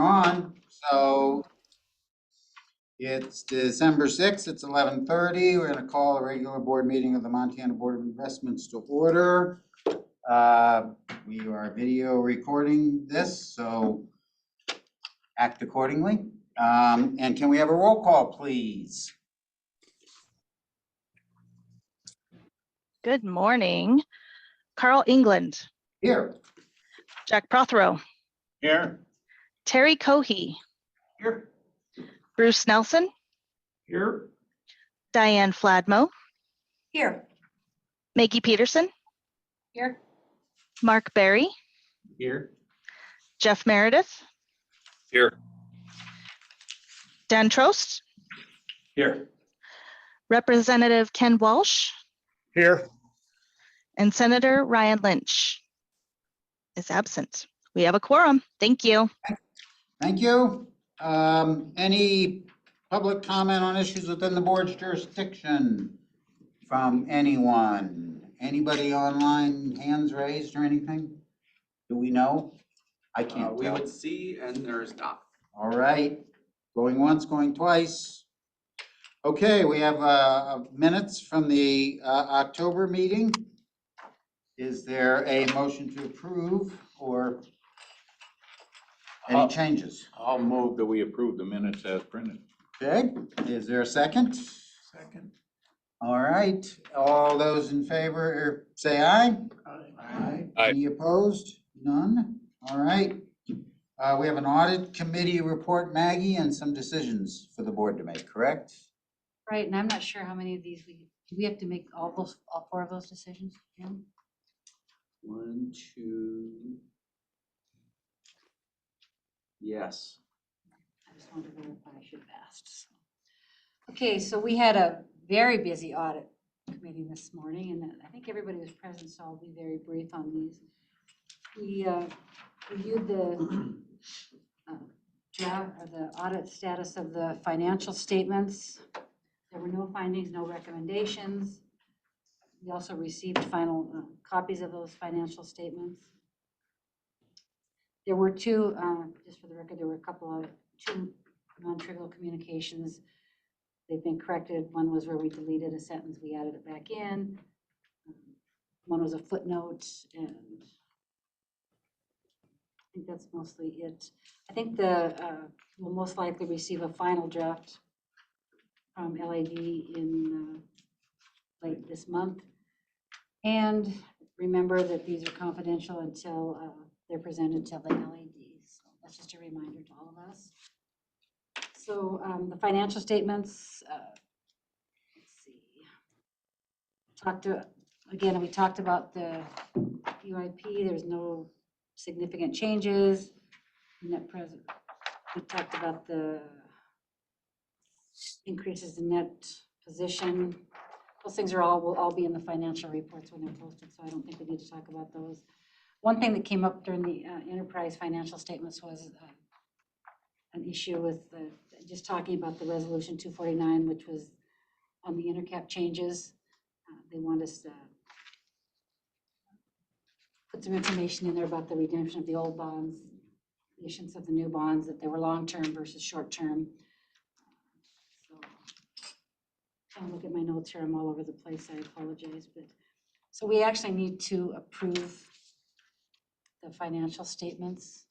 On, so it's December 6th, it's 11:30. We're gonna call a regular board meeting of the Montana Board of Investments to order. We are video recording this, so act accordingly. And can we have a roll call, please? Good morning. Carl England, Here. Jack Prothero, Here. Terry Cohey, Here. Bruce Nelson, Here. Diane Fladmo, Here. Maggie Peterson, Here. Mark Berry, Here. Jeff Meredith, Here. Dan Trost, Here. Representative Ken Walsh, Here. and Senator Ryan Lynch is absent. We have a quorum. Thank you. Thank you. Any public comment on issues within the board's jurisdiction from anyone? Anybody online, hands raised or anything? Do we know? I can't We tell. would see, and there's not. All right, going once, going twice. Okay, we have minutes from the October meeting. Is there a motion to approve or any changes? I'll move that we approve the minutes as printed. Okay, is there a second? Second. All right, all those in favor, say aye. Aye. Aye. Any opposed? None? All right. We have an audit committee report, Maggie, and some decisions for the board to make, correct? Right, and I'm not sure how many of these do we have to make all four of those decisions? Jim? 1, 2. Yes. I just wanted to verify, I should have asked. So. Okay, so we had a very busy audit committee this morning, and I think everybody was present, so I'll be very brief on these. We reviewed the the audit status of the financial statements. There were no findings, no recommendations. We also received final copies of those financial statements. There were two, just for the record, there were two non-trivial communications. They've been corrected. One was where we deleted a sentence, we added it back in. One was a footnote, and I think that's mostly it. I think we'll most likely receive a final draft from LAD in late this month. And remember that these are confidential until they're presented to the LAD. So that's just a reminder to all of us. So the financial statements, let's see. We talked about the UIP. There's no significant changes. Net present. We talked about the increases in net position. Those things will all be in the financial reports when they're posted, so I don't think we need to talk about those. One thing that came up during the enterprise financial statements was an issue with just talking about the resolution 249, which was on the intercap changes. They want us to put some information in there about the redemption of the old bonds, the issuance of the new bonds, that they were long-term versus short-term. I'll look at my notes here, I'm all over the place, I apologize, but, so we actually need to approve the financial statements.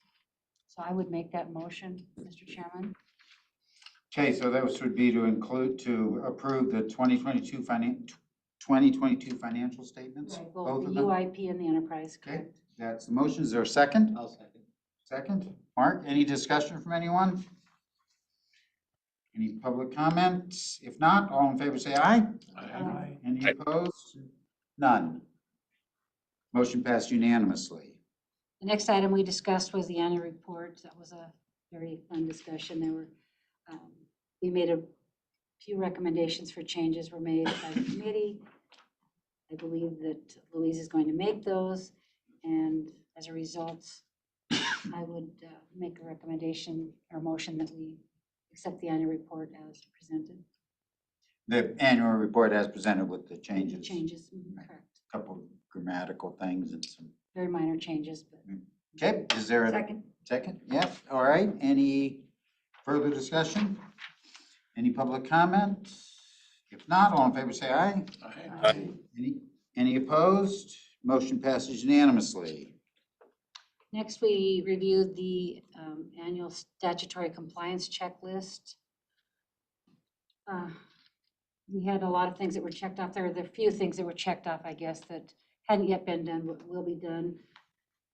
So I would make that motion, Mr. Chairman. Okay, so those would be to approve the 2022 financial statements? Right, Both both of the them? UIP and the enterprise, Okay, correct? that's the motion. Is there a second? I'll second. Second. Mark, any discussion from anyone? Any public comments? If not, all in favor say aye. Aye. Any Aye. opposed? None. Motion passed unanimously. The next item we discussed was the annual report. That was a very fun discussion. We made a few recommendations for changes were made by the committee. I believe that Louise is going to make those, and as a result, I would make a recommendation or motion that we accept the annual report as presented. The annual report as presented with the With changes. the changes, correct. Couple grammatical things and some. Very minor changes, but Okay, is there a Second. second? Yep, all right. Any further discussion? Any public comment? If not, all in favor say aye. Aye. Any opposed? Motion passes unanimously. Next, we reviewed the annual statutory compliance checklist. We had a lot of things that were checked off there. There are a few things that were checked off, I guess, that hadn't yet been done, but will be done.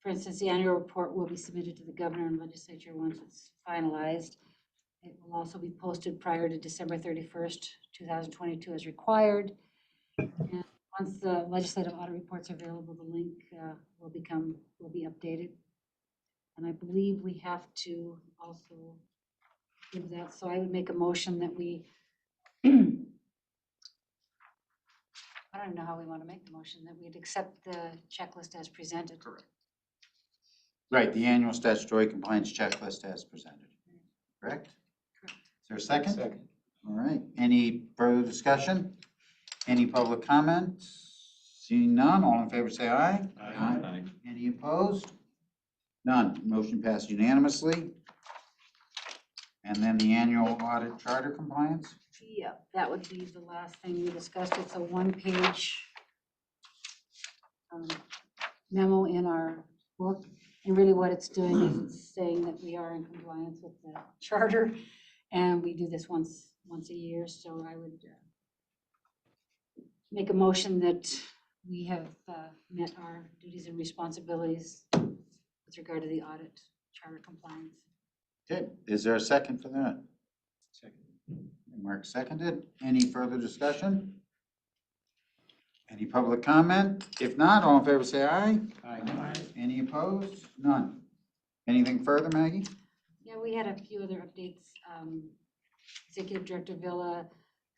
For instance, the annual report will be submitted to the governor and legislature once it's finalized. It will also be posted prior to December 31st, 2022 as required. And once the legislative audit reports are available, the link will be updated. And I believe we have to also give that, so I would make a motion that we, I don't even know how we want to make the motion, that we'd accept the checklist as presented. Correct. Right, the annual statutory compliance checklist as presented. Correct? Correct. Is there a second? All right, any further discussion? Any public comment? Seeing none, all in favor say aye. Aye. Any opposed? None. Motion passed unanimously. And then the annual audit charter compliance? Yeah, that would be the last thing we discussed. It's a one-page memo in our book. And really what it's doing is it's saying that we are in compliance with the charter. And we do this once a year. So I would make a motion that we have met our duties and responsibilities with regard to the audit charter compliance. Okay, is there a second for that? Second. Mark seconded. Any further discussion? Any public comment? If not, all in favor say aye. Aye. Any opposed? None. Anything further, Maggie? Yeah, we had a few other updates. Executive Director Villa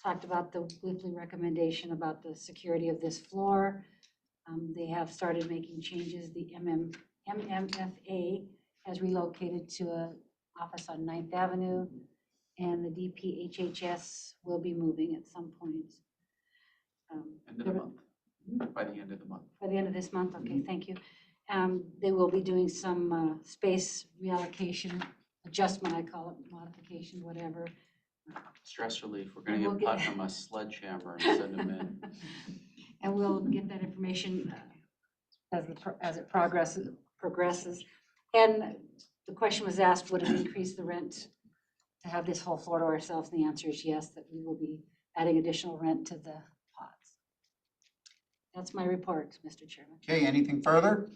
talked about the weekly recommendation about the security of this floor. They have started making changes. The MMFA has relocated to an office on 9th Avenue, and the DPHHS will be moving at some point. End of the month, by the end of the month. By the end of this month, okay, thank you. They will be doing some space reallocation, adjustment, I call it, modification, whatever. Stress relief, we're gonna And we'll get get- Putnam a sledgehammer and send them in. And we'll get that information as it progresses. And the question was asked, would it increase the rent to have this whole floor to ourselves? And the answer is yes, that we will be adding additional rent to the pods. That's my report, Mr. Chairman. Okay, anything further?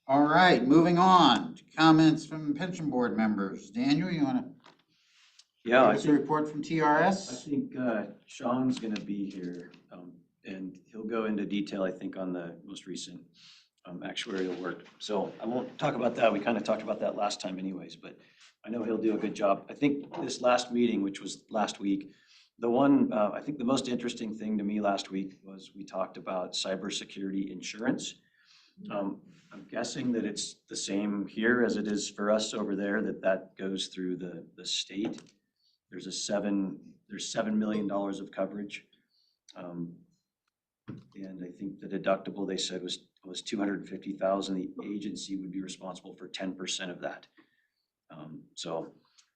All right, moving on to comments from pension board members. Daniel, you want to Yeah, give I us a think, report from I TRS? think Sean's gonna be here, and he'll go into detail, I think, on the most recent actuarial work. So I won't talk about that. We kind of talked about that last time anyways, but I know he'll do a good job. I think this last meeting, which was last week, I think the most interesting thing to me last week was we talked about cybersecurity insurance. I'm guessing that it's the same here as it is for us over there, that goes through the state. There's $7 million of coverage. And I think the deductible they said was 250,000. The agency would be responsible for 10% of that. So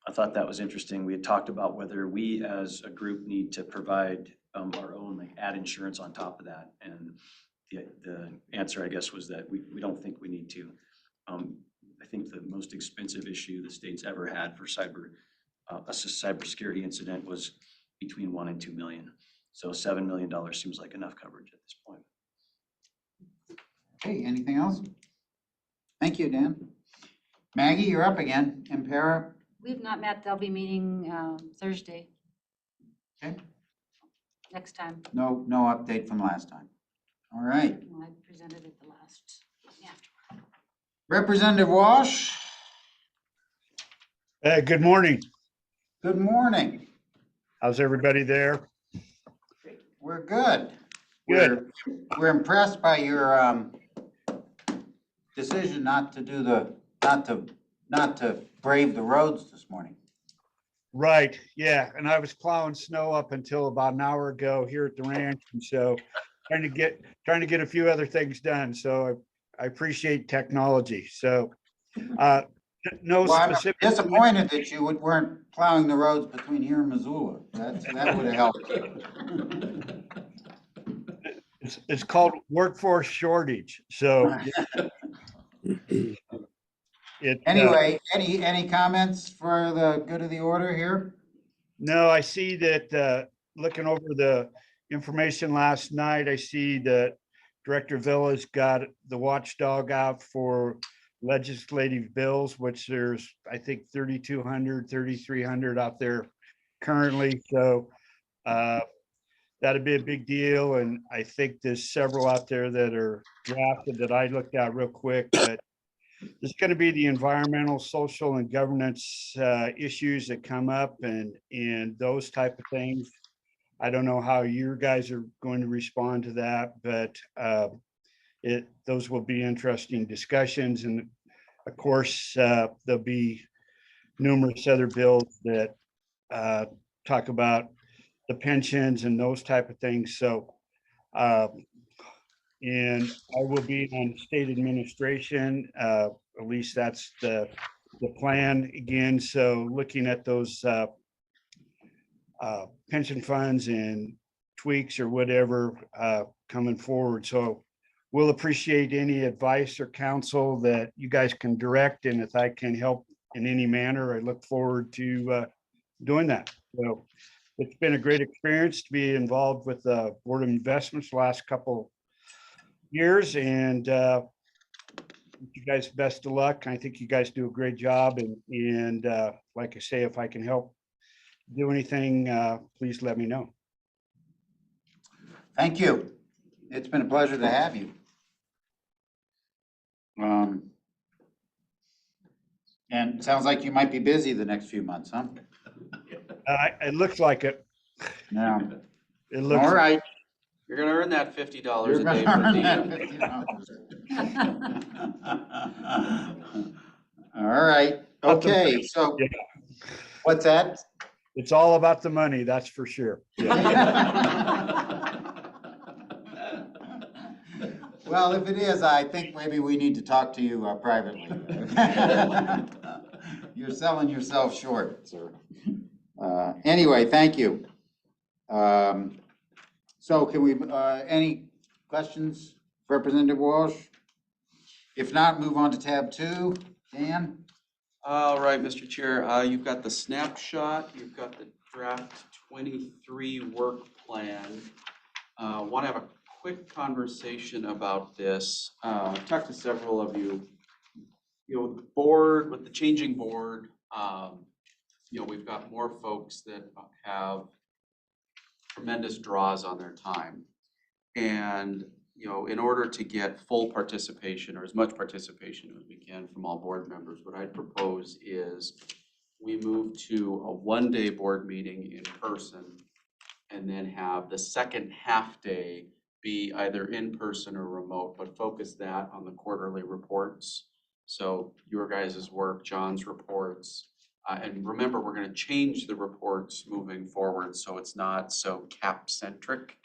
I thought that was interesting. We had talked about whether we as a group need to provide our own, like, add insurance on top of that. And the answer, I guess, was that we don't think we need to. I think the most expensive issue the state's ever had for a cybersecurity incident was between 1 and 2 million. So $7 million seems like enough coverage at this point. Okay, anything else? Thank you, Dan. Maggie, you're up again. Impera, We've not met. They'll be meeting Thursday. Okay. Next time. no update from last time. All right. Well, I presented it the last after. Representative Walsh, Good morning. good morning. How's everybody there? We're good. Good. We're impressed by your decision not to brave the roads this morning. Right, yeah, and I was plowing snow up until about an hour ago here at the ranch, and so trying to get a few other things done. So I appreciate technology. So, no Well, I'm specific. disappointed that you weren't plowing the roads between here and Missoula. That would have helped. It's called workforce shortage. So it, Anyway, any comments for the good of the order here? no, I see that, looking over the information last night, I see that Director Villa's got the watchdog out for legislative bills, which there's, I think, 3,200, 3,300 out there currently. So, that'd be a big deal. And I think there's several out there that are drafted that I looked at real quick, but there's going to be the environmental, social, and governance issues that come up and those type of things. I don't know how you guys are going to respond to that, but those will be interesting discussions. And of course, there'll be numerous other bills that talk about the pensions and those type of things. So, and I will be on state administration. At least that's the plan again. So looking at those pension funds and tweaks or whatever coming forward. So we'll appreciate any advice or counsel that you guys can direct. And if I can help in any manner, I look forward to doing that. So it's been a great experience to be involved with the Board of Investments the last couple years, and you guys best of luck. I think you guys do a great job, and like I say, if I can help do anything, please let me know. Thank you. It's been a pleasure to have you. And it sounds like you might be busy the next few months, huh? It looks like it. Yeah. It looks. All right. You're gonna earn that $50 You're a gonna day per earn diem. that $50. All right. Okay. So Yeah. what's that? It's all about the money, that's for sure. Well, if it is, I think maybe we need to talk to you privately. You're selling yourself short, sir. Anyway, thank you. So can we, any questions, for Representative Walsh? If not, move on to tab 2. Dan? All right, Mr. Chair, you've got the snapshot, you've got the draft 23 work plan. Want to have a quick conversation about this. Talked to several of you. You know, the board, with the changing board, you know, we've got more folks that have tremendous draws on their time. And, you know, in order to get full participation or as much participation as we can from all board members, what I'd propose is we move to a one-day board meeting in person and then have the second half day be either in person or remote, but focus that on the quarterly reports. So your guys' work, John's reports, and remember, we're going to change the reports moving forward so it's not so cap centric.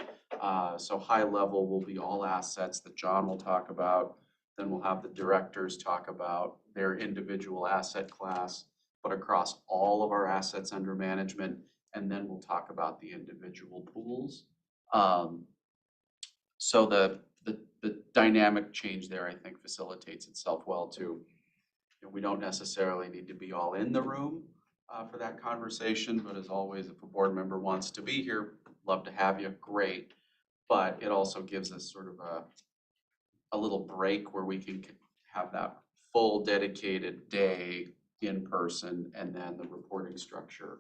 So high level will be all assets that John will talk about. Then we'll have the directors talk about their individual asset class, but across all of our assets under management. And then we'll talk about the individual pools. So the dynamic change there, I think, facilitates itself well too. You know, we don't necessarily need to be all in the room for that conversation, but as always, if a board member wants to be here, love to have you, great. But it also gives us sort of a little break where we can have that full dedicated day in person and then the reporting structure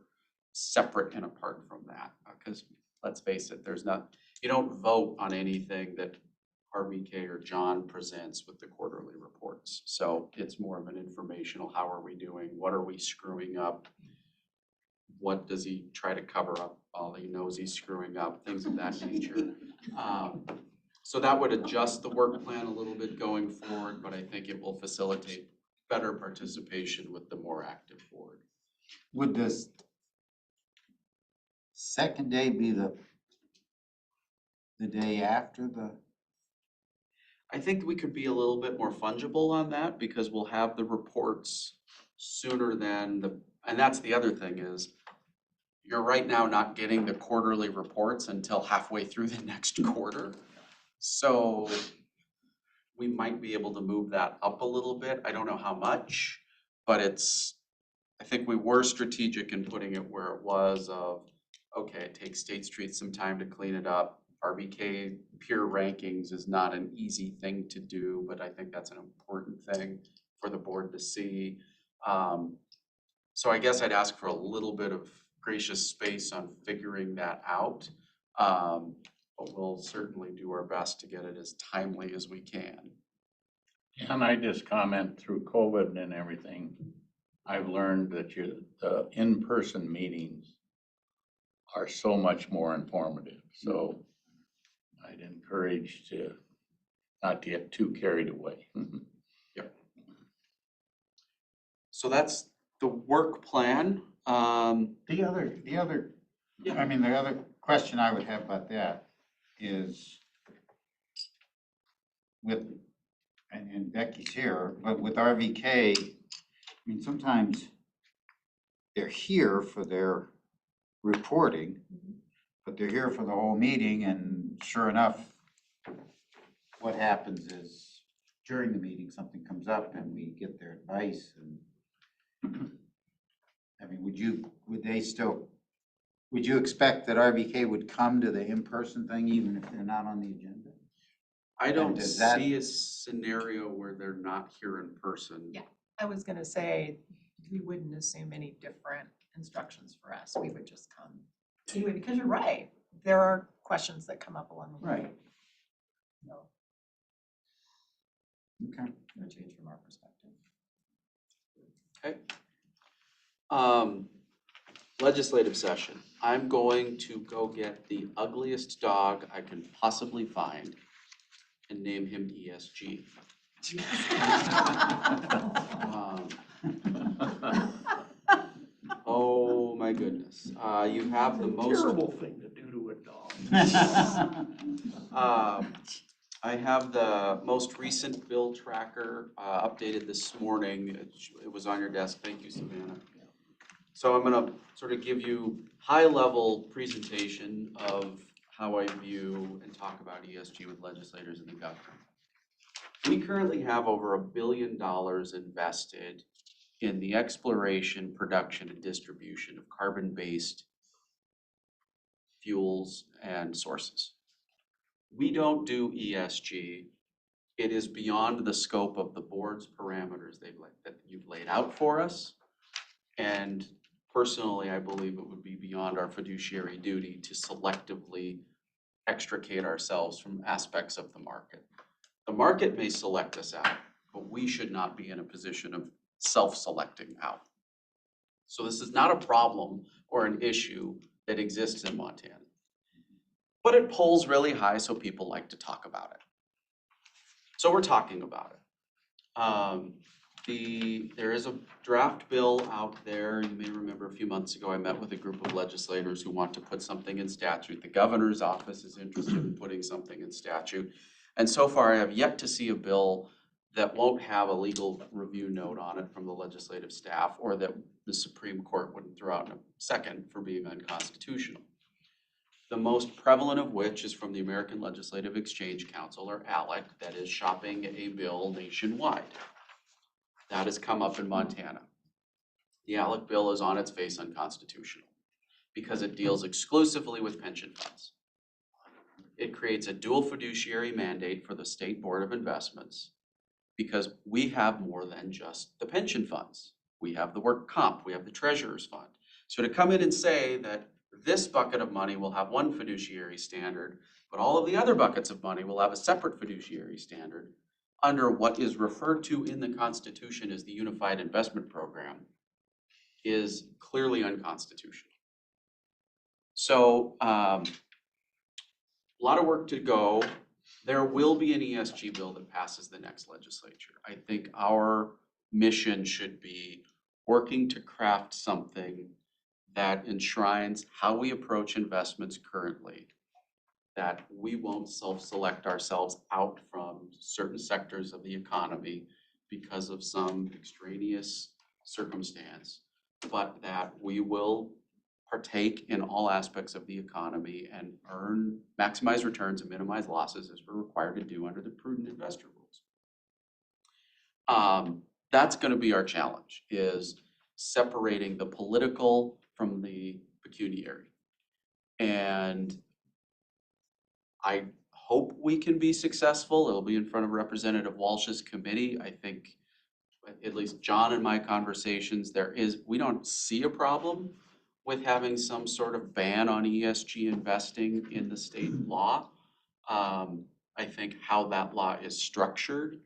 separate and apart from that. Because let's face it, you don't vote on anything that RBK or John presents with the quarterly reports. So it's more of an informational, how are we doing? What are we screwing up? What does he try to cover up? All he knows he's screwing up, things of that nature. So that would adjust the work plan a little bit going forward, but I think it will facilitate better participation with the more active board. Would this second day be the day after the? I think we could be a little bit more fungible on that because we'll have the reports sooner than and that's the other thing is you're right now not getting the quarterly reports until halfway through the next quarter. So we might be able to move that up a little bit. I don't know how much, but I think we were strategic in putting it where it was of, okay, it takes State Street some time to clean it up. RBK peer rankings is not an easy thing to do, but I think that's an important thing for the board to see. So I guess I'd ask for a little bit of gracious space on figuring that out. But we'll certainly do our best to get it as timely as we can. And I just comment through COVID and everything, I've learned that the in-person meetings are so much more informative. So I'd encourage to not to get too carried away. So that's the work plan. The other, Yeah. I mean, the other question I would have about that is with, and Becky's here, but with RVK, I mean, sometimes they're here for their reporting, but they're here for the whole meeting, and sure enough, what happens is during the meeting, something comes up and we get their advice and I mean, would you expect that RVK would come to the in-person thing even if they're not on the agenda? I don't does that- see a scenario where they're not here in person. Yeah. I was gonna say, we wouldn't assume any different instructions for us. We would just come anyway, because you're right. There are questions that come up along the way. Right. So, Okay. no change from our perspective. Okay. Legislative session. I'm going to go get the ugliest dog I can possibly find and name him ESG. Oh my goodness. You have the most. Terrible thing to do to a dog. I have the most recent bill tracker updated this morning. It was on your desk. Thank you, Savannah. So I'm gonna sort of give you high-level presentation of how I view and talk about ESG with legislators in the government. We currently have over $1 billion invested in the exploration, production, and distribution of carbon-based fuels and sources. We don't do ESG. It is beyond the scope of the board's parameters that you've laid out for us. And personally, I believe it would be beyond our fiduciary duty to selectively extricate ourselves from aspects of the market. The market may select us out, but we should not be in a position of self-selecting out. So this is not a problem or an issue that exists in Montana. But it polls really high, so people like to talk about it. So we're talking about it. There is a draft bill out there. You may remember a few months ago, I met with a group of legislators who want to put something in statute. The governor's office is interested in putting something in statute. And so far, I have yet to see a bill that won't have a legal review note on it from the legislative staff, or that the Supreme Court wouldn't throw out in a second for being unconstitutional. The most prevalent of which is from the American Legislative Exchange Council, or ALEC, that is shopping a bill nationwide. That has come up in Montana. The ALEC bill is on its face unconstitutional because it deals exclusively with pension funds. It creates a dual fiduciary mandate for the State Board of Investments because we have more than just the pension funds. We have the work comp, we have the treasurer's fund. So to come in and say that this bucket of money will have one fiduciary standard, but all of the other buckets of money will have a separate fiduciary standard under what is referred to in the Constitution as the Unified Investment Program is clearly unconstitutional. So a lot of work to go. There will be an ESG bill that passes the next legislature. I think our mission should be working to craft something that enshrines how we approach investments currently, that we won't self-select ourselves out from certain sectors of the economy because of some extraneous circumstance, but that we will partake in all aspects of the economy and maximize returns and minimize losses as we're required to do under the prudent investor rules. That's going to be our challenge, is separating the political from the pecuniary. And I hope we can be successful. It'll be in front of Representative Walsh's committee. I think, at least John and my conversations, we don't see a problem with having some sort of ban on ESG investing in the state law. I think how that law is structured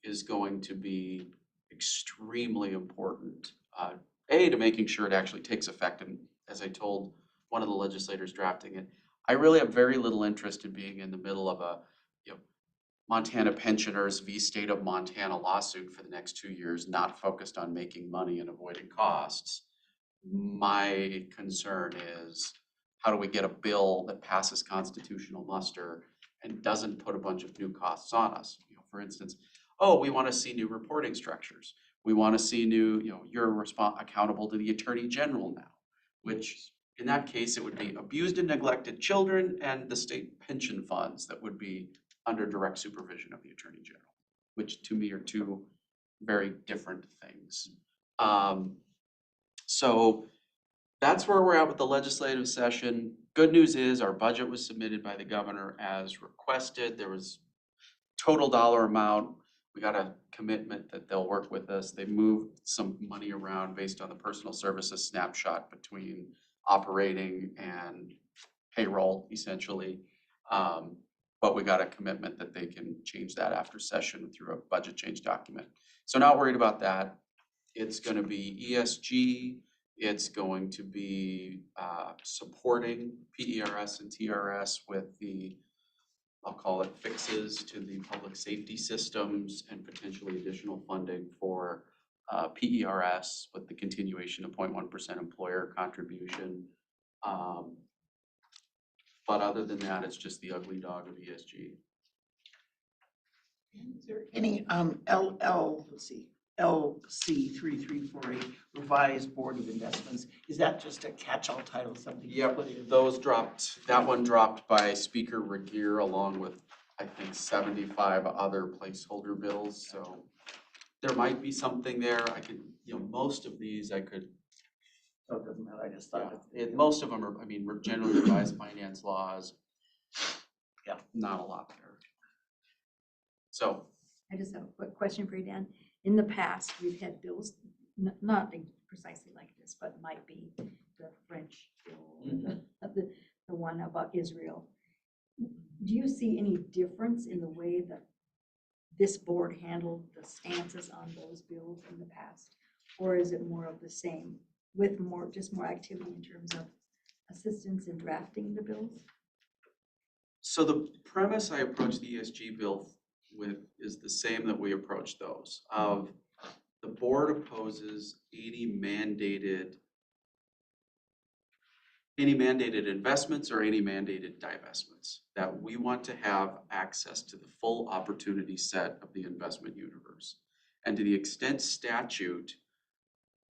is going to be extremely important. To making sure it actually takes effect. And as I told one of the legislators drafting it, I really have very little interest in being in the middle of a Montana pensioners v. State of Montana lawsuit for the next 2 years, not focused on making money and avoiding costs. My concern is, how do we get a bill that passes constitutional muster and doesn't put a bunch of new costs on us? For instance, we want to see new reporting structures. We want to see new, you're accountable to the Attorney General now, which in that case, it would be abused and neglected children and the state pension funds that would be under direct supervision of the Attorney General, which to me are two very different things. So that's where we're at with the legislative session. Good news is our budget was submitted by the governor as requested. There was total dollar amount. We got a commitment that they'll work with us. They moved some money around based on the personal services snapshot between operating and payroll, essentially. But we got a commitment that they can change that after session through a budget change document. So not worried about that. It's going to be ESG. It's going to be supporting PERS and TRS with the, I'll call it, fixes to the public safety systems and potentially additional funding for PERS with the continuation of 0.1% employer contribution. But other than that, it's just the ugly dog of ESG. Is there any LC 3348 revised Board of Investments? Is that just a catch-all title, something? Yep, those dropped. That one dropped by Speaker Regier along with, I think, 75 other placeholder bills. So there might be something there. I could, most of these I could. So it doesn't matter, I just thought. Most of them are, we're generally revised finance laws. Yeah. Not a lot there. So. I just have a quick question for you, Dan. In the past, we've had bills, not precisely like this, but might be the French bill, the one about Israel. Do you see any difference in the way that this board handled the stances on those bills in the past? Or is it more of the same with more activity in terms of assistance in drafting the bills? So the premise I approached the ESG bill with is the same that we approach those of the board opposes any mandated investments or any mandated divestments, that we want to have access to the full opportunity set of the investment universe. And to the extent statute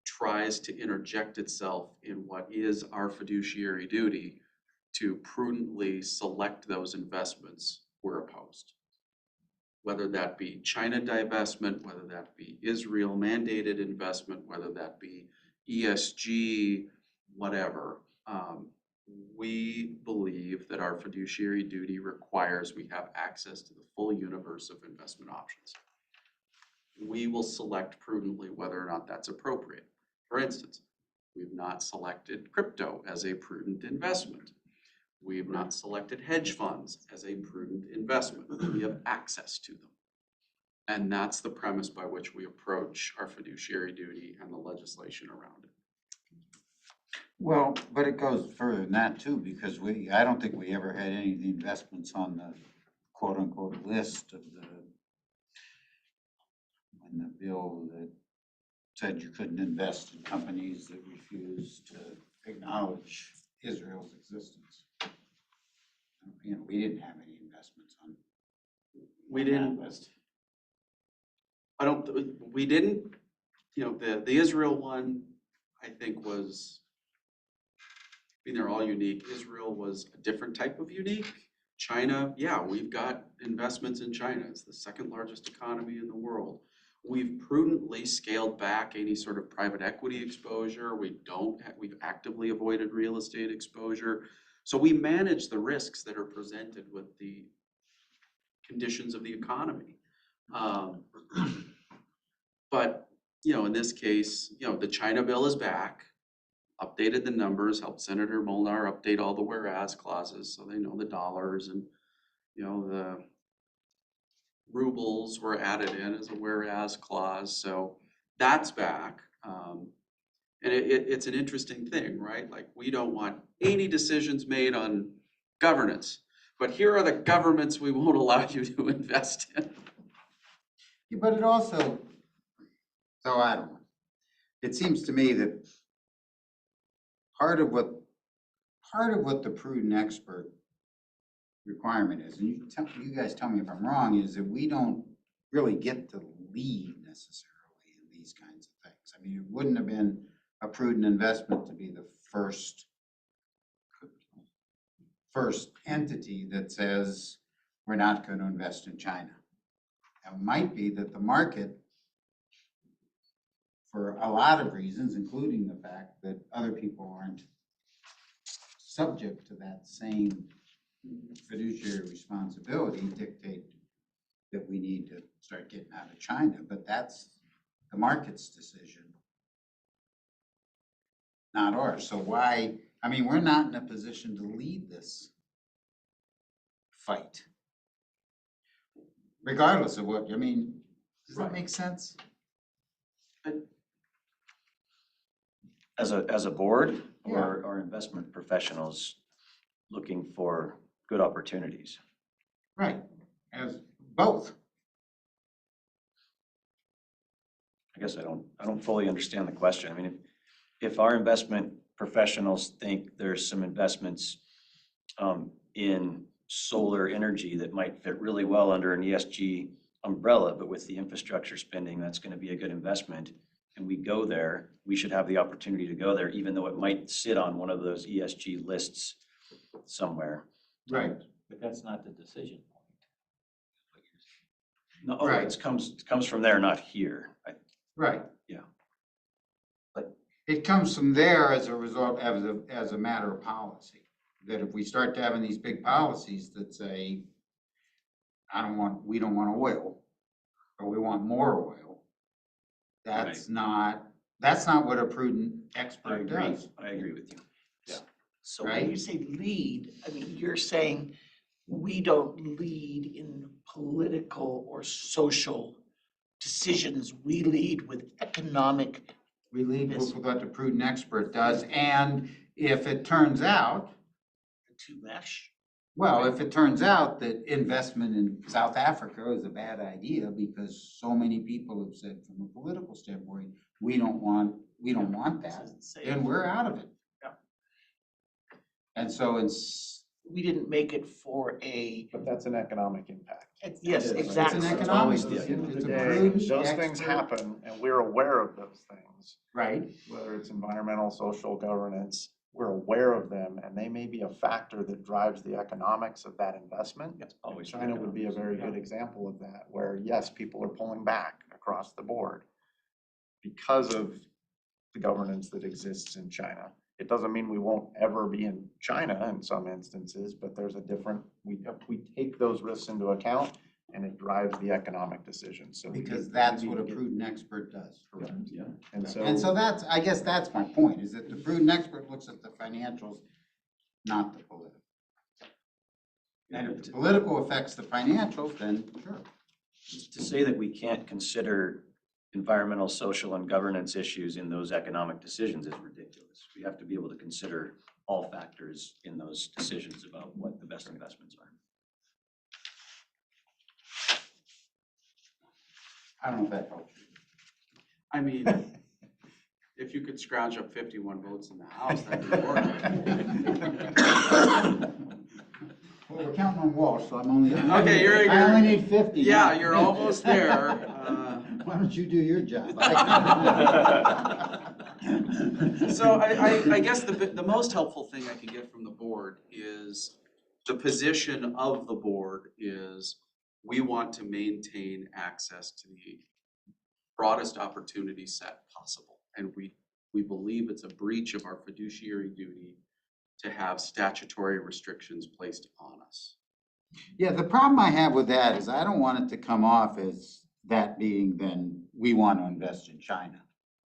tries to interject itself in what is our fiduciary duty to prudently select those investments, we're opposed. Whether that be China divestment, whether that be Israel mandated investment, whether that be ESG, whatever. We believe that our fiduciary duty requires we have access to the full universe of investment options. We will select prudently whether or not that's appropriate. For instance, we've not selected crypto as a prudent investment. We have not selected hedge funds as a prudent investment. We have access to them. And that's the premise by which we approach our fiduciary duty and the legislation around it. Well, but it goes further than that too, because I don't think we ever had any of the investments on the quote unquote list of when the bill that said you couldn't invest in companies that refused to acknowledge Israel's existence. we didn't have any investments on. We on that didn't. list. We didn't, the Israel one, I think was, I mean, they're all unique. Israel was a different type of unique. China, yeah, we've got investments in China. It's the second largest economy in the world. We've prudently scaled back any sort of private equity exposure. We've actively avoided real estate exposure. So we manage the risks that are presented with the conditions of the economy. But, in this case, the China bill is back, updated the numbers, helped Senator Molnar update all the whereas clauses so they know the dollars, and, the rubles were added in as a whereas clause. So that's back. And it's an interesting thing, right? Like, we don't want any decisions made on governance, but here are the governments we won't allow you to invest in. Yeah, but it also, so I don't know. It seems to me that part of what the prudent expert requirement is, and you guys tell me if I'm wrong, is that we don't really get to lead necessarily in these kinds of things. I mean, it wouldn't have been a prudent investment to be the first entity that says we're not going to invest in China. It might be that the market, for a lot of reasons, including the fact that other people aren't subject to that same fiduciary responsibility, dictate that we need to start getting out of China, but that's the market's decision, not ours. So why, I mean, we're not in a position to lead this fight, regardless of what, I mean, does that make sense? As a board, Yeah. or are investment professionals looking for good opportunities? Right, as both. I guess I don't fully understand the question. I mean, if our investment professionals think there's some investments in solar energy that might fit really well under an ESG umbrella, but with the infrastructure spending, that's going to be a good investment, and we go there, we should have the opportunity to go there, even though it might sit on one of those ESG lists somewhere. Right. But that's not the decision point. No, Right. it comes from there, not here. Right. Yeah. But it comes from there as a result, as a matter of policy. That if we start having these big policies that say, we don't want oil, or we want more oil, that's not what a prudent expert does. I agree with you. So Right. when you say lead, I mean, you're saying we don't lead in political or social decisions. We lead with economic. We lead with what the prudent expert does, and if it turns out, To mesh. well, if it turns out that investment in South Africa is a bad idea because so many people have said from a political standpoint, we don't want that, Doesn't say- then we're out of it. Yeah. And so We didn't make it for a, But that's an economic impact. yes, It is. exactly. it's an It's economic, always the it's At the end of it's the a day, prudent those things expert. happen and we're aware of those things, Right, whether it's environmental, social, governance, we're aware of them and they may be a factor that drives the economics of that investment. It's always the China would be a very Yeah. good example of that, where yes, people are pulling back across the board because of the governance that exists in China. It doesn't mean we won't ever be in China in some instances, but there's a different, we take those risks into account and it drives the economic decisions. So we because need- that's we what a need to get- prudent expert does. Correct. Yeah. And so. And so I guess that's my point, is that the prudent expert looks at the financials, not the political. And if the political affects the financials, then sure. To say that we can't consider environmental, social, and governance issues in those economic decisions is ridiculous. We have to be able to consider all factors in those decisions about what the best investments are. I don't know if that helps. I mean, if you could scrounge up 51 votes in the House, that'd be more. Well, we're counting on Walsh, so I'm only. Okay, you're- I only need 50. Yeah, now. you're almost there. Why don't you do your job? So I guess the most helpful thing I can get from the board is the position of the board is we want to maintain access to the broadest opportunity set possible. And we believe it's a breach of our fiduciary duty to have statutory restrictions placed on us. Yeah, the problem I have with that is I don't want it to come off as that being then we want to invest in China.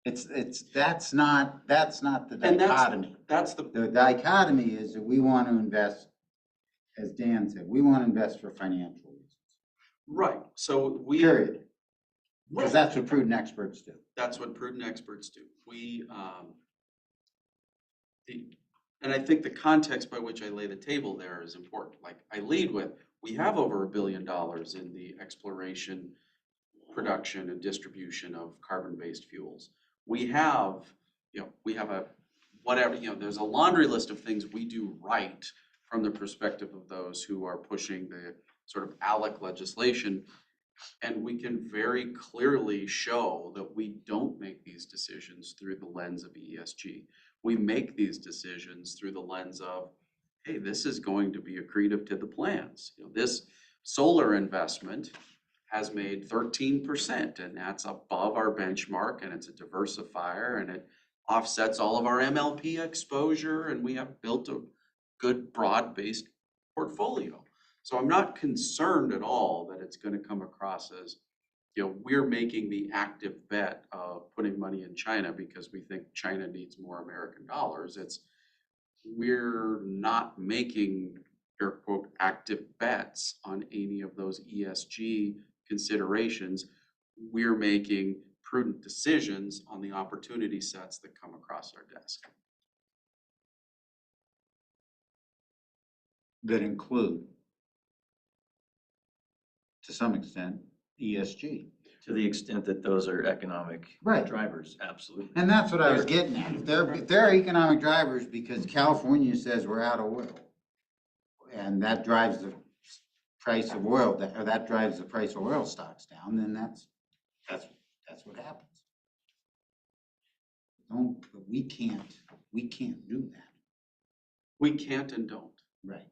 That's not the And dichotomy. that's the, The dichotomy is that we want to invest, as Dan said, we want to invest for financial reasons, right, so we. period. Because Right. that's what prudent experts do. That's what prudent experts do. And I think the context by which I lay the table there is important. Like I lead with, we have over $1 billion in the exploration, production and distribution of carbon-based fuels. We have whatever, there's a laundry list of things we do right from the perspective of those who are pushing the sort of ALEC legislation. And we can very clearly show that we don't make these decisions through the lens of ESG. We make these decisions through the lens of, hey, this is going to be accretive to the plans. This solar investment has made 13%, and that's above our benchmark, and it's a diversifier, and it offsets all of our MLP exposure, and we have built a good broad-based portfolio. So I'm not concerned at all that it's going to come across as, we're making the active bet of putting money in China because we think China needs more American dollars. We're not making air quote active bets on any of those ESG considerations. We're making prudent decisions on the opportunity sets that come across our desk. That include, to some extent, ESG. To the extent that those are economic Right. drivers, absolutely. And that's what I was getting at. If they're economic drivers because California says we're out of oil, and that drives the price of oil, or that drives the price of oil stocks down, then that's what happens. But we can't do that. We can't and don't. Right.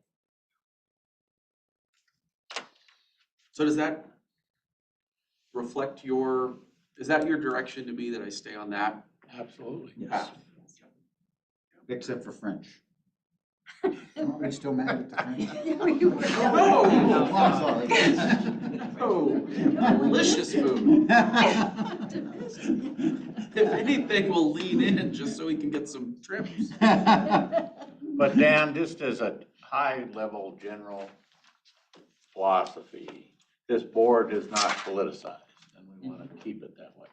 So does that reflect is that your direction to me that I stay on that Absolutely. Yes. path? Except for French. Aren't we still mad at the French? No. I'm sorry. Oh, delicious food. If anything, we'll lean in just so we can get some trips. But Dan, just as a high-level general philosophy, this board is not politicized, and we want to keep it that way.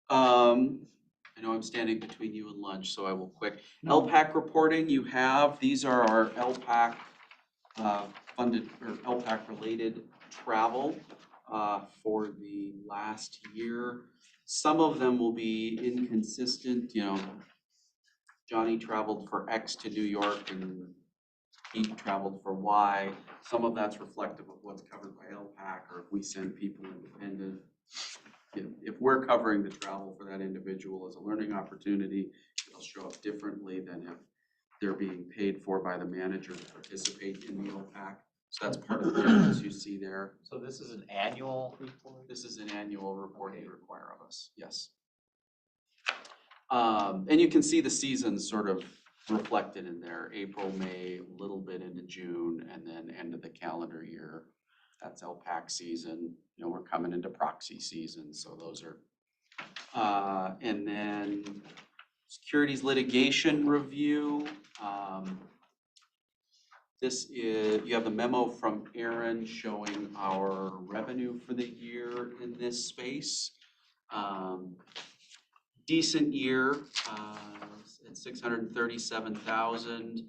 I know I'm standing between you and lunch, so I will quick. LPAC reporting, these are our LPAC funded or LPAC related travel for the last year. Some of them will be inconsistent, Johnny traveled for X to New York and Pete traveled for Y. Some of that's reflective of what's covered by LPAC, or if we send people independent. If we're covering the travel for that individual as a learning opportunity, it'll show up differently than if they're being paid for by the manager to participate in the LPAC. So that's part of the difference you see there. So this is an annual report? This is an annual report you require of us, yes. And you can see the seasons sort of reflected in there, April, May, a little bit into June, and then end of the calendar year. That's LPAC season. We're coming into proxy season, so those are. And then securities litigation review. You have the memo from Aaron showing our revenue for the year in this space. Decent year, at 637,000.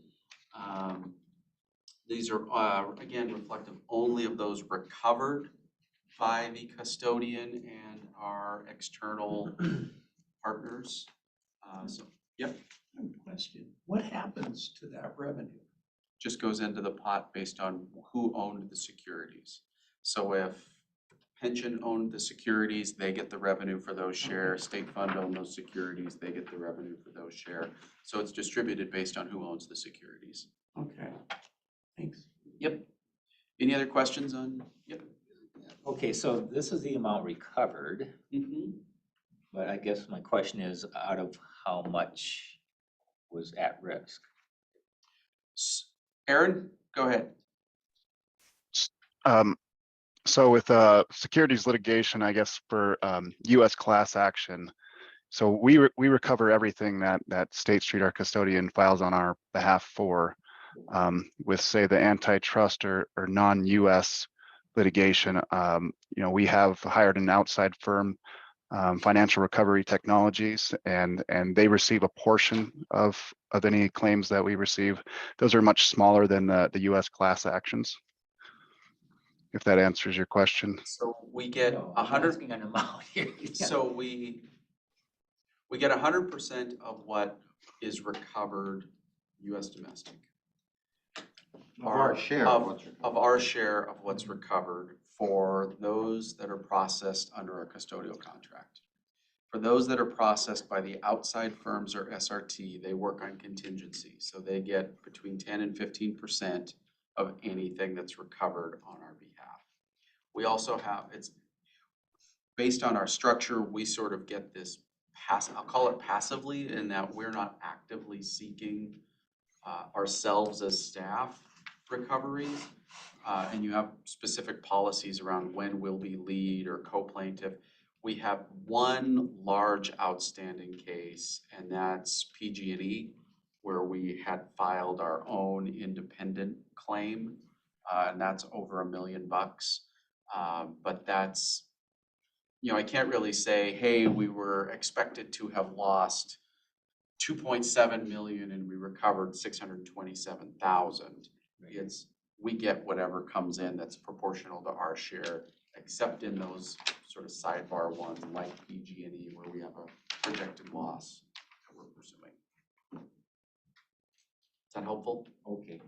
These are, again, reflective only of those recovered by the custodian and our external partners. So Yep. I have a question. What happens to that revenue? Just goes into the pot based on who owned the securities. So if pension owned the securities, they get the revenue for those shares. State fund owned those securities, they get the revenue for those shares. So it's distributed based on who owns the securities. Okay, thanks. Yep. Any other questions on? Yep. Okay, so this is the amount recovered, but I guess my question is, out of how much was at risk? Aaron, go ahead. So with securities litigation, I guess for U.S. class action, so we recover everything that State Street, our custodian, files on our behalf for. With say the antitrust or non-U.S. litigation, we have hired an outside firm, Financial Recovery Technologies, and they receive a portion of any claims that we receive. Those are much smaller than the U.S. class actions, if that answers your question. So we get No, I'm 100. asking an amount here. So we get 100% of what is recovered U.S. domestic. Of our share Of of what's recovered. of our share of what's recovered for those that are processed under a custodial contract. For those that are processed by the outside firms or SRT, they work on contingency. So they get between 10 and 15% of anything that's recovered on our behalf. We also have, it's based on our structure, we sort of get this I'll call it passively, in that we're not actively seeking ourselves as staff recoveries. And you have specific policies around when we'll be lead or co-plaintiff. We have one large outstanding case, and that's PG&E, where we had filed our own independent claim, and that's over $1 million. But that's, I can't really say, hey, we were expected to have lost 2.7 million and we recovered 627,000. It's, we get whatever comes in that's proportional to our share, except in those sort of sidebar ones like PG&E, where we have a projected loss that we're pursuing. Is that helpful? Okay.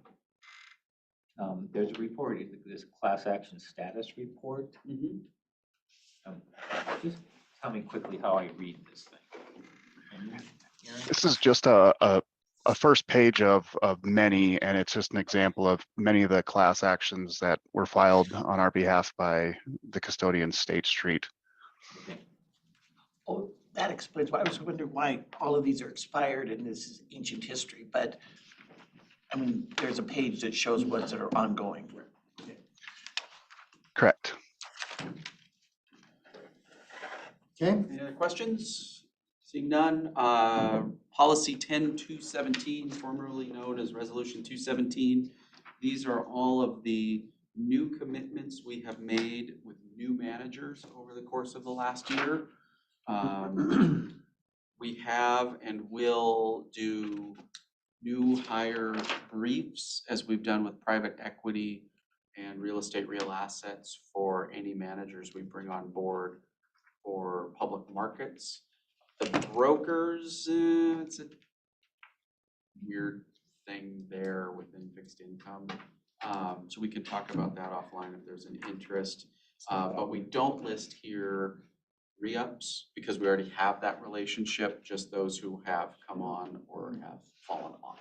There's a report, this class action status report. Just tell me quickly how I read this thing. This is just a first page of many, and it's just an example of many of the class actions that were filed on our behalf by the custodian State Street. Oh, that explains why I was wondering why all of these are expired and this is ancient history, but I mean, there's a page that shows ones that are ongoing. Correct. Okay, Any other questions? Seeing none, policy 10-217, formerly known as resolution 217. These are all of the new commitments we have made with new managers over the course of the last year. We have and will do new hire briefs, as we've done with private equity and real estate, real assets, for any managers we bring on board for public markets. The brokers, it's a weird thing there within fixed income. So we can talk about that offline if there's an interest. But we don't list here re-ups because we already have that relationship, just those who have come on or have fallen off.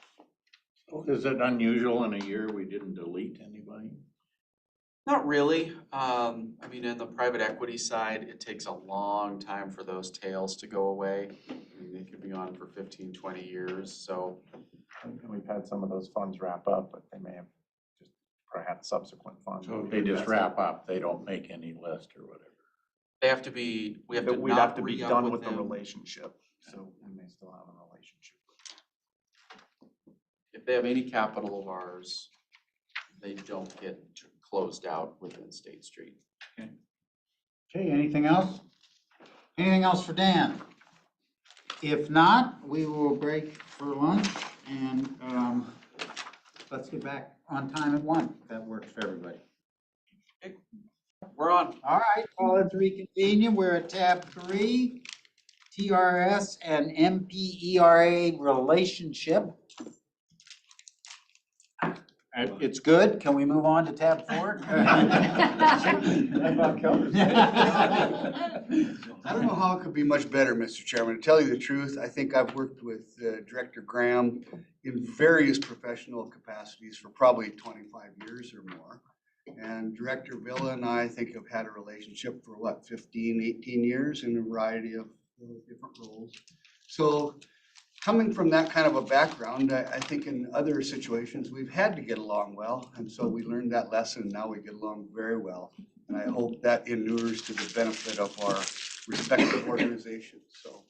So is it unusual in a year we didn't delete anybody? Not really. I mean, in the private equity side, it takes a long time for those tails to go away. I mean, they could be on for 15, 20 years, so. And we've had some of those funds wrap up, but they may have just had subsequent funds. So if they just wrap up, they don't make any list or whatever. They have to be, we have to We'd have not to be re-up done with with the them. relationship, so we may still have a relationship. If they have any capital of ours, they don't get closed out within State Street. okay, anything else? Anything else for Dan? If not, we will break for lunch and let's get back on time at 1, if that works for everybody. We're on. All right, well, let's reconvene you. We're at tab 3. TRS and MPERA relationship. It's good. Can we move on to tab 4? That about covers it. I don't know how it could be much better, Mr. Chairman. To tell you the truth, I think I've worked with Director Graham in various professional capacities for probably 25 years or more. And Director Villa and I think have had a relationship for what, 15, 18 years in a variety of different roles. So coming from that kind of a background, I think in other situations, we've had to get along well. And so we learned that lesson. Now we get along very well. And I hope that inures to the benefit of our respective organizations. So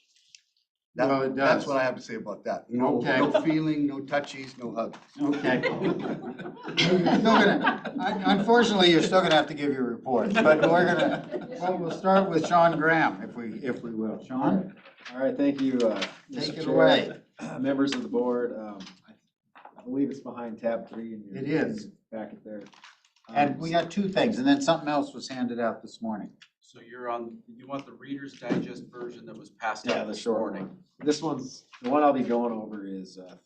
Well, it that's does. what I have to say about that. No, Okay. no feeling, no touchies, no hugs. Okay. Unfortunately, you're still gonna have to give your report, but we'll start with Sean Graham, if we will. Sean? All right, thank you, Take Mr. it Chair. away. Members of the board, I believe it's behind tab 3 in your. It is. Packet there. And we got two things, and then something else was handed out this morning. So you're on, you want the Reader's Digest version that was passed Yeah, out the this short morning? one. This one's, the one I'll be going over is 13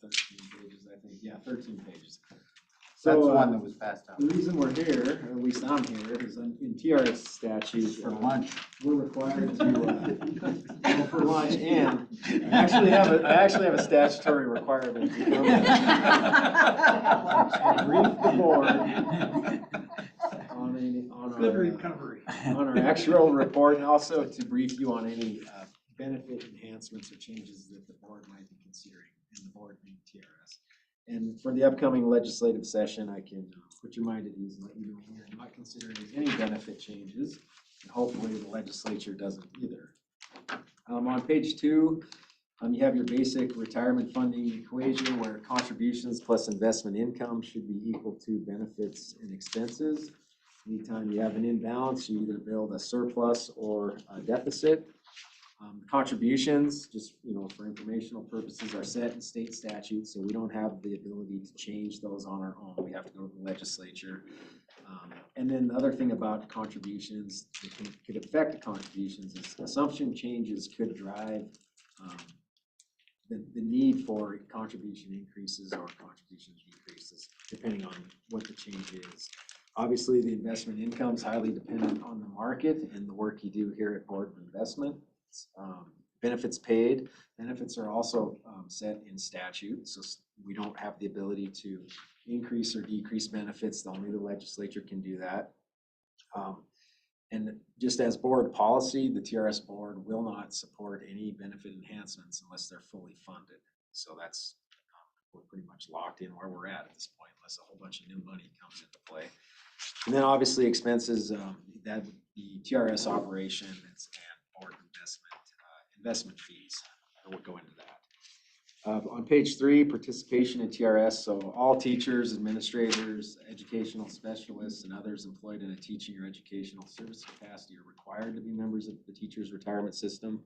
pages, I think. Yeah, 13 pages. That's the So one that was passed out. the reason we're here, or at least I'm here, is in TRS statute. For lunch. We're required to go for lunch, and I actually have a statutory requirement to come and brief the board on our actual report, and also to brief you on any benefit enhancements or changes that the board might be considering in the board being TRS. And for the upcoming legislative session, I can put your mind at ease and let you know we're not considering any benefit changes, and hopefully the legislature doesn't either. On page 2, you have your basic retirement funding equation where contributions plus investment income should be equal to benefits and expenses. Anytime you have an imbalance, you either build a surplus or a deficit. Contributions, just, for informational purposes, are set in state statutes, so we don't have the ability to change those on our own. We have to go to the legislature. And then the other thing about contributions that could affect the contributions is assumption changes could drive the need for contribution increases or contribution decreases, depending on what the change is. Obviously, the investment income is highly dependent on the market and the work you do here at Board of Investment. Benefits paid. Benefits are also set in statute, so we don't have the ability to increase or decrease benefits. Only the legislature can do that. And just as board policy, the TRS board will not support any benefit enhancements unless they're fully funded. So that's, we're pretty much locked in where we're at this point, unless a whole bunch of new money comes into play. And then obviously expenses, that would be TRS operations and board investment fees. I won't go into that. On page 3, participation in TRS. So all teachers, administrators, educational specialists, and others employed in a teaching or educational service capacity are required to be members of the teachers' retirement system.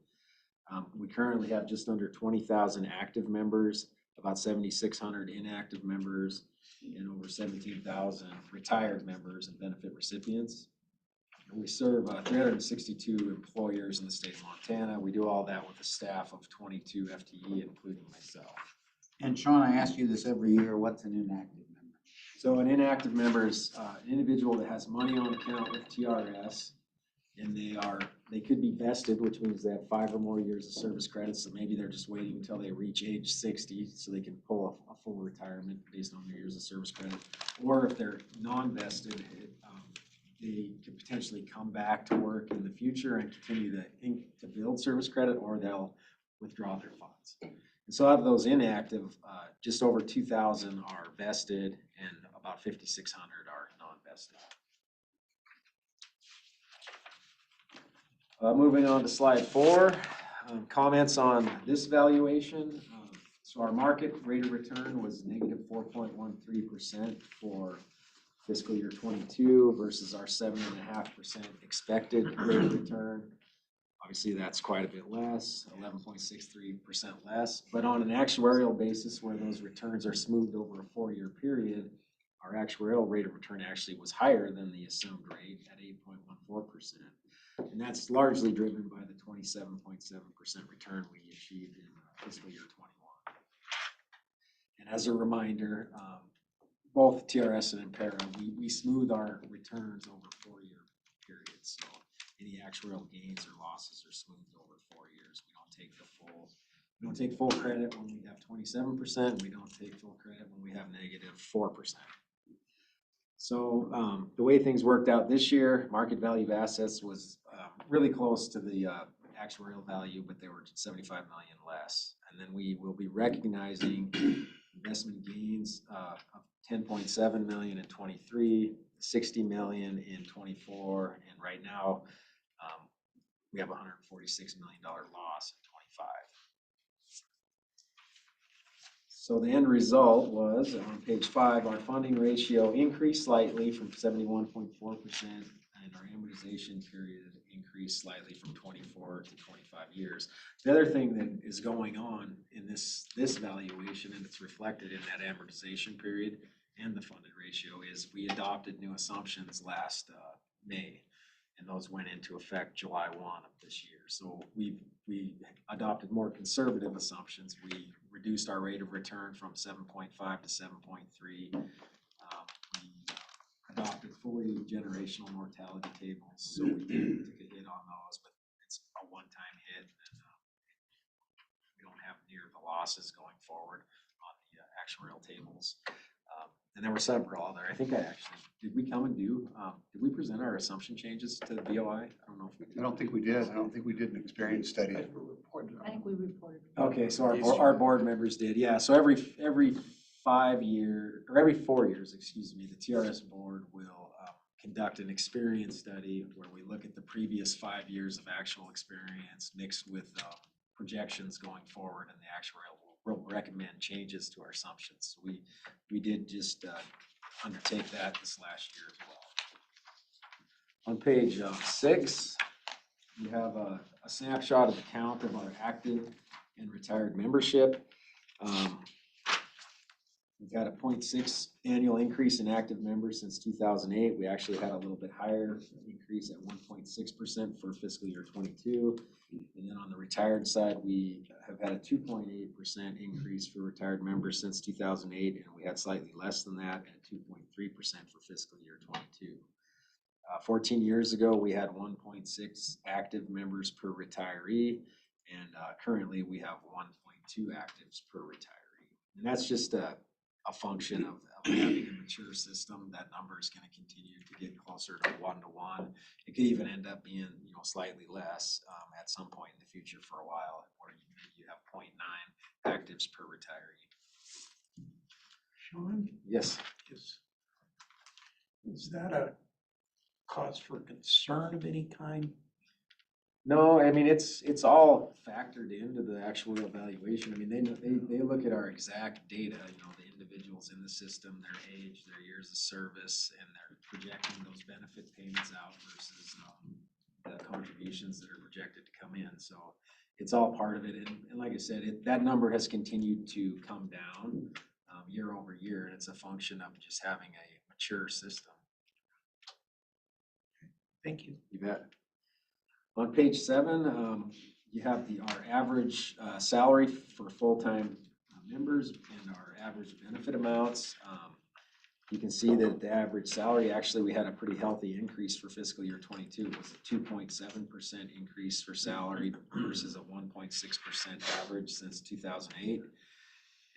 We currently have just under 20,000 active members, about 7,600 inactive members, and over 17,000 retired members and benefit recipients. And we serve 362 employers in the state of Montana. We do all that with a staff of 22 FTE, including myself. And Sean, I ask you this every year, what's an inactive member? So an inactive member is an individual that has money on account with TRS, and they could be vested, which means they have 5 or more years of service credits. So maybe they're just waiting until they reach age 60 so they can pull a full retirement based on their years of service credit. Or if they're non-vested, they could potentially come back to work in the future and continue to build service credit, or they'll withdraw their funds. And so out of those inactive, just over 2,000 are vested and about 5,600 are non-vested. Moving on to slide 4, comments on this valuation. So our market rate of return was negative 4.13% for fiscal year 22 versus our 7.5% expected rate of return. Obviously, that's quite a bit less, 11.63% less. But on an actuarial basis, where those returns are smoothed over a 4-year period, our actuarial rate of return actually was higher than the assumed rate at 8.14%. And that's largely driven by the 27.7% return we achieved in fiscal year 21. And as a reminder, both TRS and Impera, we smooth our returns over 4-year periods. So any actuarial gains or losses are smoothed over 4 years. We don't take full credit when we have 27%. We don't take full credit when we have -4%. So the way things worked out this year, market value of assets was really close to the actuarial value, but they were 75 million less. And then we will be recognizing investment gains of 10.7 million in 23, 60 million in 24, and right now we have a $146 million loss in 25. So the end result was on page 5, our funding ratio increased slightly from 71.4%, and our amortization period increased slightly from 24 to 25 years. The other thing that is going on in this valuation, and it's reflected in that amortization period and the funded ratio, is we adopted new assumptions last May, and those went into effect July 1 of this year. So we adopted more conservative assumptions. We reduced our rate of return from 7.5 to 7.3. We adopted fully generational mortality tables, so we took a hit on those, but it's a one-time hit, and we don't have near the losses going forward on the actuarial tables. And there were several other. I think did we come and did we present our assumption changes to the BOI? I don't know if we did. I don't think we did. I don't think we did an experience study. I think we reported. Okay, so our board members did, yeah. So every 4 years, excuse me, the TRS board will conduct an experience study where we look at the previous 5 years of actual experience mixed with projections going forward, and the actuarial will recommend changes to our assumptions. So we did just undertake that this last year as well. On page 6, we have a snapshot of the count of our active and retired membership. We've had a 0.6 annual increase in active members since 2008. We actually had a little bit higher increase at 1.6% for fiscal year 22. And then on the retired side, we have had a 2.8% increase for retired members since 2008, and we had slightly less than that at 2.3% for fiscal year 22. 14 years ago, we had 1.6 active members per retiree, and currently we have 1.2 actives per retiree. And that's just a function of having a mature system. That number is going to continue to get closer to 1-to-1. It could even end up being, slightly less at some point in the future for a while, where you have 0.9 actives per retiree. Sean, Yes. is that a cause for concern of any kind? No, I mean, it's all factored into the actual evaluation. I mean, they look at our exact data, the individuals in the system, their age, their years of service, and they're projecting those benefit payments out versus the contributions that are projected to come in. So it's all part of it. And like I said, that number has continued to come down year over year, and it's a function of just having a mature system. Thank you. You bet. On page 7, you have our average salary for full-time members and our average benefit amounts. You can see that the average salary, actually, we had a pretty healthy increase for fiscal year 22. It was a 2.7% increase for salary versus a 1.6% average since 2008.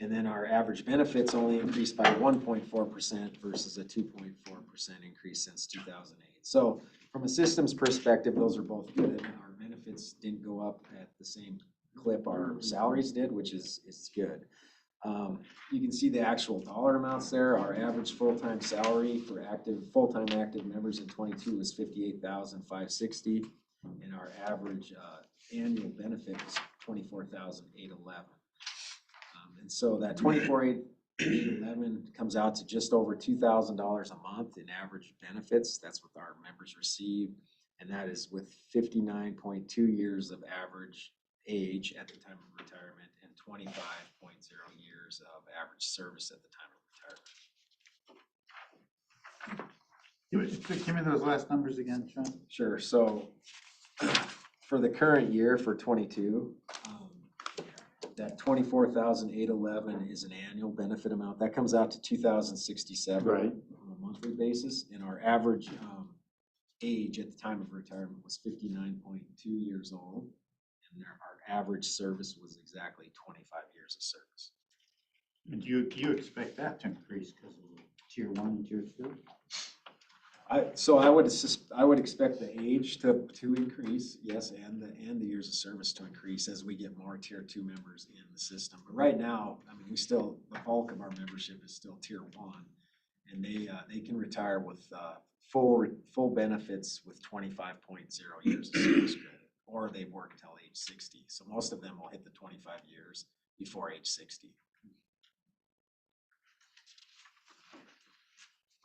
And then our average benefits only increased by 1.4% versus a 2.4% increase since 2008. So from a systems perspective, those are both good. Our benefits didn't go up at the same clip our salaries did, which is good. You can see the actual dollar amounts there. Our average full-time salary for full-time active members in 22 was $58,560, and our average annual benefit was $24,811. And so that $24,811 comes out to just over $2,000 a month in average benefits. That's what our members receive, and that is with 59.2 years of average age at the time of retirement and 25.0 years of average service at the time of retirement. Give me those last numbers again, Sean. Sure. So for the current year for 22, that 24,811 is an annual benefit amount. That comes out to 2,067 Right. on a monthly basis. And our average age at the time of retirement was 59.2 years old. And our average service was exactly 25 years of service. And you expect that to increase because of tier 1 and tier 2? So I would expect the age to increase, yes, and the years of service to increase as we get more tier 2 members in the system. But right now, I mean, the bulk of our membership is still tier 1, and they can retire with full benefits with 25.0 years of service credit, or they work until age 60. So most of them will hit the 25 years before age 60.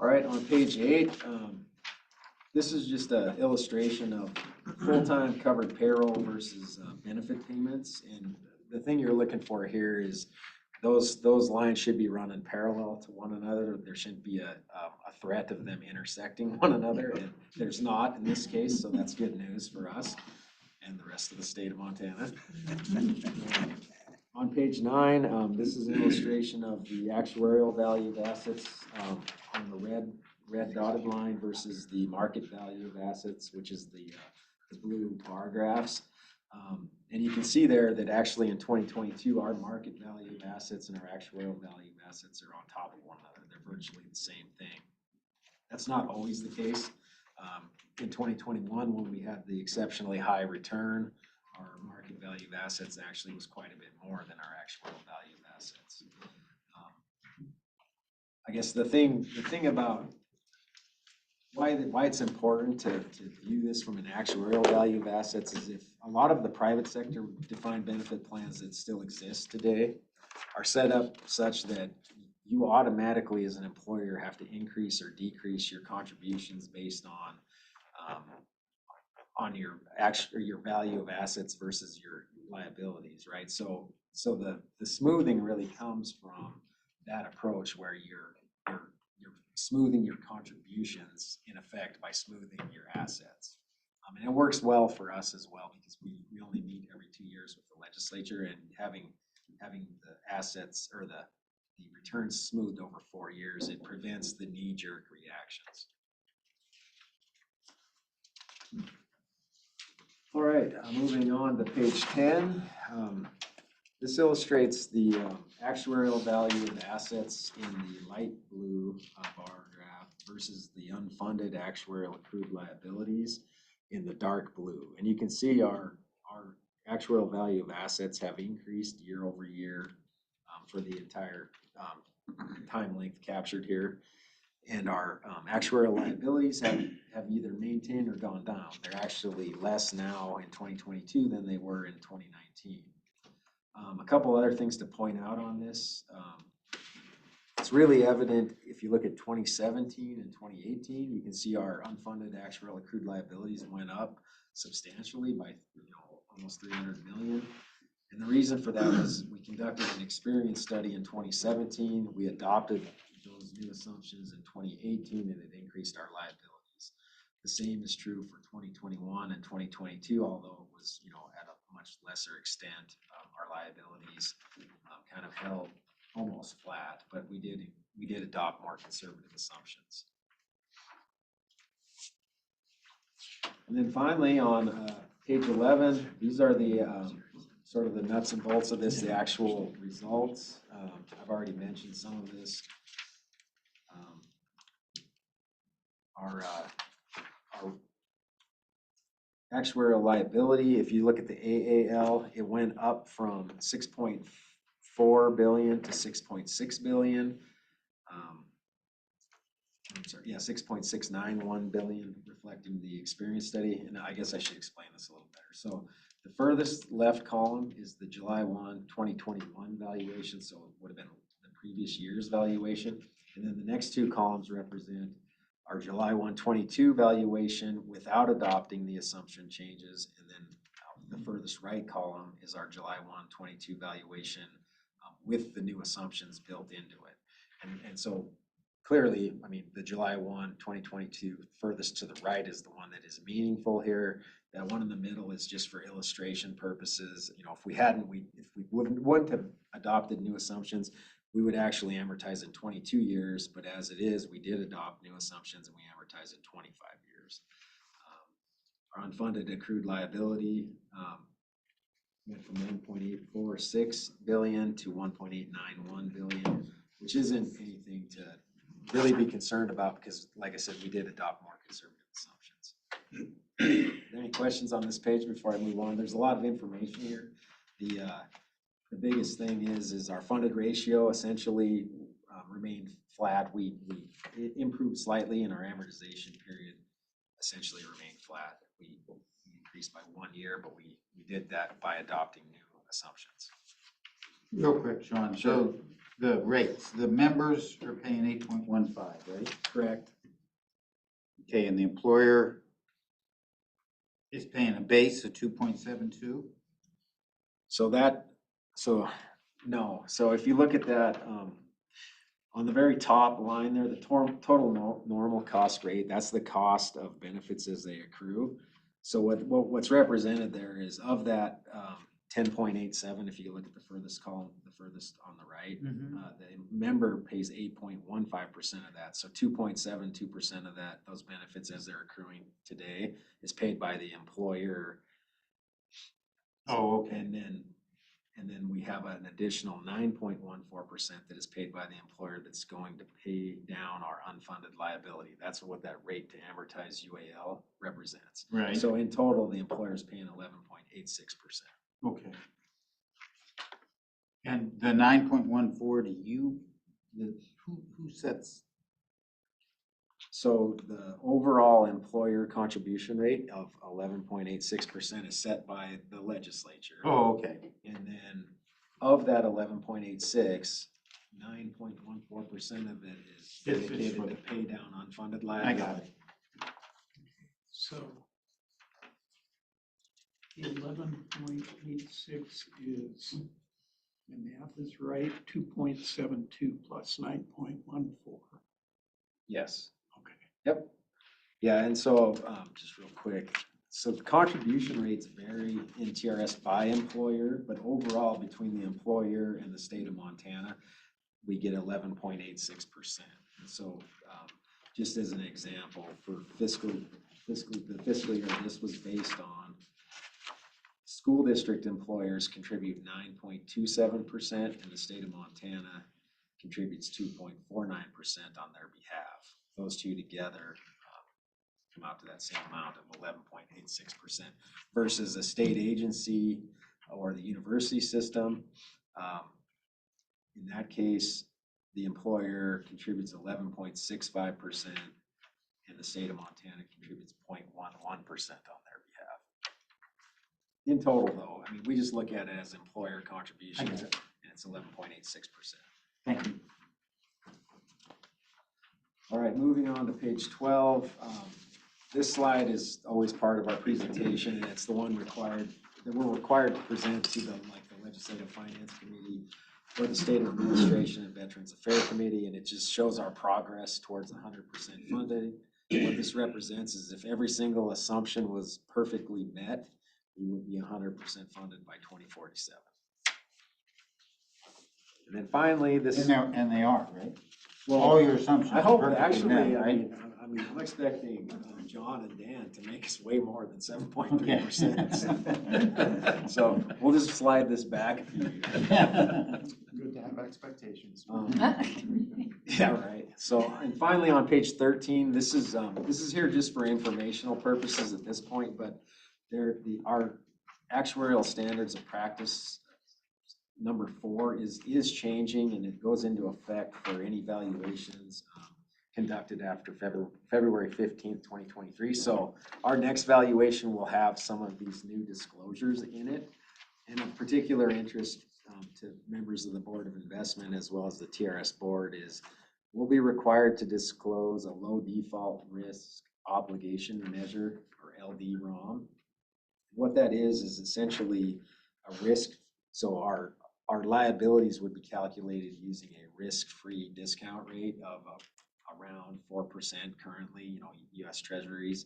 All right, on page 8, this is just an illustration of full-time covered payroll versus benefit payments. And the thing you're looking for here is those lines should be running parallel to one another. There shouldn't be a threat of them intersecting one another, and there's not in this case, so that's good news for us and the rest of the state of Montana. On page 9, this is an illustration of the actuarial value of assets on the red dotted line versus the market value of assets, which is the blue bar graphs. And you can see there that actually in 2022, our market value of assets and our actuarial value of assets are on top of one another. They're virtually the same thing. That's not always the case. In 2021, when we had the exceptionally high return, our market value of assets actually was quite a bit more than our actuarial value of assets. I guess the thing about why it's important to view this from an actuarial value of assets is if a lot of the private sector defined benefit plans that still exist today are set up such that you automatically as an employer have to increase or decrease your contributions based on your value of assets versus your liabilities, right? So the smoothing really comes from that approach where you're smoothing your contributions in effect by smoothing your assets. And it works well for us as well because we only meet every 2 years with the legislature, and having the assets or the returns smoothed over 4 years, it prevents the knee-jerk reactions. All right, moving on to page 10. This illustrates the actuarial value of assets in the light blue bar graph versus the unfunded actuarial accrued liabilities in the dark blue. And you can see our actuarial value of assets have increased year over year for the entire time length captured here. And our actuarial liabilities have either maintained or gone down. They're actually less now in 2022 than they were in 2019. A couple other things to point out on this. It's really evident if you look at 2017 and 2018, you can see our unfunded actuarial accrued liabilities went up substantially by almost 300 million. And the reason for that was we conducted an experience study in 2017. We adopted those new assumptions in 2018, and it increased our liabilities. The same is true for 2021 and 2022, although it was, at a much lesser extent. Our liabilities kind of held almost flat, but we did adopt more conservative assumptions. And then finally on page 11, these are the sort of the nuts and bolts of this, the actual results. I've already mentioned some of this. Our actuarial liability, if you look at the AAL, it went up from 6.4 billion to 6.6 billion. I'm sorry, 6.691 billion, reflecting the experience study. And I guess I should explain this a little better. So the furthest left column is the July 1, 2021 valuation. So it would have been the previous year's valuation. And then the next two columns represent our July 1, 22 valuation without adopting the assumption changes. And then the furthest right column is our July 1, 22 valuation with the new assumptions built into it. And so clearly, I mean, the July 1, 2022 furthest to the right is the one that is meaningful here. That one in the middle is just for illustration purposes. You know, if we hadn't, if we wouldn't have adopted new assumptions, we would actually amortize in 22 years, but as it is, we did adopt new assumptions and we amortize in 25 years. Our unfunded accrued liability went from 1.846 billion to 1.891 billion, which isn't anything to really be concerned about because, like I said, we did adopt more conservative assumptions. Are there any questions on this page before I move on? There's a lot of information here. The biggest thing is our funded ratio essentially remained flat. It improved slightly, and our amortization period essentially remained flat. We increased by 1 year, but we did that by adopting new assumptions. Real quick, Sean, so the rates, the members are paying 8.15, right? Correct. Okay, and the employer is paying a base of 2.72? So if you look at that, on the very top line there, the total normal cost rate, that's the cost of benefits as they accrue. So what's represented there is of that 10.87, if you look at the furthest column, the furthest on the right, the member pays 8.15% of that. So 2.72% of that, those benefits as they're accruing today, is paid by the employer. Oh, okay. And then we have an additional 9.14% that is paid by the employer that's going to pay down our unfunded liability. That's what that rate to amortize UAL represents. Right. So in total, the employer is paying 11.86%. Okay. And the 9.14 to you, who sets? So the overall employer contribution rate of 11.86% is set by the legislature. Oh, okay. And then of that 11.86, 9.14% of it is dedicated to pay down unfunded liability. I got it. So 11.86 is, my math is right, 2.72 plus 9.14. Yes. Okay. Yep. Yeah, and so just real quick, so the contribution rates vary in TRS by employer, but overall between the employer and the state of Montana, we get 11.86%. And so just as an example, for the fiscal year this was based on, school district employers contribute 9.27%, and the state of Montana contributes 2.49% on their behalf. Those two together come out to that same amount of 11.86% versus a state agency or the university system. In that case, the employer contributes 11.65%, and the state of Montana contributes 0.11% on their behalf. In total, though, I mean, we just look at it as employer contributions, and it's 11.86%. Thank you. All right, moving on to page 12. This slide is always part of our presentation, and it's the one that we're required to present to the Legislative Finance Committee or the State Administration and Veterans Affairs Committee, and it just shows our progress towards 100% funding. What this represents is if every single assumption was perfectly met, we would be 100% funded by 2047. And then finally, this. And they are, right? Well, all your assumptions. I hope perfectly actually, met, right? I mean, I'm expecting John and Dan to make us way more than 7.3%. So we'll just slide this back a few years. Good to have expectations. Yeah, right. So, and finally on page 13, this is here just for informational purposes at this point, but our actuarial standards of practice number 4 is changing, and it goes into effect for any valuations conducted after February 15th, 2023. So our next valuation will have some of these new disclosures in it. And of particular interest to members of the Board of Investment as well as the TRS board is we'll be required to disclose a low default risk obligation measure, or LDROM. What that is essentially a risk. So our liabilities would be calculated using a risk-free discount rate of around 4% currently, U.S. Treasuries.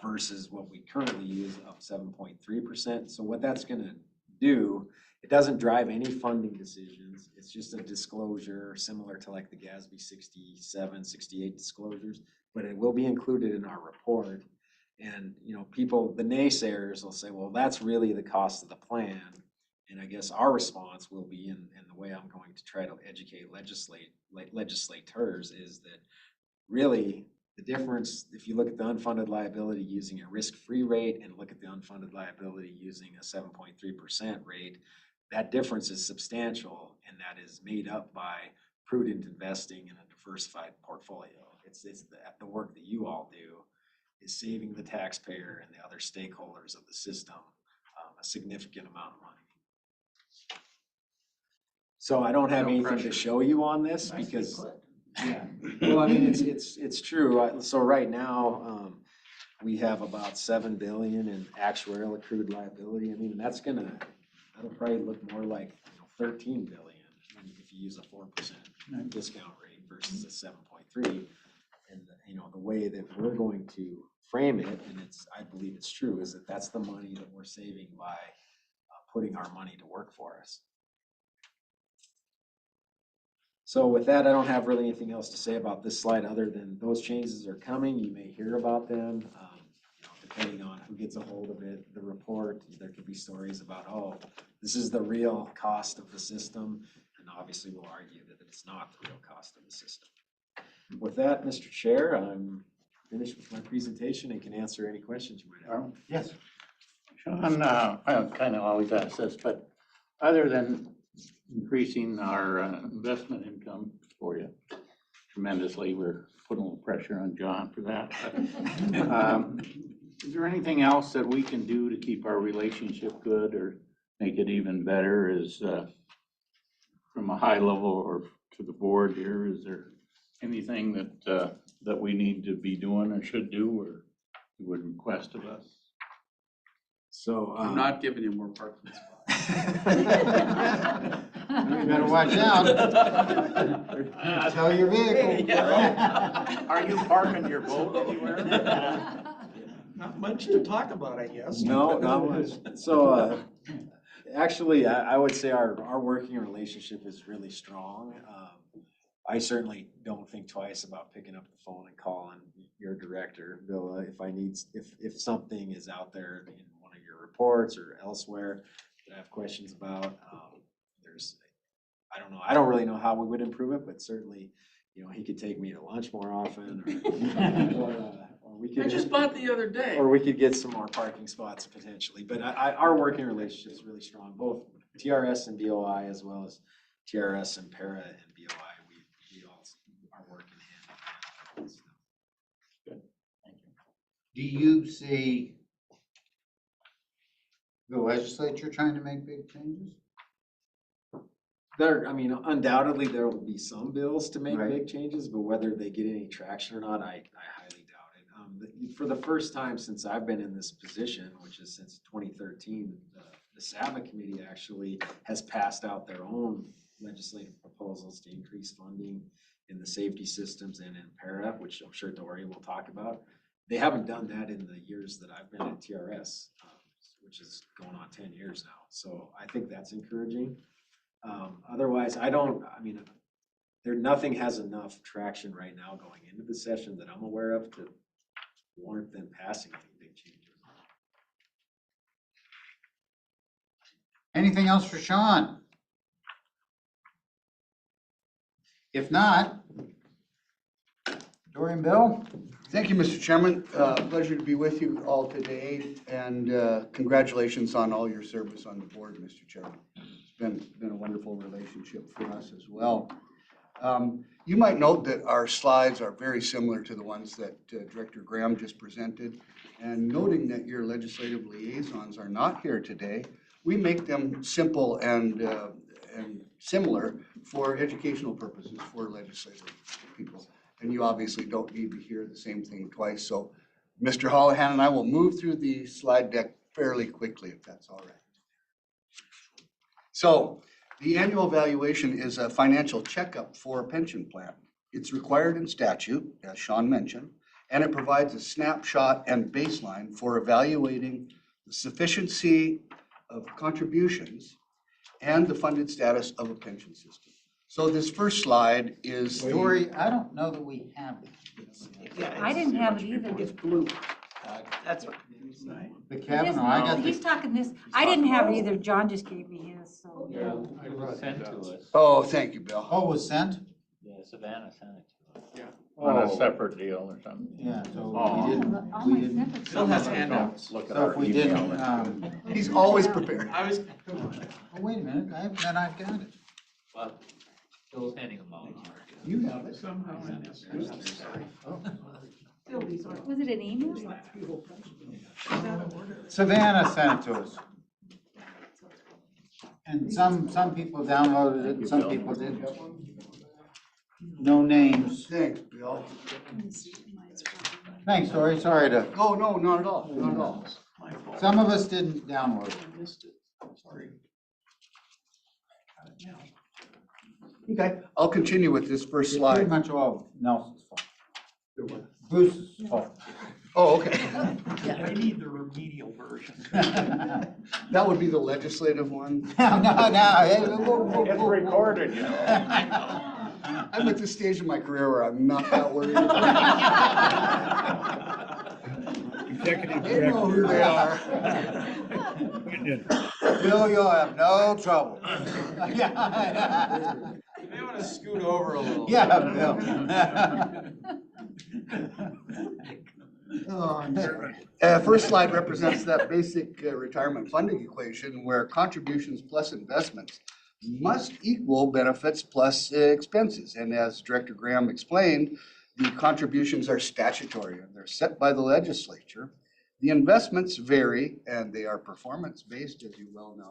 versus what we currently use of 7.3%. So what that's gonna do, it doesn't drive any funding decisions. It's just a disclosure similar to like the GASB 67, 68 disclosures, but it will be included in our report. And, you know, people, the naysayers will say, well, that's really the cost of the plan. And I guess our response will be, and the way I'm going to try to educate legislators is that really the difference, if you look at the unfunded liability using a risk-free rate and look at the unfunded liability using a 7.3% rate, that difference is substantial, and that is made up by prudent investing in a diversified portfolio. It's the work that you all do is saving the taxpayer and the other stakeholders of the system a significant amount of money. So I don't have No anything pressure. to show you on this Nicely because, put. yeah, well, I mean, it's true. So right now, we have about 7 billion in actuarial accrued liability. I mean, that'll probably look more like 13 billion if you use a 4% discount rate versus a 7.3. And you know, the way that we're going to frame it, and I believe it's true, is that that's the money that we're saving by putting our money to work for us. So with that, I don't have really anything else to say about this slide other than those changes are coming. You may hear about them. You know, depending on who gets a hold of it, the report, there could be stories about, oh, this is the real cost of the system. And obviously we'll argue that it's not the real cost of the system. With that, Mr. Chair, I'm finished with my presentation and can answer any questions you might have. Yes. Sean, I kind of always ask this, but other than increasing our investment income for you tremendously, we're putting a little pressure on John for that. But, is there anything else that we can do to keep our relationship good or make it even better? Is from a high level or to the board here, is there anything that we need to be doing or should do or you would request of us? So I'm not giving you more parking spots. You better watch out. Tell your vehicle. Are you parking your boat anywhere? Not much to talk about, I guess. No, not much. So, actually, I would say our working relationship is really strong. I certainly don't think twice about picking up the phone and calling your director, Villa, if something is out there in one of your reports or elsewhere that I have questions about. I don't know. I don't really know how we would improve it, but certainly, you know, he could take me to lunch more often, or we could. I just bought the other day. Or we could get some more parking spots potentially, but our working relationship is really strong, both TRS and BOI as well as TRS and Para and BOI. We all are working hand in hand. Good, thank you. Do you see the legislature trying to make big changes? Undoubtedly, there will be some bills to make Right. big changes, but whether they get any traction or not, I highly doubt it. For the first time since I've been in this position, which is since 2013, the SABA committee actually has passed out their own legislative proposals to increase funding in the safety systems and in Para, which I'm sure Dory will talk about. They haven't done that in the years that I've been at TRS, which is going on 10 years now. So I think that's encouraging. Otherwise, nothing has enough traction right now going into the session that I'm aware of to warrant them passing any big changes. Anything else for Sean? If not, Dorian Bill? Thank you, Mr. Chairman. Pleasure to be with you all today, and congratulations on all your service on the board, Mr. Chairman. It's been a wonderful relationship for us as well. You might note that our slides are very similar to the ones that Director Graham just presented. And noting that your legislative liaisons are not here today, we make them simple and similar for educational purposes for legislative people. And you obviously don't need to hear the same thing twice. So Mr. Holohan and I will move through the slide deck fairly quickly, if that's all right. So the annual valuation is a financial checkup for a pension plan. It's required in statute, as Sean mentioned, and it provides a snapshot and baseline for evaluating the sufficiency of contributions and the funded status of a pension system. So this first slide is. Lori, I don't know that we have this. I didn't have it either. It's blue. That's what. The It is- Kavanaugh, I got He's the, talking this, I didn't have it either, John just gave me his, so. Yeah, it was sent to us. Oh, thank you, Bill. oh, was sent? Yeah, Savannah sent it to us. On a Oh. separate deal or something. Yeah, so Oh. we didn't, All we my didn't. separate Bill has stuff. handouts. Look at So our if we email. didn't, He's always prepared. I was, oh, wait a minute, then I've got it. Well, Bill's handing them out. You have it. Somehow I missed it. Bill, these are- Was it an email? Savannah sent it to us. And some people downloaded it, and some people didn't. No names. Thanks, Bill. Thanks, Tori, sorry to, Oh, no, not at all, not at all. My fault. some of us didn't download it. I missed it. Sorry. Got it now. Okay, I'll continue with this first It's pretty slide. much all Nelson's fault. Bruce's fault. Oh, okay. I need the remedial version. That would be the legislative one. No, hey, whoa, whoa, whoa, It's whoa. recorded, you know. I'm at the stage of my career where I'm not that worried. Executive They know who they Director. are. Bill, you'll have no trouble. you may want to scoot over a little. Yeah, Bill. Oh, I'm sorry. First slide represents that basic retirement funding equation where contributions plus investments must equal benefits plus expenses. And as Director Graham explained, the contributions are statutory and they're set by the legislature. The investments vary and they are performance-based, as you well know.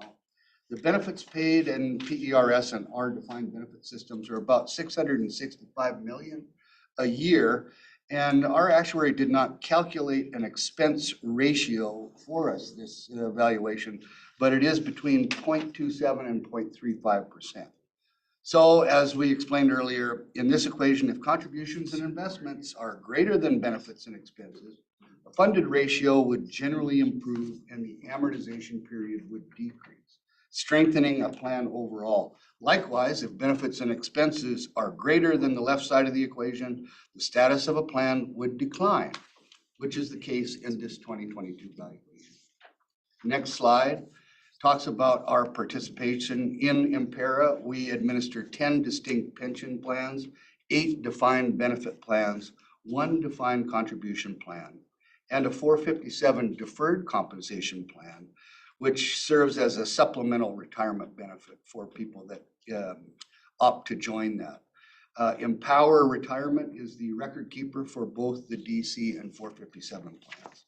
The benefits paid in PERS and our defined benefit systems are about $665 million a year. And our actuary did not calculate an expense ratio for us, this evaluation, but it is between 0.27 and 0.35%. So as we explained earlier, in this equation, if contributions and investments are greater than benefits and expenses, a funded ratio would generally improve and the amortization period would decrease, strengthening a plan overall. Likewise, if benefits and expenses are greater than the left side of the equation, the status of a plan would decline, which is the case in this 2022 valuation. Next slide talks about our participation in Impera. We administer 10 distinct pension plans, 8 defined benefit plans, 1 defined contribution plan, and a 457 deferred compensation plan, which serves as a supplemental retirement benefit for people that opt to join that. Empower Retirement is the record keeper for both the DC and 457 plans.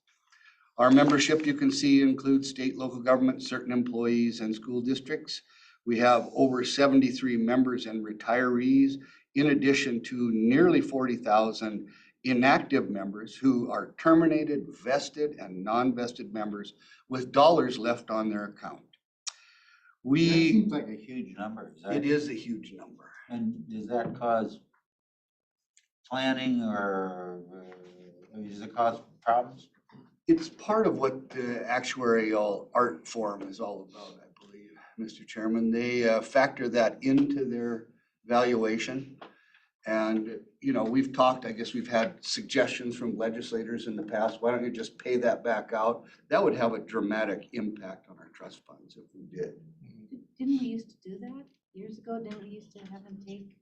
Our membership, you can see, includes state, local government, certain employees, and school districts. We have over 73 members and retirees, in addition to nearly 40,000 inactive members who are terminated, vested, and non-vested members with dollars left on their account. That seems like a huge number. It is a huge number. And does that cause planning or does it cause problems? It's part of what the actuarial art form is all about, I believe, Mr. Chairman. They factor that into their valuation. And, you know, we've talked, I guess we've had suggestions from legislators in the past, why don't you just pay that back out? That would have a dramatic impact on our trust funds if we did. Didn't we used to do that years ago? Didn't we used to have them take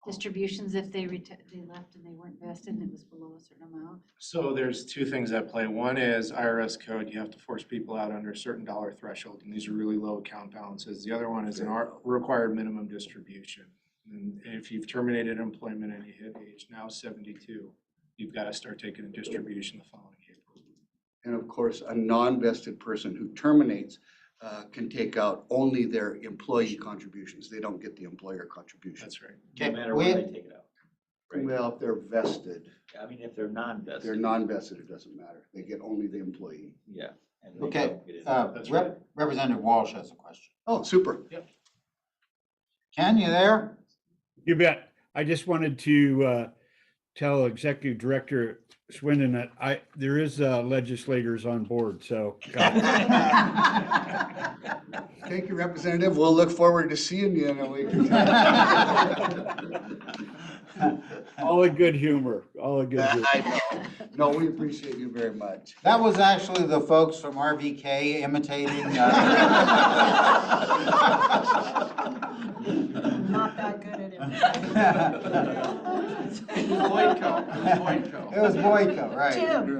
distributions if they left and they weren't vested and it was below a certain amount? So there's two things at play. One is IRS code, you have to force people out under a certain dollar threshold, and these are really low account balances. The other one is an required minimum distribution. And if you've terminated employment and you hit age now 72, you've got to start taking a distribution the following April. And of course, a non-vested person who terminates can take out only their employee contributions. They don't get the employer contribution. That's right. No matter where they take it out. Right. Well, if they're vested, I mean, if they're non-vested. they're non-vested, it doesn't matter. They get only the employee. Yeah. and they Okay, don't get it. That's right. Representative Walsh has a question. Oh, super. Ken, you there? You bet. I just wanted to tell Executive Director Swindon that there is legislators on board, so. Thank you, Representative. We'll look forward to seeing you in a week. All in good humor, all in good humor. I know. No, we appreciate you very much. That was actually the folks from RVK imitating. I'm not that good at it. It was Boyko, right.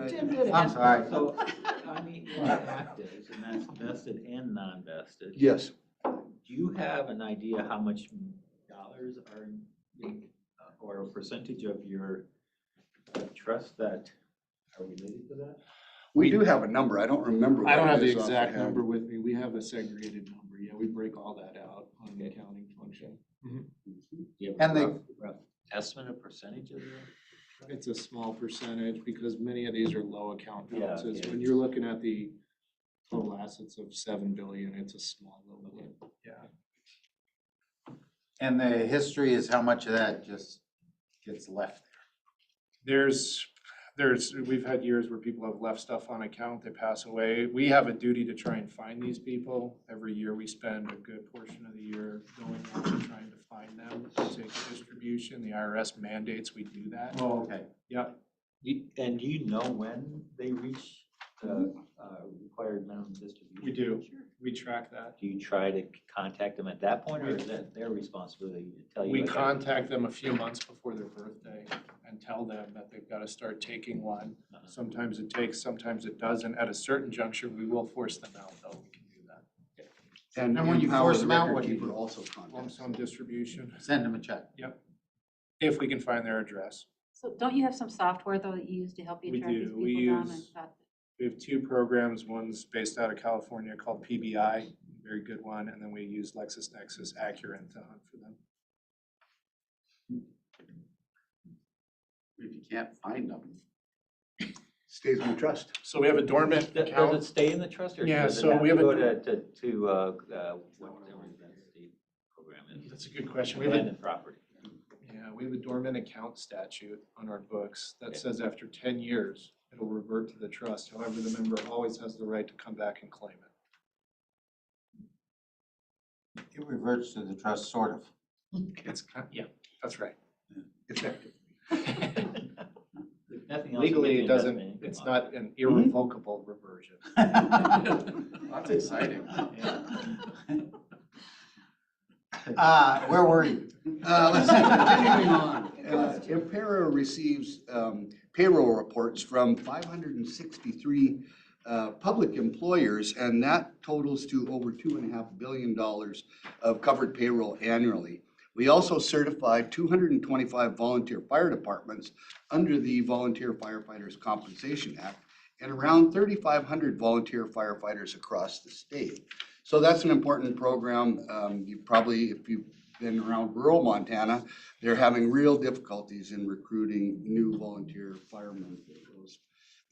Tim did it. I'm sorry. So, I mean, in actives, and that's vested and non-vested. Yes. Do you have an idea how much dollars are in, or a percentage of your trust that are related to that? We do have a number. I don't remember. I don't what have it the is exact offhand. number with me. We have a segregated number. Yeah, we break all that out on the accounting function. Do you have And a they- rough estimate of percentage of the? It's a small percentage because many of these are low account Yeah, balances. yeah. When you're looking at the total assets of 7 billion, it's a small little bit. Yeah. And the history is how much of that just gets left We've had years where people have left stuff on account, they pass away. We have a duty to try and find these people. Every year, we spend a good portion of the year going out and trying to find them, to take a distribution. The IRS mandates we do that. there. Oh, okay. Yep. And do you know when they reach the required minimum distribution? We do. We track that. Do you try to contact them at that point, or is that their responsibility to tell you? We like, contact them a few months before their birthday and tell them that they've got to start taking one. Sometimes it takes, sometimes it doesn't. At a certain juncture, we will force them out, though. We can do that. And when you empower force the them out, record what do you keeper do? Also Lump contact. sum distribution, Send them a check. if we can find their address. So don't you have some software though that you use to help you We track these do. We people down? I use- thought We have two programs. One's based out of California called PBI, very good one, and then we use LexisNexis Accurate to hunt for them. If you can't find them, stays in the trust. So we have a dormant Does account. it stay in the trust, or Yeah, does it so have we to have a go to whatever that state program is? That's a good question. We have a, Abandoned property. yeah, we have a dormant account statute on our books that says after 10 years, it'll revert to the trust. However, the member always has the right to come back and claim it. It reverts to the trust, sort of. It's, yeah, that's right. Effective. If nothing else, you Legally, get it the doesn't, investment it's income. not an irrevocable reversion. That's exciting. Where were you? Let's see, continuing on. Impera receives payroll reports from 563 public employers, and that totals to over $2.5 billion of covered payroll annually. We also certified 225 volunteer fire departments under the Volunteer Firefighters Compensation Act, and around 3,500 volunteer firefighters across the state. So that's an important program. You probably, if you've been around rural Montana, they're having real difficulties in recruiting new volunteer firemen for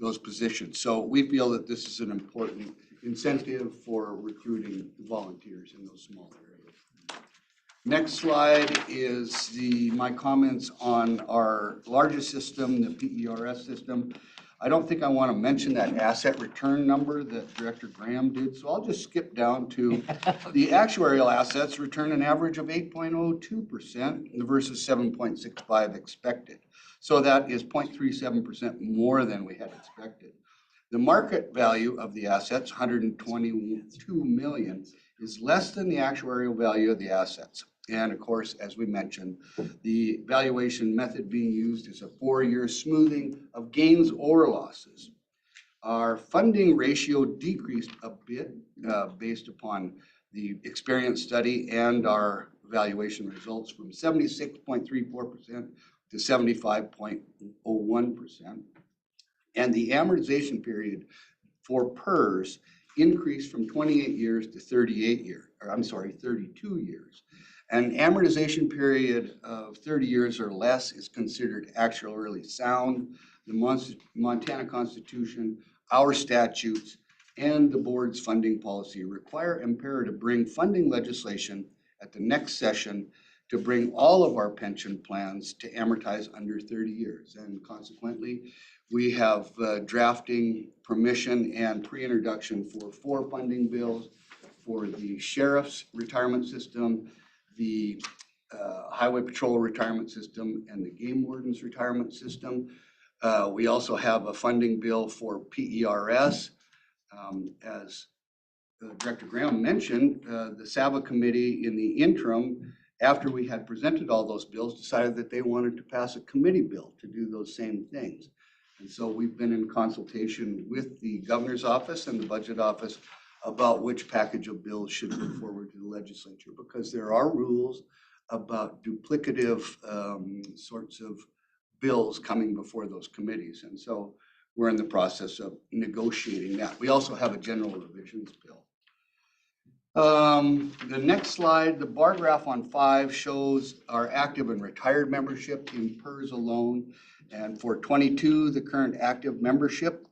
those positions. So we feel that this is an important incentive for recruiting volunteers in those small areas. Next slide is my comments on our largest system, the PERS system. I don't think I want to mention that asset return number that Director Graham did, so I'll just skip down to the actuarial assets return an average of 8.02% versus 7.65 expected. So that is 0.37% more than we had expected. The market value of the assets, 122 million, is less than the actuarial value of the assets. And of course, as we mentioned, the valuation method being used is a 4-year smoothing of gains or losses. Our funding ratio decreased a bit based upon the experience study and our valuation results from 76.34% to 75.01%. And the amortization period for PERS increased from 28 years to 32 years. An amortization period of 30 years or less is considered actuarially sound. The Montana Constitution, our statutes, and the board's funding policy require Impera to bring funding legislation at the next session to bring all of our pension plans to amortize under 30 years. And consequently, we have drafting permission and pre-introduction for 4 funding bills for the sheriff's retirement system, the highway patrol retirement system, and the game warden's retirement system. We also have a funding bill for PERS. As Director Graham mentioned, the SABA committee in the interim, after we had presented all those bills, decided that they wanted to pass a committee bill to do those same things. And so we've been in consultation with the governor's office and the budget office about which package of bills should go forward to the legislature, because there are rules about duplicative sorts of bills coming before those committees. And so we're in the process of negotiating that. We also have a general revisions bill. The next slide, the bar graph on 5 shows our active and retired membership in PERS alone. And for 22, the current active membership,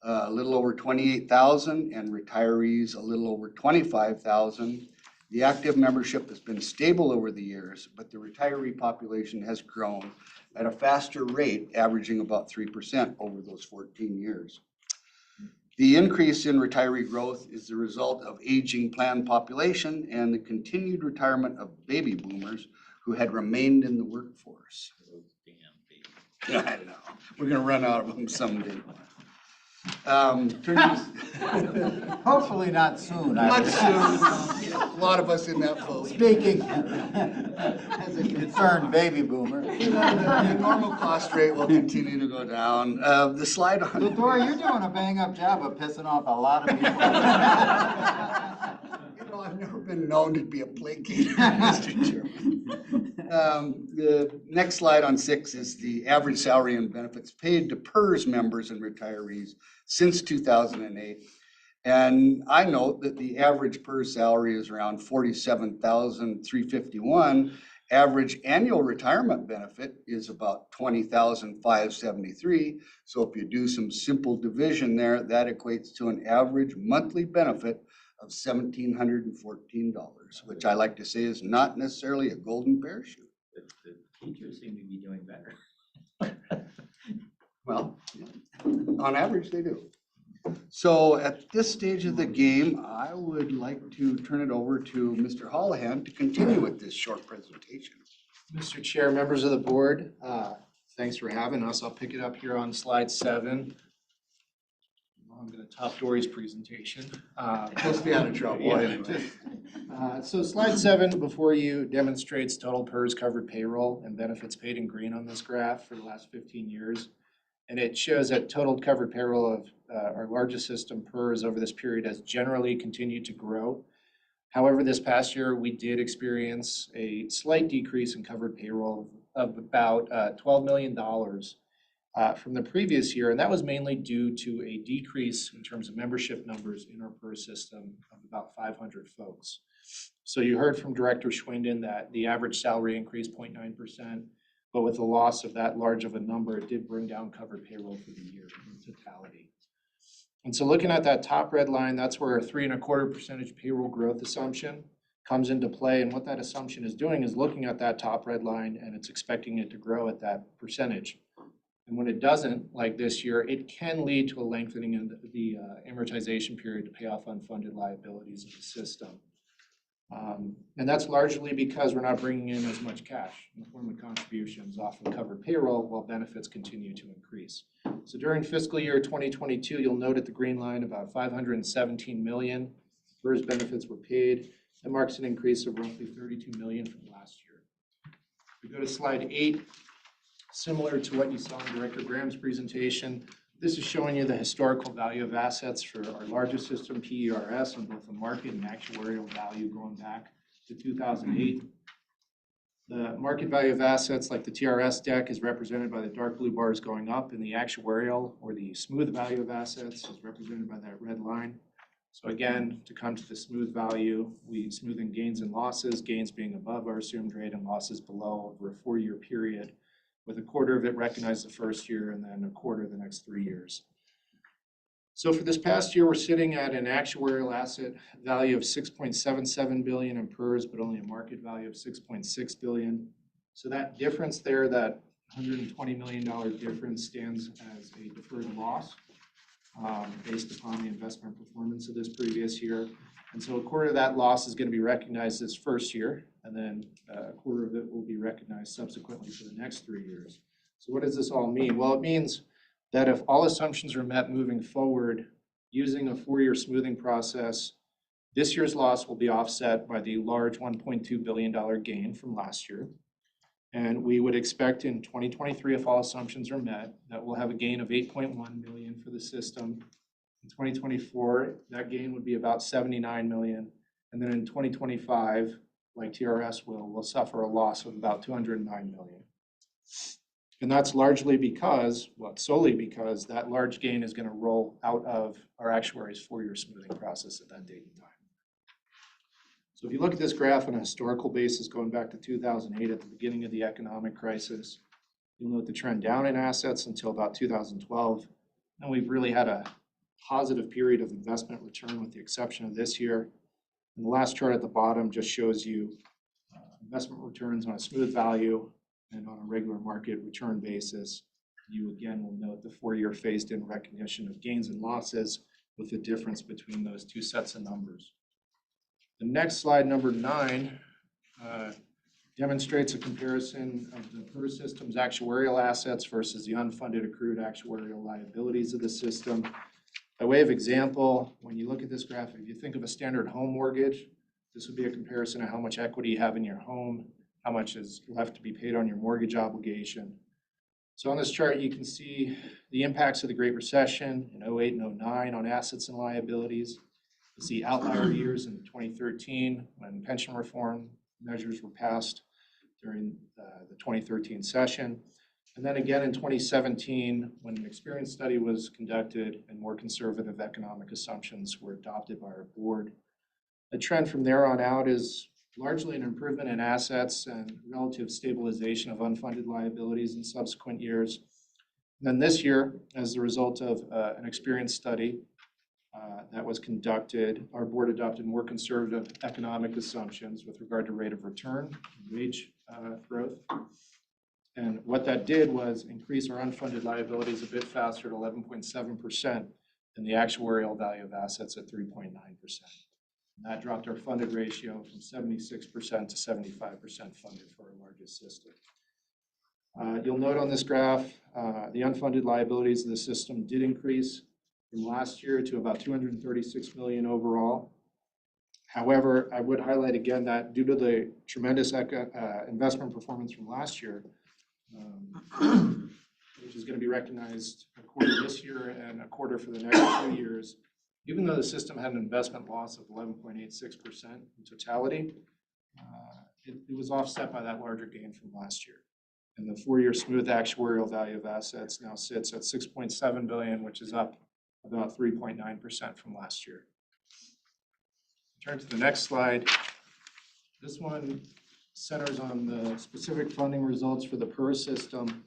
a little over 28,000, and retirees a little over 25,000. The active membership has been stable over the years, but the retiree population has grown at a faster rate, averaging about 3% over those 14 years. The increase in retiree growth is the result of aging planned population and the continued retirement of baby boomers who had remained in the workforce. I know, we're gonna run out of them someday. Hopefully not soon. Not soon. A lot of us in that boat. Speaking as a concerned baby boomer. The normal cost rate will continue to go down. The slide on. So Dora, you're doing a bang-up job of pissing off a lot of people. You know, I've never been known to be a placater, Mr. Chairman. The next slide on 6 is the average salary and benefits paid to PERS members and retirees since 2008. And I note that the average PERS salary is around $47,351. Average annual retirement benefit is about $20,573. So if you do some simple division there, that equates to an average monthly benefit of $1,714, which I like to say is not necessarily a golden parachute. The teachers seem to be doing better. Well, on average, they do. So at this stage of the game, I would like to turn it over to Mr. Holohan to continue with this short presentation. Mr. Chair, members of the board, thanks for having us. I'll pick it up here on slide 7. I'm going to top Dory's presentation. We'll stay out of trouble. Yeah. So slide 7 before you demonstrates total PERS covered payroll and benefits paid in green on this graph for the last 15 years. And it shows that total covered payroll of our largest system, PERS, over this period has generally continued to grow. However, this past year, we did experience a slight decrease in covered payroll of about $12 million from the previous year. And that was mainly due to a decrease in terms of membership numbers in our PERS system of about 500 folks. So you heard from Director Schwinden that the average salary increased 0.9%. But with the loss of that large of a number, it did bring down covered payroll for the year in totality. And so looking at that top red line, that's where our 3.25% payroll growth assumption comes into play. And what that assumption is doing is looking at that top red line and it's expecting it to grow at that percentage. And when it doesn't, like this year, it can lead to a lengthening of the amortization period to pay off unfunded liabilities of the system. And that's largely because we're not bringing in as much cash in the form of contributions off of covered payroll while benefits continue to increase. So during fiscal year 2022, you'll note at the green line about $517 million PERS benefits were paid. That marks an increase of roughly $32 million from last year. If we go to slide 8, similar to what you saw in Director Graham's presentation, this is showing you the historical value of assets for our largest system, PERS, in both the market and actuarial value going back to 2008. The market value of assets like the TRS deck is represented by the dark blue bars going up, and the actuarial or the smooth value of assets is represented by that red line. So again, to come to the smooth value, we smooth in gains and losses, gains being above our assumed rate and losses below over a 4-year period, with a quarter of it recognized the first year and then a quarter the next 3 years. So for this past year, we're sitting at an actuarial asset value of 6.77 billion in PERS, but only a market value of 6.6 billion. So that difference there, that $120 million difference, stands as a deferred loss based upon the investment performance of this previous year. And so a quarter of that loss is going to be recognized this first year, and then a quarter of it will be recognized subsequently for the next 3 years. So what does this all mean? Well, it means that if all assumptions are met moving forward using a 4-year smoothing process, this year's loss will be offset by the large $1.2 billion gain from last year. And we would expect in 2023, if all assumptions are met, that we'll have a gain of 8.1 million for the system. In 2024, that gain would be about 79 million. And then in 2025, like TRS we'll suffer a loss of about 209 million. And that's largely because, well, solely because that large gain is going to roll out of our actuary's 4-year smoothing process at that date and time. So if you look at this graph on a historical basis going back to 2008 at the beginning of the economic crisis, you'll note the trend down in assets until about 2012. And we've really had a positive period of investment return with the exception of this year. And the last chart at the bottom just shows you investment returns on a smooth value and on a regular market return basis. You again will note the 4-year phased-in recognition of gains and losses with the difference between those two sets of numbers. The next slide, number 9, demonstrates a comparison of the PERS system's actuarial assets versus the unfunded accrued actuarial liabilities of the system. By way of example, when you look at this graph, if you think of a standard home mortgage, this would be a comparison of how much equity you have in your home, how much is left to be paid on your mortgage obligation. So on this chart, you can see the impacts of the Great Recession in 08 and 09 on assets and liabilities. You see outlier years in 2013 when pension reform measures were passed during the 2013 session. And then again in 2017 when an experience study was conducted and more conservative economic assumptions were adopted by our board. The trend from there on out is largely an improvement in assets and relative stabilization of unfunded liabilities in subsequent years. And then this year, as a result of an experience study that was conducted, our board adopted more conservative economic assumptions with regard to rate of return, wage growth. And what that did was increase our unfunded liabilities a bit faster at 11.7% than the actuarial value of assets at 3.9%. And that dropped our funded ratio from 76% to 75% funded for our largest system. You'll note on this graph, the unfunded liabilities of the system did increase from last year to about 236 million overall. However, I would highlight again that due to the tremendous investment performance from last year, which is going to be recognized a quarter this year and a quarter for the next 2 years, even though the system had an investment loss of 11.86% in totality, it was offset by that larger gain from last year. And the 4-year smooth actuarial value of assets now sits at 6.7 billion, which is up about 3.9% from last year. Turn to the next slide. This one centers on the specific funding results for the PERS system.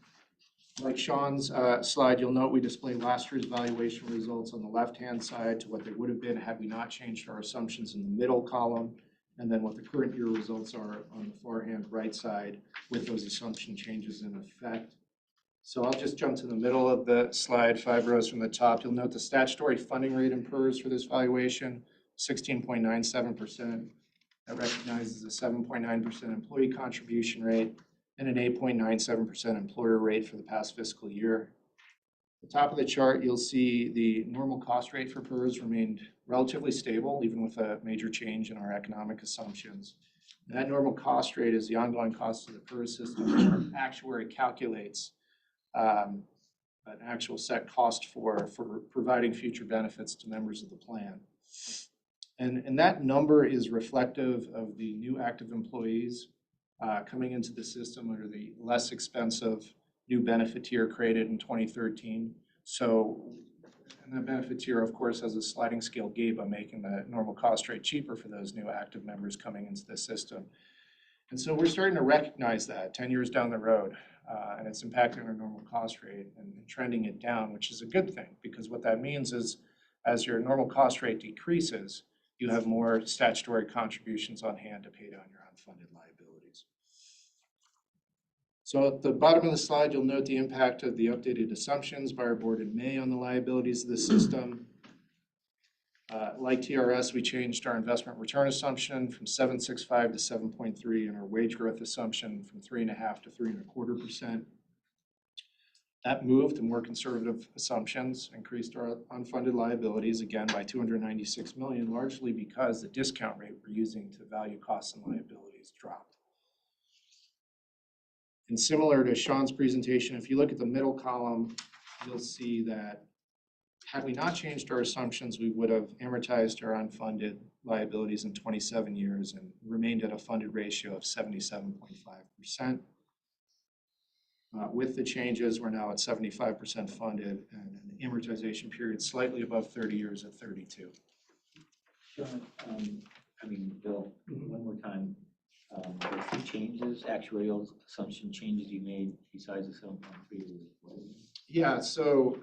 Like Sean's slide, you'll note we display last year's valuation results on the left-hand side to what they would have been had we not changed our assumptions in the middle column, and then what the current year results are on the far-hand right side with those assumption changes in effect. So I'll just jump to the middle of the slide, 5 rows from the top. You'll note the statutory funding rate in PERS for this valuation, 16.97%. That recognizes a 7.9% employee contribution rate and an 8.97% employer rate for the past fiscal year. At the top of the chart, you'll see the normal cost rate for PERS remained relatively stable, even with a major change in our economic assumptions. And that normal cost rate is the ongoing cost of the PERS system, which our actuary calculates an actual set cost for providing future benefits to members of the plan. And that number is reflective of the new active employees coming into the system under the less expensive new benefit tier created in 2013. So, and that benefit tier, of course, has a sliding scale gate by making the normal cost rate cheaper for those new active members coming into the system. And so we're starting to recognize that 10 years down the road, and it's impacting our normal cost rate and trending it down, which is a good thing, because what that means is As your normal cost rate decreases, you have more statutory contributions on hand to pay down your unfunded liabilities. So at the bottom of the slide, you'll note the impact of the updated assumptions by our board in May on the liabilities of the system. Like TRS, we changed our investment return assumption from 7.65 to 7.3 and our wage growth assumption from 3.5 to 3.25%. That move to more conservative assumptions increased our unfunded liabilities again by $296 million, largely because the discount rate we're using to value costs and liabilities dropped. And similar to Sean's presentation, if you look at the middle column, you'll see that had we not changed our assumptions, we would have amortized our unfunded liabilities in 27 years and remained at a funded ratio of 77.5%. With the changes, we're now at 75% funded and an amortization period slightly above 30 years at 32. Sean, Bill, one more time, the two changes, actuarial assumption changes you made besides the 7.3. Yeah, so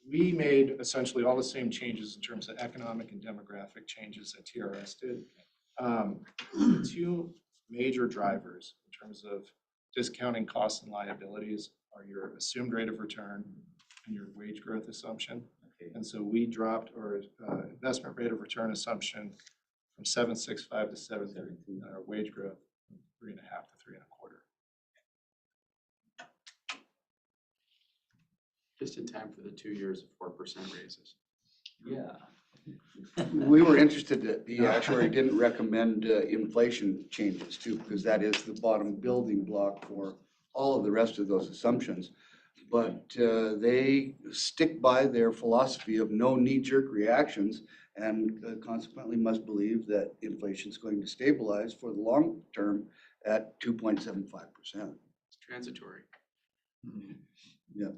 we made essentially all the same changes in terms of economic and demographic changes that TRS did. Two major drivers in terms of discounting costs and liabilities are your assumed rate of return and your wage growth assumption. Okay. And so we dropped our investment rate of return assumption from 7.65 to 7.32, and our wage growth from 3.5 to 3.25. Just in time for the 2 years of 4% raises. Yeah. We were interested that the actuary didn't recommend inflation changes too, because that is the bottom building block for all of the rest of those assumptions. But they stick by their philosophy of no knee-jerk reactions and consequently must believe that inflation is going to stabilize for the long term at 2.75%. It's transitory. Yeah.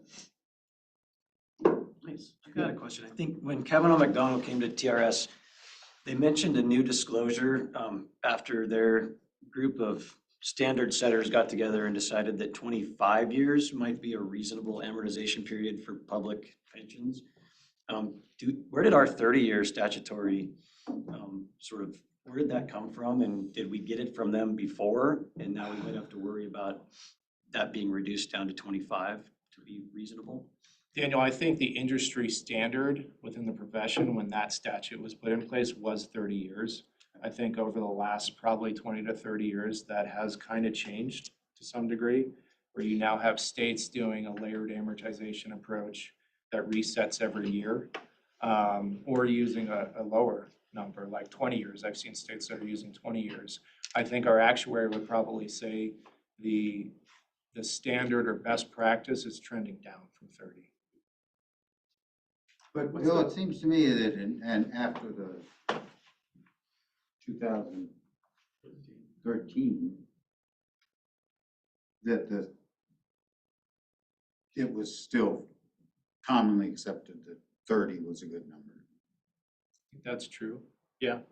Nice. I've got a question. I think when Kavanaugh McDonald came to TRS, they mentioned a new disclosure after their group of standard setters got together and decided that 25 years might be a reasonable amortization period for public pensions. Where did our 30-year statutory where did that come from? And did we get it from them before? And now we might have to worry about that being reduced down to 25 to be reasonable? Daniel, I think the industry standard within the profession when that statute was put in place was 30 years. I think over the last probably 20 to 30 years, that has kind of changed to some degree, where you now have states doing a layered amortization approach that resets every year, or using a lower number, like 20 years. I've seen states that are using 20 years. I think our actuary would probably say the standard or best practice is trending down from 30. But Bill, it seems to me that and after the 2013, that it was still commonly accepted that 30 was a good number. I think that's true. Yeah.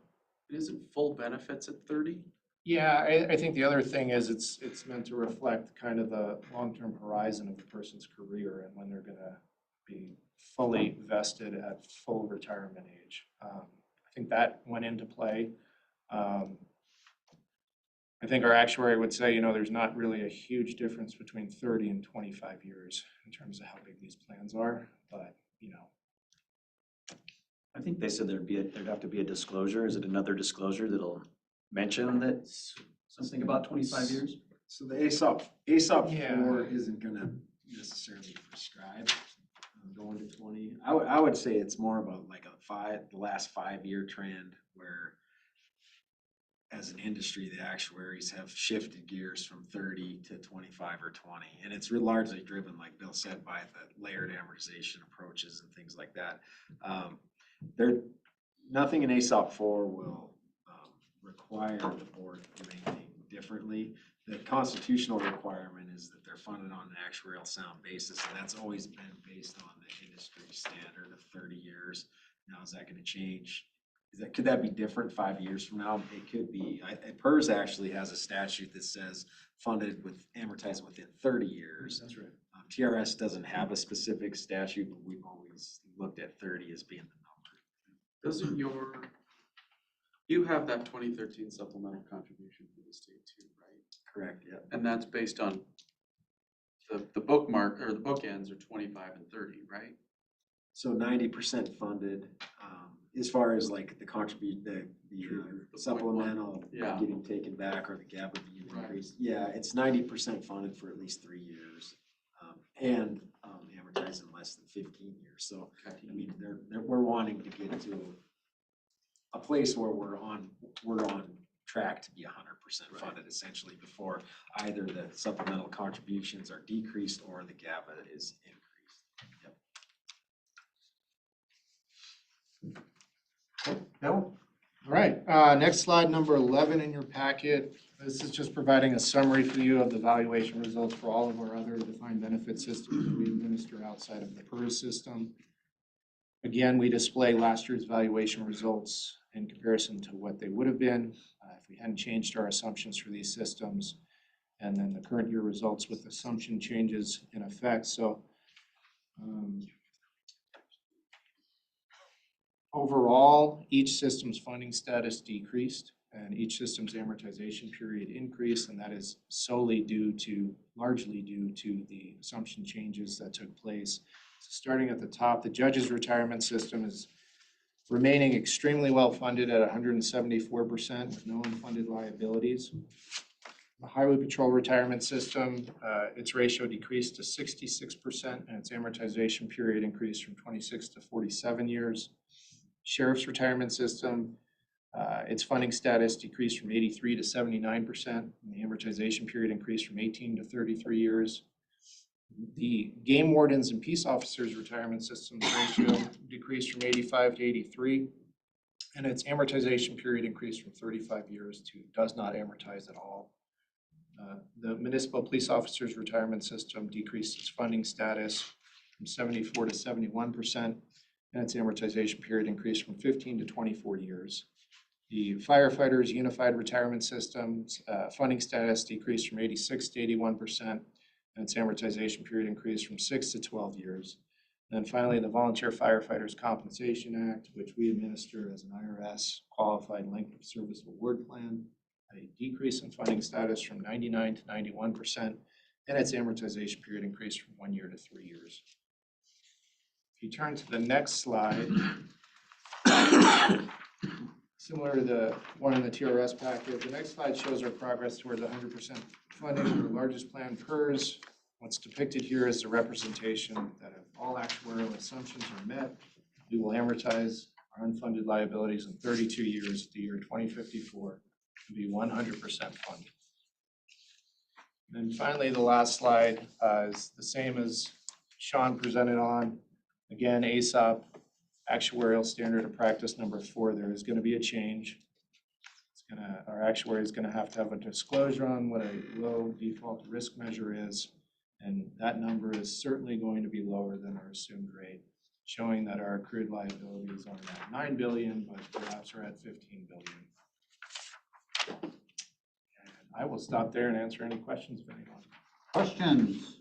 Isn't full benefits at 30? Yeah, I think the other thing is it's meant to reflect kind of the long-term horizon of a person's career and when they're gonna be fully vested at full retirement age. I think that went into play. I think our actuary would say, there's not really a huge difference between 30 and 25 years in terms of how big these plans are, but, I think they said there'd have to be a disclosure. Is it another disclosure that'll mention that something about 25 years? So the ASOP 4 Yeah. isn't gonna necessarily prescribe going to 20. I would say it's more about like the last 5-year trend where as an industry, the actuaries have shifted gears from 30 to 25 or 20. And it's largely driven, like Bill said, by the layered amortization approaches and things like that. Nothing in ASOP 4 will require the board to do anything differently. The constitutional requirement is that they're funded on an actuarial sound basis, and that's always been based on the industry standard of 30 years. Now, is that going to change? Could that be different 5 years from now? It could be. PERS actually has a statute that says amortized within 30 years. That's right. TRS doesn't have a specific statute, but we've always looked at 30 as being the number. Doesn't you have that 2013 supplemental contribution for the state too, right? Correct, yeah. And that's based on the bookmark, or the bookends are 25 and 30, right? So 90% funded, as far as like the contribute, the supplemental Yeah. getting taken back or the gap would be Right. increased. Yeah, it's 90% funded for at least 3 years. And amortized in less than 15 years. So, I mean, we're wanting to get to a place where we're on track to be 100% funded essentially before either the supplemental contributions are decreased or the GABA is increased. Yep. Bill? All right, next slide, number 11 in your packet. This is just providing a summary for you of the valuation results for all of our other defined benefit systems that we administer outside of the PERS system. Again, we display last year's valuation results in comparison to what they would have been if we hadn't changed our assumptions for these systems, and then the current year results with assumption changes in effect. So overall, each system's funding status decreased and each system's amortization period increased, and that is largely due to the assumption changes that took place. So starting at the top, the judge's retirement system is remaining extremely well funded at 174% with no unfunded liabilities. The Highway Patrol retirement system, its ratio decreased to 66% and its amortization period increased from 26 to 47 years. Sheriff's retirement system, its funding status decreased from 83 to 79%, and the amortization period increased from 18 to 33 years. The game wardens and peace officers retirement system ratio decreased from 85 to 83, and its amortization period increased from 35 years to does not amortize at all. The municipal police officers retirement system decreased its funding status from 74 to 71%, and its amortization period increased from 15 to 24 years. The firefighters unified retirement system's funding status decreased from 86 to 81%, and its amortization period increased from 6 to 12 years. And then finally, the Volunteer Firefighters Compensation Act, which we administer as an IRS qualified length of service award plan, had a decrease in funding status from 99 to 91%, and its amortization period increased from 1 year to 3 years. If you turn to the next slide, similar to the one in the TRS packet, the next slide shows our progress towards 100% funding of our largest plan, PERS. What's depicted here is the representation that if all actuarial assumptions are met, we will amortize our unfunded liabilities in 32 years, the year 2054, to be 100% funded. And then finally, the last slide is the same as Sean presented on. Again, ASOP, actuarial standard of practice number 4, there is going to be a change. Our actuary is going to have a disclosure on what a low default risk measure is, and that number is certainly going to be lower than our assumed rate, showing that our accrued liabilities aren't at $9 billion, but perhaps are at $15 billion. And I will stop there and answer any questions if anyone. Questions?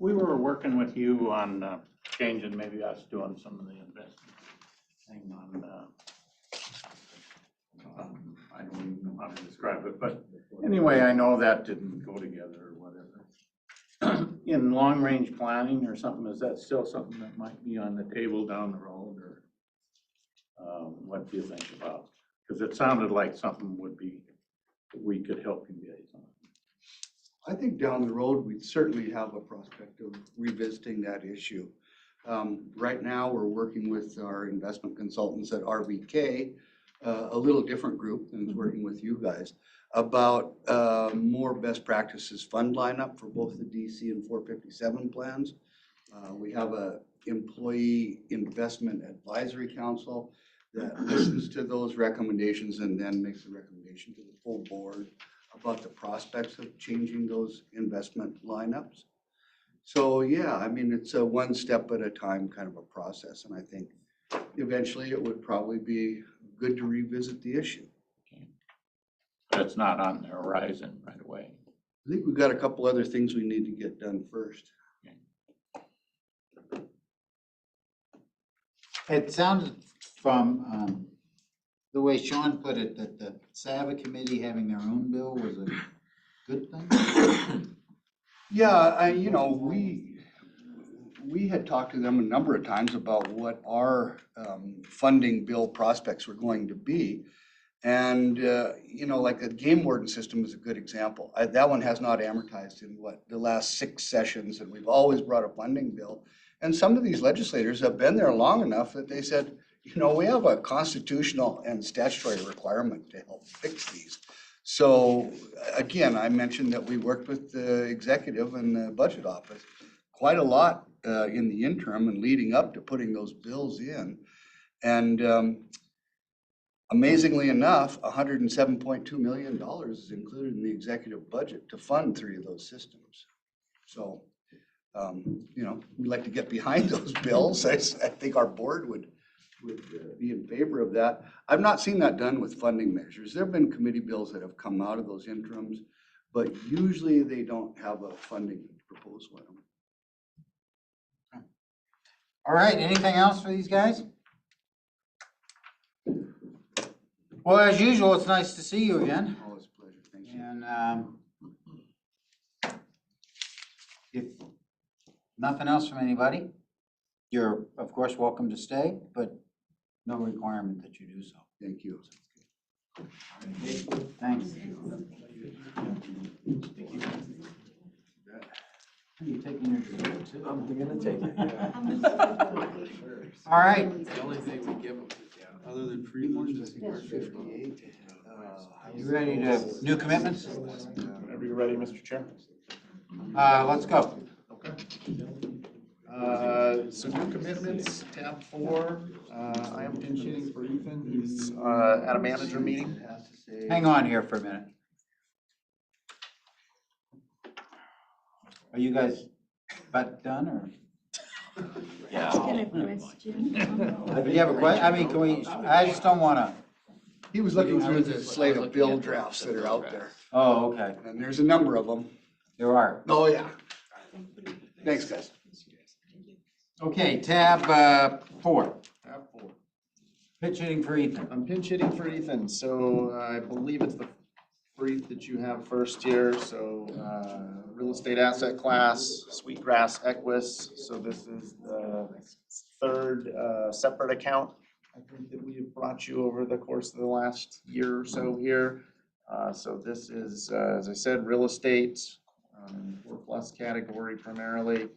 We were working with you on changing maybe us doing some of the investment thing on, I don't even know how to describe it, but anyway, I know that didn't go together or whatever. In long-range planning or something, is that still something that might be on the table down the road, or what do you think about? Because it sounded like something we could help you guys on. I think down the road, we'd certainly have a prospect of revisiting that issue. Right now, we're working with our investment consultants at RBK, a little different group than is working with you guys, about more best practices fund lineup for both the DC and 457 plans. We have a employee investment advisory council that listens to those recommendations and then makes a recommendation to the full board about the prospects of changing those investment lineups. So yeah, I mean, it's a one step at a time kind of a process. And I think eventually it would probably be good to revisit the issue. But it's not on the horizon right away. I think we've got a couple other things we need to get done first. It sounded from the way Sean put it, that the SAVA committee having their own bill was a good thing. Yeah, we had talked to them a number of times about what our funding bill prospects were going to be. And, like the game warden system is a good example. That one has not amortized in the last 6 sessions, and we've always brought a funding bill. And some of these legislators have been there long enough that they said, we have a constitutional and statutory requirement to help fix these. So again, I mentioned that we worked with the executive and the budget office quite a lot in the interim and leading up to putting those bills in. And amazingly enough, $107.2 million is included in the executive budget to fund 3 of those systems. So, we'd like to get behind those bills. I think our board would be in favor of that. I've not seen that done with funding measures. There have been committee bills that have come out of those interims, but usually they don't have a funding proposal in them. All right, anything else for these guys? Well, as usual, it's nice to see you again. Always a pleasure, thank you. And if nothing else from anybody, you're of course welcome to stay, but no requirement that you do so. Thank you. Thanks. Are you taking your dessert too? I'm gonna take it. All right. The only thing we give them, other than free lunch, I think we're 58. You ready to, new commitments? Whenever you're ready, Mr. Chair. Let's go. Okay. So new commitments, tab 4. I am pinch hitting for Ethan. He's at a manager meeting. Hang on here for a minute. Are you guys about done or? Just got a question. Do you have a question? I mean, can we, I just don't wanna. He was looking through the slate of bill drafts that are out there, Oh, okay. and there's a number of them. There are. Oh, yeah. Thanks, guys. Okay, tab 4. Tab 4. Pitch hitting for Ethan. I'm pinch hitting for Ethan, so I believe it's the brief that you have first here. So real estate asset class, Sweetgrass Equus. So this is the 3rd separate account I think that we have brought you over the course of the last year or so here. So this is, as I said, real estate, 4+ category primarily.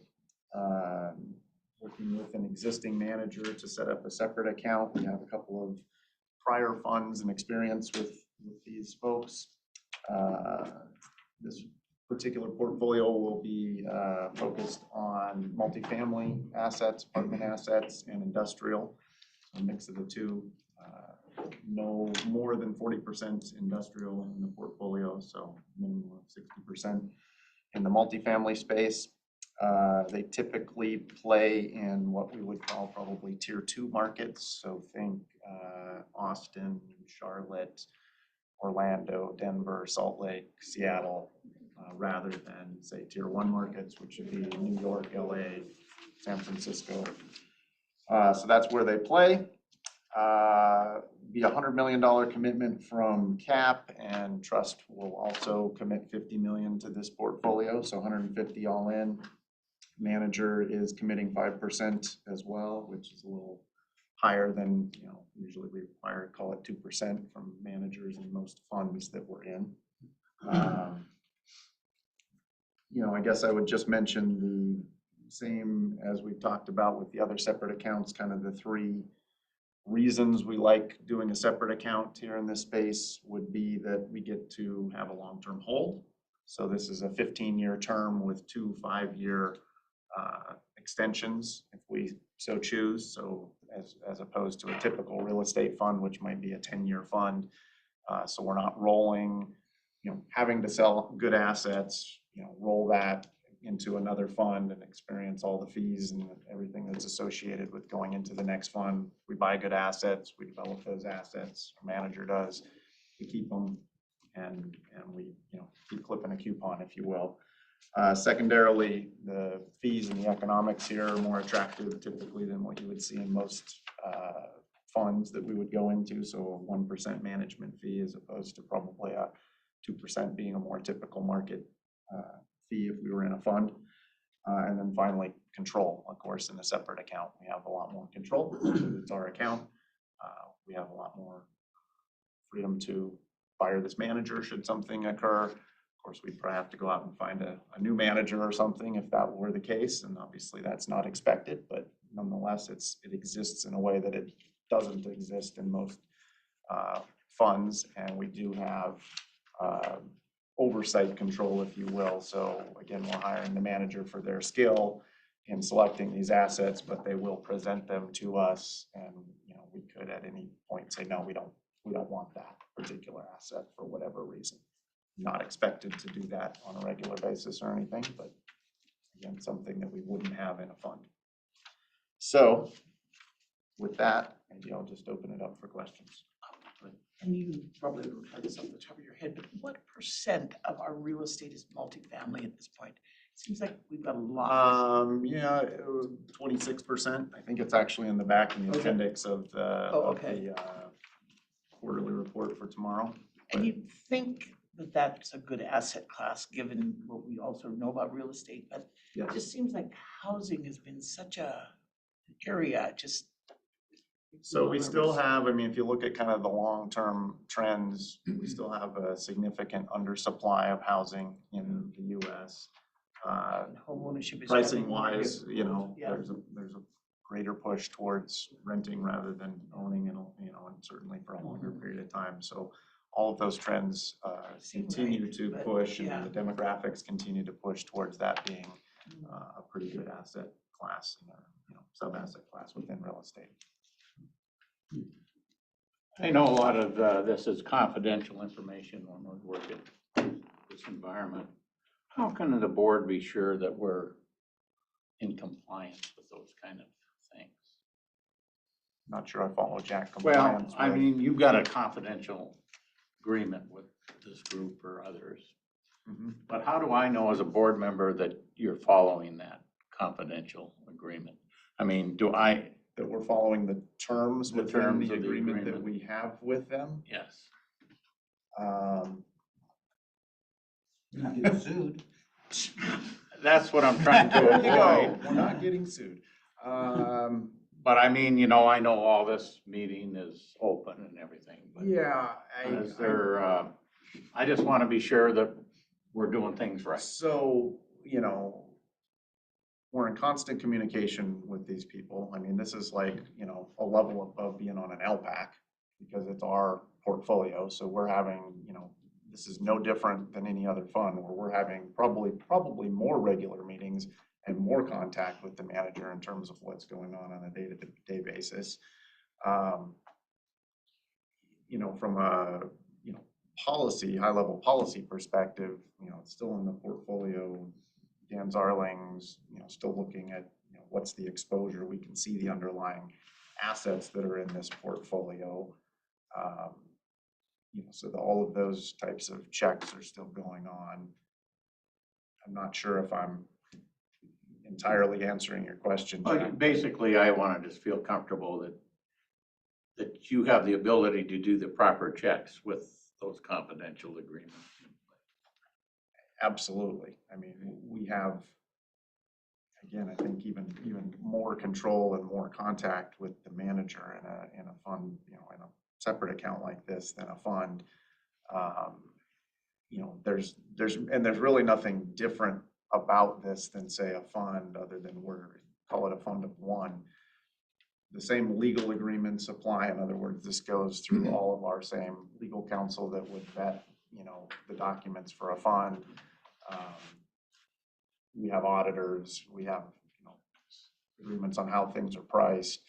Working with an existing manager to set up a separate account. We have a couple of prior funds and experience with these folks. This particular portfolio will be focused on multifamily assets, apartment assets, and industrial. So a mix of the two. No more than 40% industrial in the portfolio, so minimum of 60% in the multifamily space. They typically play in what we would call probably tier 2 markets. So think Austin, Charlotte, Orlando, Denver, Salt Lake, Seattle, rather than say tier 1 markets, which would be New York, LA, San Francisco. So that's where they play. Be a $100 million commitment from CAP, and Trust will also commit $50 million to this portfolio, so 150 all in. Manager is committing 5% as well, which is a little higher than, usually we require, call it 2% from managers in most funds that we're in. I guess I would just mention the same as we talked about with the other separate accounts, kind of the 3 reasons we like doing a separate account here in this space would be that we get to have a long-term hold. So this is a 15-year term with 2 5-year extensions if we so choose. So as opposed to a typical real estate fund, which might be a 10-year fund. So we're not rolling, having to sell good assets, roll that into another fund and experience all the fees and everything that's associated with going into the next fund. We buy good assets, we develop those assets, our manager does, we keep them, and we keep clipping a coupon, if you will. Secondarily, the fees and the economics here are more attractive typically than what you would see in most funds that we would go into. So a 1% management fee as opposed to probably a 2% being a more typical market fee if we were in a fund. And then finally, control. Of course, in a separate account, we have a lot more control. It's our account. We have a lot more freedom to fire this manager should something occur. Of course, we'd probably have to go out and find a new manager or something if that were the case. And obviously that's not expected, but nonetheless, it exists in a way that it doesn't exist in most funds. And we do have oversight control, if you will. So again, we're hiring the manager for their skill in selecting these assets, but they will present them to us. And, we could at any point say, no, we don't want that particular asset for whatever reason. Not expected to do that on a regular basis or anything, but again, something that we wouldn't have in a fund. So with that, maybe I'll just open it up for questions. And you probably don't have this off the top of your head, but what % of our real estate is multifamily at this point? It seems like we've got a lot. Yeah, 26%. I think it's actually in the back in the Okay. appendix of the, okay. of the quarterly report for tomorrow. And you'd think that that's a good asset class, given what we also know about real estate, but Yes. it just seems like housing has been such a area, just. So we still have, if you look at kind of the long-term trends, we still have a significant undersupply of housing in the US. Homeownership is. Pricing wise, Yeah. there's a greater push towards renting rather than owning and certainly for a longer period of time. So all of those trends continue to but, push and yeah. the demographics continue to push towards that being a pretty good asset class, sub-asset class within real estate. I know a lot of this is confidential information when we're working in this environment. How can the board be sure that we're in compliance with those kind of things? Not sure I follow Jack Well, compliance. I with- mean, you've got a confidential agreement with this group or others. Mhm. But how do I know as a board member that you're following that confidential agreement? I mean, That we're following the terms The within terms the of the agreement that agreement. we have with them. Yes. You're not getting sued. That's what I'm trying to There you go. avoid. We're not getting sued. But I mean, I know all this meeting is open and everything, but Yeah, is there, I just want to be sure that we're doing things right. So, we're in constant communication with these people. I mean, this is like, a level above being on an LPAC because it's our portfolio. So we're having, this is no different than any other fund where we're having probably more regular meetings and more contact with the manager in terms of what's going on a day-to-day basis. From a, policy, high-level policy perspective, it's still in the portfolio. Dan Zarling's, still looking at, what's the exposure. We can see the underlying assets that are in this portfolio. So all of those types of checks are still going on. I'm not sure if I'm entirely answering your question, Well, Jack. basically, I want to just feel comfortable that you have the ability to do the proper checks with those confidential agreements. Absolutely. I mean, we have, again, I think even more control and more contact with the manager in a fund, in a separate account like this than a fund. There's really nothing different about this than say a fund other than call it a fund of one. The same legal agreements apply. In other words, this goes through all of our same legal counsel that would vet, the documents for a fund. We have auditors, we have, agreements on how things are priced.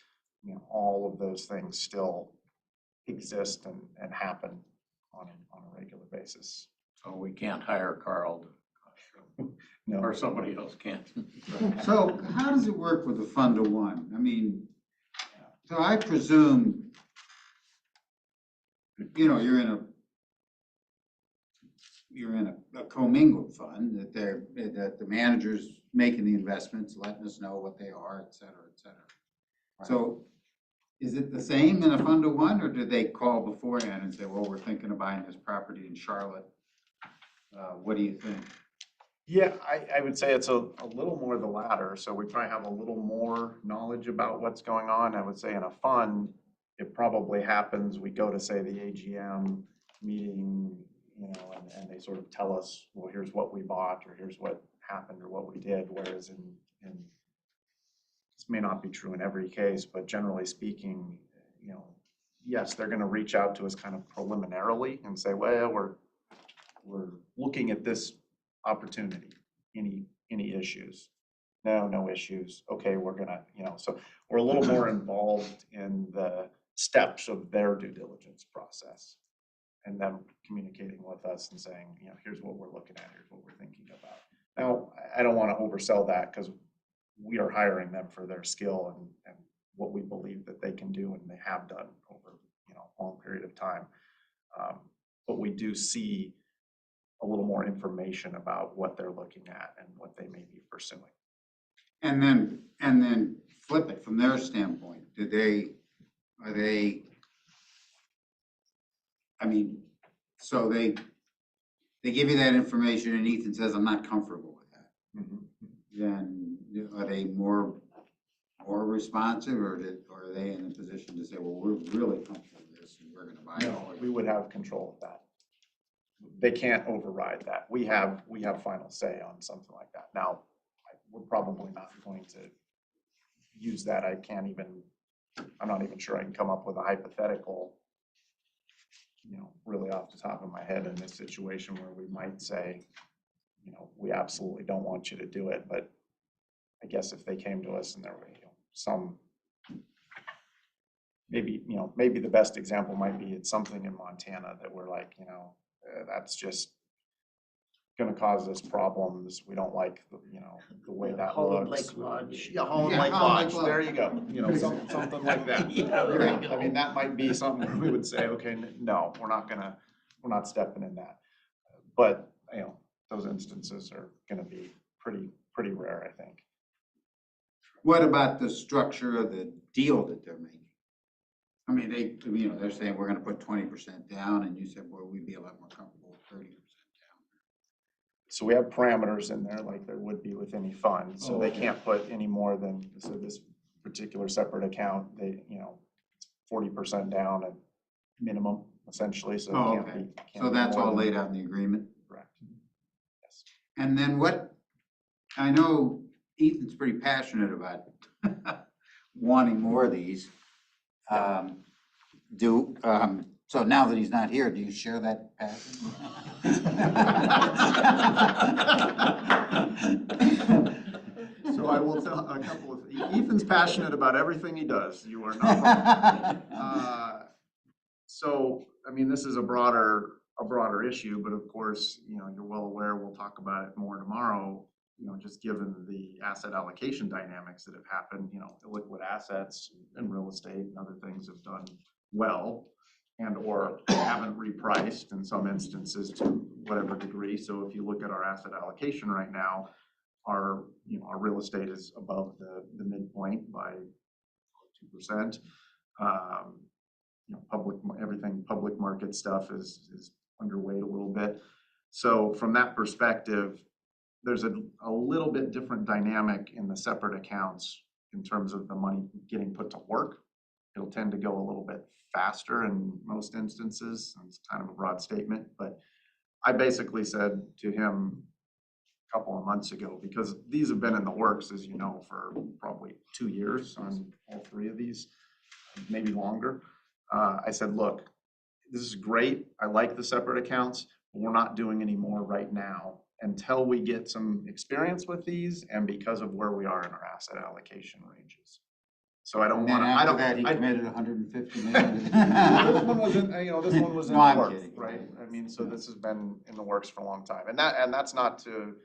All of those things still exist and happen on a regular basis. So we can't hire Carl No. or somebody else can't. So how does it work with the fund of one? I mean, so I presume, you're in you're in a commingled fund, that that the manager's making the investments, letting us know what they are, et cetera, et cetera. So is it the same in a fund of one, or do they call beforehand and say, well, we're thinking of buying this property in Charlotte? What do you think? Yeah, I would say it's a little more the latter, so we probably have a little more knowledge about what's going on. I would say in a fund, it probably happens, we go to, say, the AGM meeting, you know, and they sort of tell us, well, here's what we bought, or here's what happened, or what we did, whereas in this may not be true in every case, but generally speaking, you know, yes, they're gonna reach out to us kind of preliminarily and say, well, we're looking at this opportunity. Any issues? No issues. Okay, we're gonna, you know, so we're a little more involved in the steps of their due diligence process. And them communicating with us and saying, you know, here's what we're looking at, here's what we're thinking about. Now, I don't wanna oversell that, because we are hiring them for their skill and what we believe that they can do and they have done over, you know, a long period of time. But we do see a little more information about what they're looking at and what they may be pursuing. And then flip it from their standpoint. I mean, so they give you that information and Ethan says, I'm not comfortable with that. Then are they more responsive, or are they in a position to say, well, we're really comfortable with this and we're gonna buy it? No, we would have control of that. They can't override that. We have final say on something like that. Now, we're probably not going to use that. I'm not even sure I can come up with a hypothetical, you know, really off the top of my head in this situation where we might say, you know, we absolutely don't want you to do it. But I guess if they came to us and there were, you know, some, maybe the best example might be it's something in Montana that we're like, you know, that's just gonna cause us problems. We don't like, you know, the way that Holland looks. Lake Lodge. Yeah, Holland Lake Lodge, there you go, you know, something like that. Yeah, there you go. I mean, that might be something where we would say, okay, no, we're not stepping in that. But, you know, those instances are gonna be pretty rare, I think. What about the structure of the deal that they're making? I mean, they're saying we're gonna put 20% down, and you said, well, we'd be a lot more comfortable with 30% down. So we have parameters in there like there would be with any fund, so they can't put any more than, so this particular separate account, they, you know, 40% down at minimum, essentially, so it can't be. So that's all laid out in the agreement? Correct. Yes. And then I know Ethan's pretty passionate about wanting more of these. So now that he's not here, do you share that passion? So I will tell a couple of, Ethan's passionate about everything he does. You are not wrong. So, I mean, this is a broader issue, but of course, you know, you're well aware, we'll talk about it more tomorrow, you know, just given the asset allocation dynamics that have happened, you know, illiquid assets and real estate and other things have done well and or haven't repriced in some instances to whatever degree. So if you look at our asset allocation right now, our real estate is above the midpoint by 2%. You know, public market stuff is underweight a little bit. So from that perspective, there's a little bit different dynamic in the separate accounts in terms of the money getting put to work. It'll tend to go a little bit faster in most instances. It's kind of a broad statement, but I basically said to him a couple of months ago, because these have been in the works, as you know, for probably 2 years on all three of these, maybe longer. I said, look, this is great. I like the separate accounts, but we're not doing any more right now until we get some experience with these and because of where we are in our asset allocation ranges. So I don't And then want to, after that, he committed 150 million. this one was in, you know, this one was in No, the I'm works, kidding. right? I mean, so this has been in the works for a long time, and that's not to.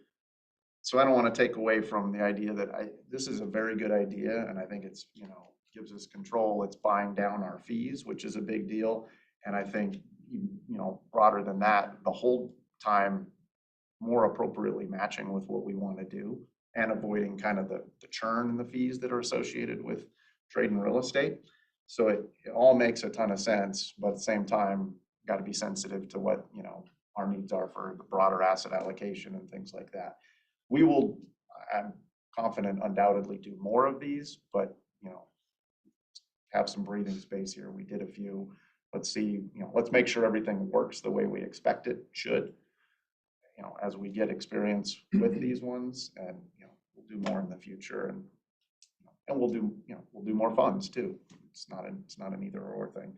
So I don't want to take away from the idea that this is a very good idea, and I think it's, you know, gives us control. It's buying down our fees, which is a big deal, and I think, you know, broader than that, the hold time more appropriately matching with what we want to do and avoiding kind of the churn and the fees that are associated with trade and real estate. So it all makes a ton of sense, but at the same time, got to be sensitive to what, you know, our needs are for the broader asset allocation and things like that. We will, I'm confident, undoubtedly do more of these, but, you know, have some breathing space here. We did a few. Let's see, you know, let's make sure everything works the way we expect it should, you know, as we get experience with these ones, and, you know, we'll do more in the future, and, you know, and we'll do, you know, we'll do more funds too. It's not an either or thing.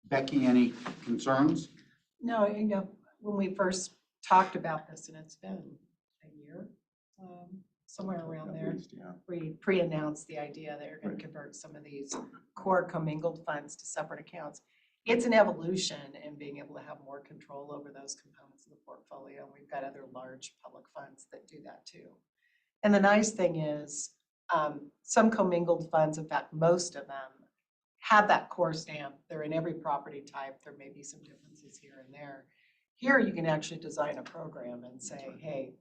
Becky, any concerns? No, you know, when we first talked about this, and it's been a year, somewhere around At there, least, yeah. we pre-announced the idea that you're going to convert some of these core commingled funds to separate accounts. It's an evolution in being able to have more control over those components of the portfolio. We've got other large public funds that do that too. And the nice thing is, some commingled funds, in fact, most of them have that core stamp. They're in every property type. There may be some differences here and there. Here, you can actually design a program and say, hey,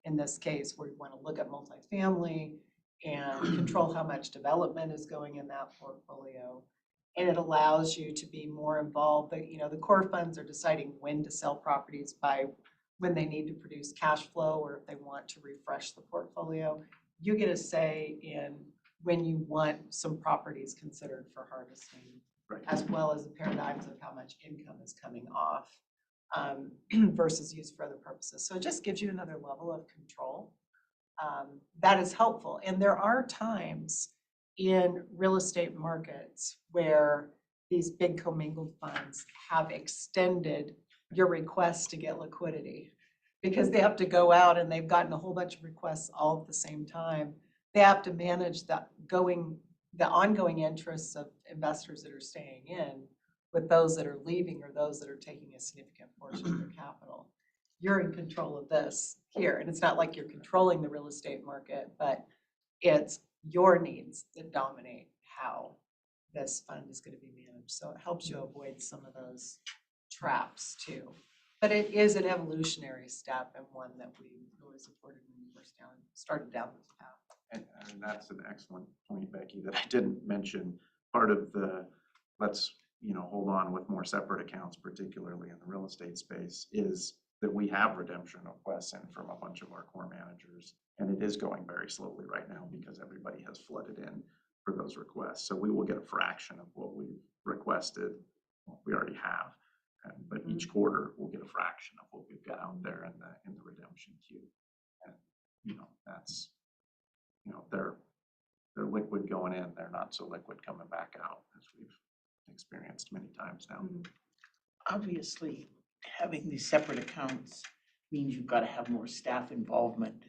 in this case, we want to look at multifamily and control how much development is going in that portfolio. And it allows you to be more involved. You know, the core funds are deciding when to sell properties by when they need to produce cash flow, or if they want to refresh the portfolio. You get a say in when you want some properties considered for harvesting, Right. as well as the paradigms of how much income is coming off versus used for other purposes. So it just gives you another level of control. That is helpful. And there are times in real estate markets where these big commingled funds have extended your request to get liquidity, because they have to go out and they've gotten a whole bunch of requests all at the same time. They have to manage the ongoing interests of investors that are staying in with those that are leaving or those that are taking a significant portion of their capital. You're in control of this here, and it's not like you're controlling the real estate market, but it's your needs that dominate how this fund is going to be managed. So it helps you avoid some of those traps too. But it is an evolutionary step, and one that we really supported when we first started down this path. And that's an excellent point, Becky, that I didn't mention. Part of the, let's, you know, hold on with more separate accounts, particularly in the real estate space, is that we have redemption requests in from a bunch of our core managers. And it is going very slowly right now because everybody has flooded in for those requests. So we will get a fraction of what we've requested, what we already have. But each quarter we'll get a fraction of what we've got out there in the redemption queue. And, you know, that's, you know, they're liquid going in, they're not so liquid coming back out, as we've experienced many times now. Obviously, having these separate accounts means you've got to have more staff involvement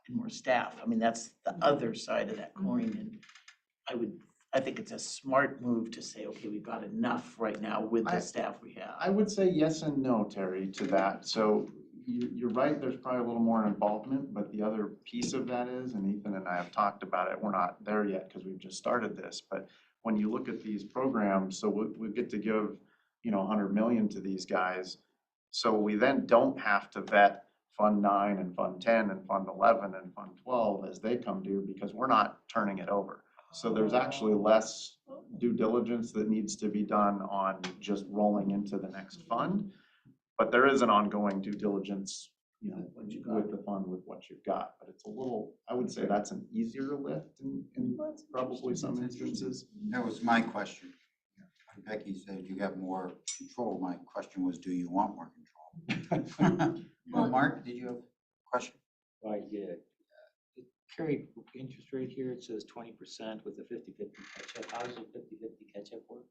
and more staff. I mean, that's the other side of that coin. And I think it's a smart move to say, okay, we've got enough right now with the staff we have. I would say yes and no, Terry, to that. So you're right, there's probably a little more involvement, but the other piece of that is, and Ethan and I have talked about it, we're not there yet because we've just started this, but when you look at these programs, so we get to give, you know, 100 million to these guys. So we then don't have to vet Fund 9 and Fund 10 and Fund 11 and Fund 12 as they come due, because we're not turning it over. So there's actually less due diligence that needs to be done on just rolling into the next fund. But there is an ongoing due diligence, you know, with the fund, with what you've got. But it's a little, I would say that's an easier lift in probably some instances. That was my question. Becky said you have more control. My question was, do you want more control? Well, Mark, did you have a question? Right, yeah. The carried interest rate here, it says 20% with a 50/50 catch-up. How does a 50/50 catch-up work?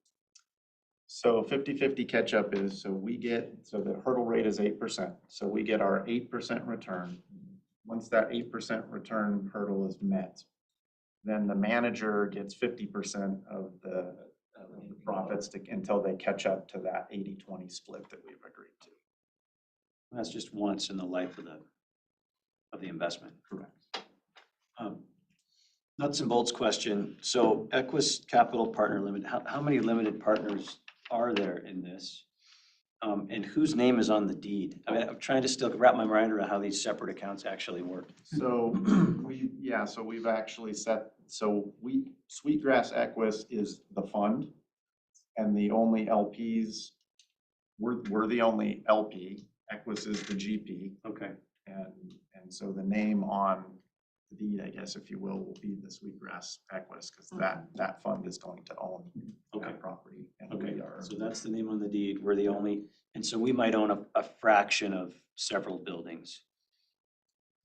So 50/50 catch-up is, so the hurdle rate is 8%. So we get our 8% return. Once that 8% return hurdle is met, then the manager gets 50% of the profits until they catch up to that 80-20 split that we've agreed to. That's just once in the life of the investment. Correct. Nuts and bolts question. So Equus Capital Partner Limited, how many limited partners are there in this? And whose name is on the deed? I mean, I'm trying to still wrap my mind around how these separate accounts actually work. So so we've actually Sweetgrass Equus is the fund. And the only LPs, we're the only LP, Equus is the GP. Okay. And so the name on the deed, I guess, if you will be the Sweetgrass Equus, because that fund is going to own that property. And Okay, we are, so that's the name on the deed. We're the only, and so we might own a fraction of several buildings.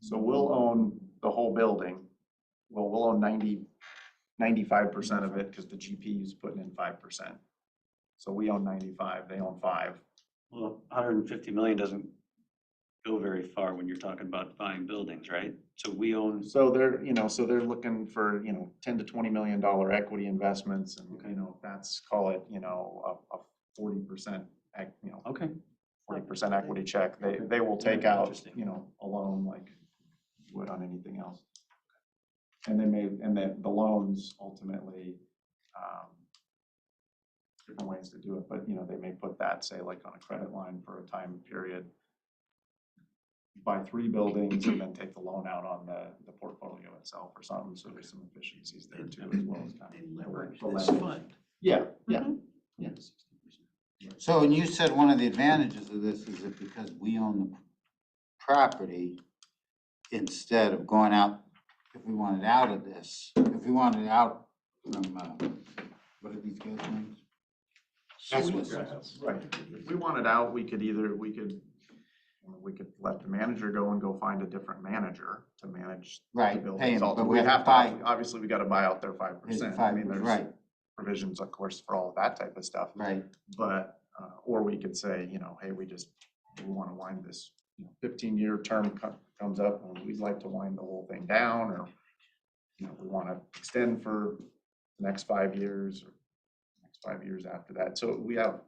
so we'll own the whole building. Well, we'll own 95% of it because the GP is putting in 5%. So we own 95, they own 5. Well, 150 million doesn't go very far when you're talking about buying buildings, right? So we own, So they're looking for, $10 to $20 million equity investments and, that's, call it, a 40%, okay, 40% equity check. They will take out, a loan like you would on anything else. And the loans ultimately, different ways to do it, but they may put that, say, like on a credit line for a time period, buy 3 buildings and then take the loan out on the portfolio itself or something, so there's some efficiencies there too, as well as kind of. Leverage the this leverage. fund. Yeah, So, and you said one of the advantages of this is that because we own the property, instead of going out, if we wanted out of this, if we wanted out from, what are these guys' names? Sweetgrass, right. If we wanted out, we could let the manager go and go find a different manager to manage the Right, pay buildings. him, but We we have have to to, obviously, we gotta buy out their 5%. I mean, there's Right, provisions, of course, for all of that type of stuff. right. But, or we could say, hey, we wanna wind this, 15-year term comes up and we'd like to wind the whole thing down, or, we wanna extend for the next 5 years or next 5 years after that. So we have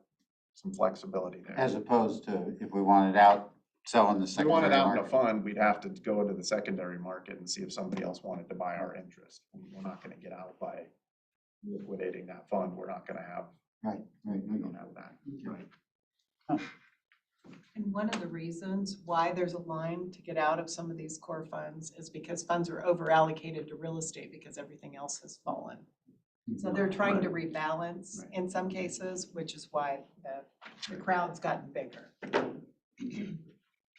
some flexibility there. As opposed to if we wanted out, selling the If we wanted secondary out in a market. fund, we'd have to go into the secondary market and see if somebody else wanted to buy our interest. We're not gonna get out by liquidating that fund. We're not gonna have, Right, right. we don't have that. Right. And one of the reasons why there's a line to get out of some of these core funds is because funds are over allocated to real estate because everything else has fallen. So they're trying to rebalance in some cases, which is why the crowd's gotten bigger.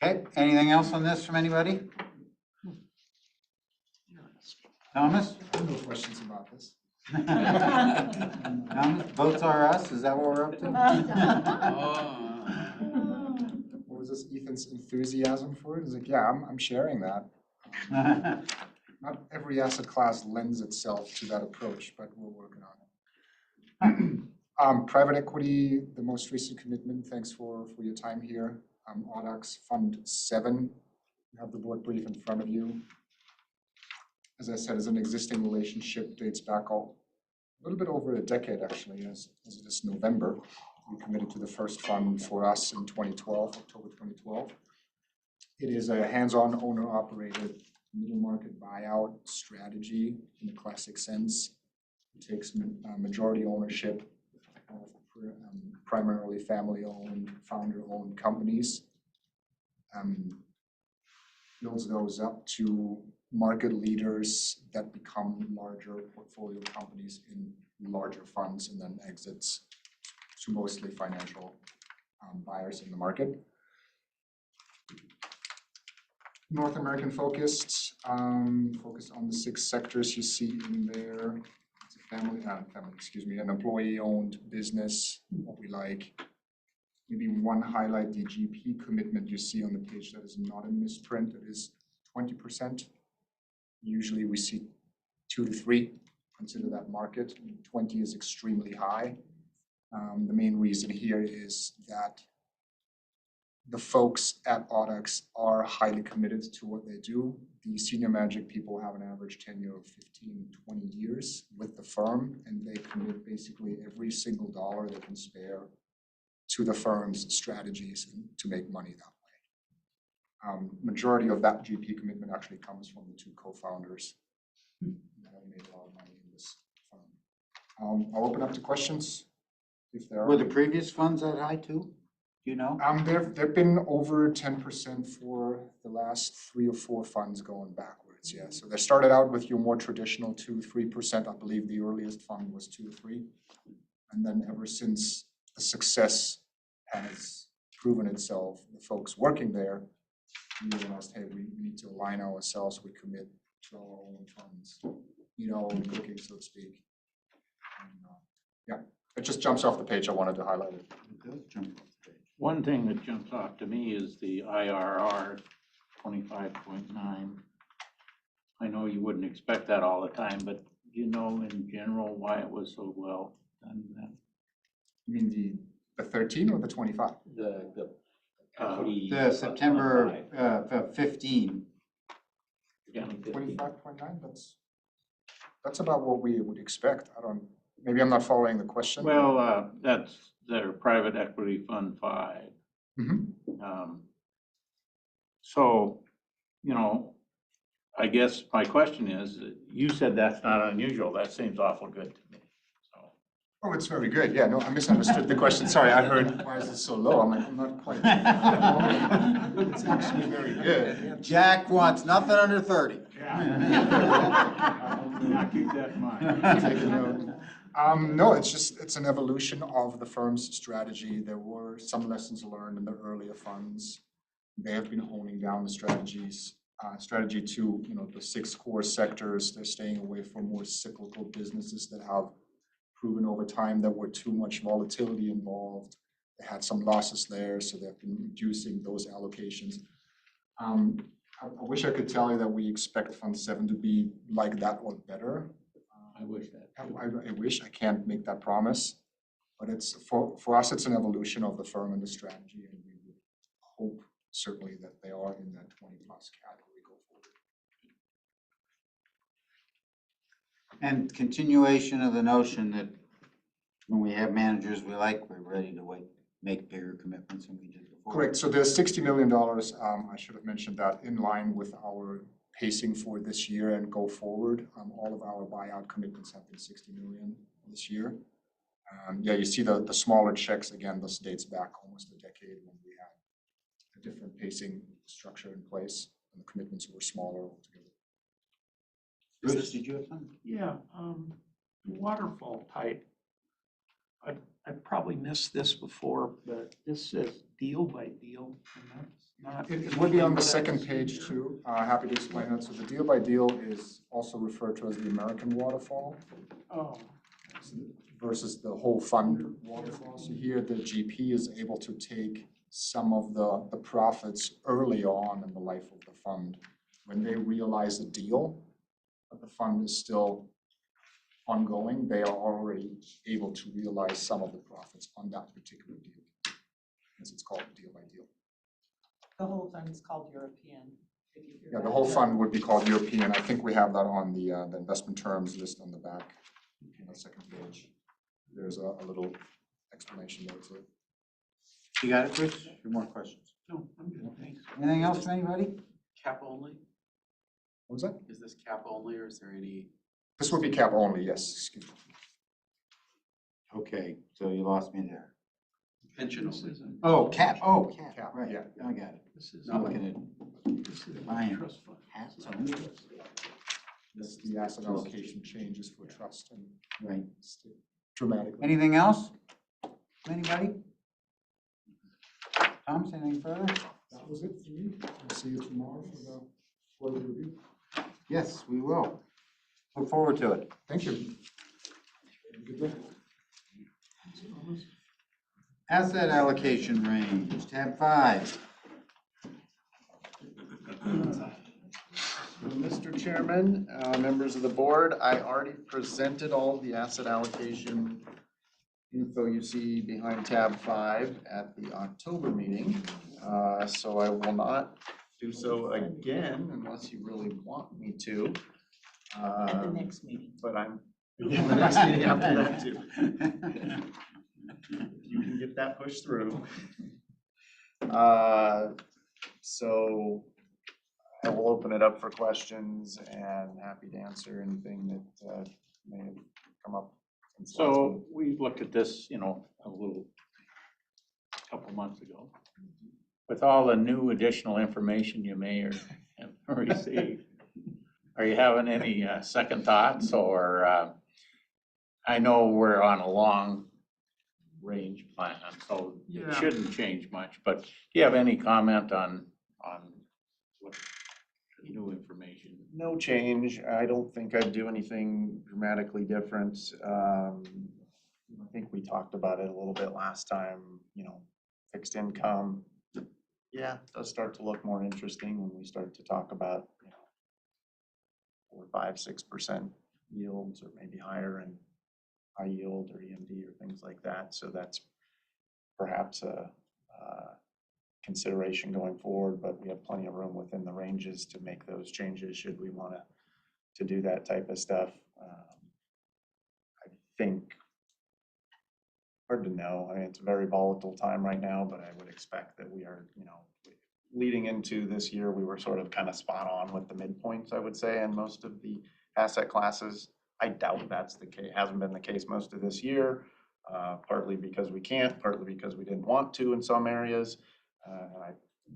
Okay, anything else on this from anybody? Thomas? No questions about this. Thomas, votes are us, is that what we're up to? What was this, Ethan's enthusiasm for it? He's like, yeah, I'm sharing that. Not every asset class lends itself to that approach, but we're working on it. Private equity, the most recent commitment, thanks for your time here. Audax Fund 7, you have the board brief in front of you. As I said, is an existing relationship, dates back a little bit over a decade, actually, as it is November. We committed to the first fund for us in 2012, October 2012. It is a hands-on, owner-operated middle market buyout strategy in the classic sense. It takes majority ownership of primarily family-owned, founder-owned companies, builds those up to market leaders that become larger portfolio companies in larger funds, and then exits to mostly financial buyers in the market. North American focused, focused on the 6 sectors you see in there. It's a an employee-owned business, what we like. Maybe one highlight, the GP commitment you see on the page that is not a misprint, it is 20%. Usually we see 2 to 3, consider that market. 20 is extremely high. The main reason here is that the folks at Audax are highly committed to what they do. The senior managing people have an average tenure of 15, 20 years with the firm, and they commit basically every single dollar they can spare to the firm's strategies and to make money that way. Majority of that GP commitment actually comes from the 2 co-founders that have made a lot of money in this firm. I'll open up to questions if there are. Were the previous funds that high too? Do you know? There've been over 10% for the last 3 or 4 funds going backwards, yeah. So they started out with your more traditional 2-3%. I believe the earliest fund was 2 or 3. And then ever since the success has proven itself, the folks working there realized, hey, we need to align ourselves, we commit to our own funds, you know, cooking, so to speak. And, yeah, it just jumps off the page. I wanted to highlight it. It does jump off the page. One thing that jumps off to me is the IRR 25.9. I know you wouldn't expect that all the time, but do you know in general why it was so well done then? You mean the 13 or the 25? The equity. The September 15. Yeah. 25.9, that's about what we would expect. Maybe I'm not following the question. Well, that's their private equity fund 5. Mhm. So, you know, I guess my question is, you said that's not unusual. That seems awful good to me. So, Oh, it's very good. Yeah, no, I misunderstood the question. Sorry, I heard, why is it so low? I'm like, I'm not quite. It's actually very good. Jack wants nothing under 30. I'll keep that in mind. Take a note. No, it's an evolution of the firm's strategy. There were some lessons learned in the earlier funds. They have been honing down the strategy to, you know, the 6 core sectors. They're staying away from more cyclical businesses that have proven over time that were too much volatility involved. They had some losses there, so they've been reducing those allocations. I wish I could tell you that we expect Fund 7 to be like that or better. I wish that. I wish, I can't make that promise, but it's for us, it's an evolution of the firm and the strategy, and we would hope certainly that they are in that 20+ category go forward. And continuation of the notion that when we have managers we like, we're ready to make bigger commitments than we did before. Correct, so there's $60 million, I should have mentioned that, in line with our pacing for this year and go forward. All of our buyout commitments have been 60 million this year. Yeah, you see the smaller checks, again, this dates back almost a decade when we had a different pacing structure in place and the commitments were smaller altogether. Bruce, did you have something? Yeah, the waterfall type. I probably missed this before, but this says deal by deal, and that's not. It would be on the second page too. Happy to explain that. So the deal by deal is also referred to as the American waterfall. Oh. Versus the whole fund waterfall. So here the GP is able to take some of the profits early on in the life of the fund. When they realize a deal, but the fund is still ongoing, they are already able to realize some of the profits on that particular deal. As it's called deal by deal. The whole fund is called European. Yeah, the whole fund would be called European. I think we have that on the investment terms list on the back, on the second page. There's a little explanation there too. You got it, Chris? A few more questions. No, I'm good, thanks. Anything else from anybody? Cap only? What was that? Is this cap only or is there any? This would be cap only, yes, excuse me. Okay, so you lost me there. Pension This only. isn't. Cap, Cap, right, yeah. I got it. This is. Not looking at This is Ryan. trust fund. hats on. That's the asset allocation changes for trust and Right. dramatically. Anything else? Anybody? Thomas, anything further? That was it for me. I'll see you tomorrow for the quarterly review. Yes, we will. Look forward to it. Thank you. Have a good day. Asset allocation range, tab 5. Mr. Chairman, members of the board, I already presented all of the asset allocation info you see behind tab 5 at the October meeting. So I will not do so again unless you really want me to. At the next meeting. But I'm, the next meeting after that too. If you can get that pushed through. So I will open it up for questions and happy to answer anything that may have come up. since last So week. we looked at this, you know, a little a couple months ago. With all the new additional information you may or have received, are you having any second thoughts or, I know we're on a long range plan, so it Yeah. shouldn't change much, but do you have any comment on what new information? No change. I don't think I'd do anything dramatically different. I think we talked about it a little bit last time, fixed income. Yeah, it does start to look more interesting when we start to talk about, 4, 5, 6% yields or maybe higher in high yield or EMD or things like that. So that's perhaps a consideration going forward, but we have plenty of room within the ranges to make those changes should we want to do that type of stuff. I think, hard to know. I mean, it's a very volatile time right now, but I would expect that we are, leading into this year, we were sort of kind of spot on with the midpoints, I would say, in most of the asset classes. I doubt that's the case, hasn't been the case most of this year, partly because we can't, partly because we didn't want to in some areas.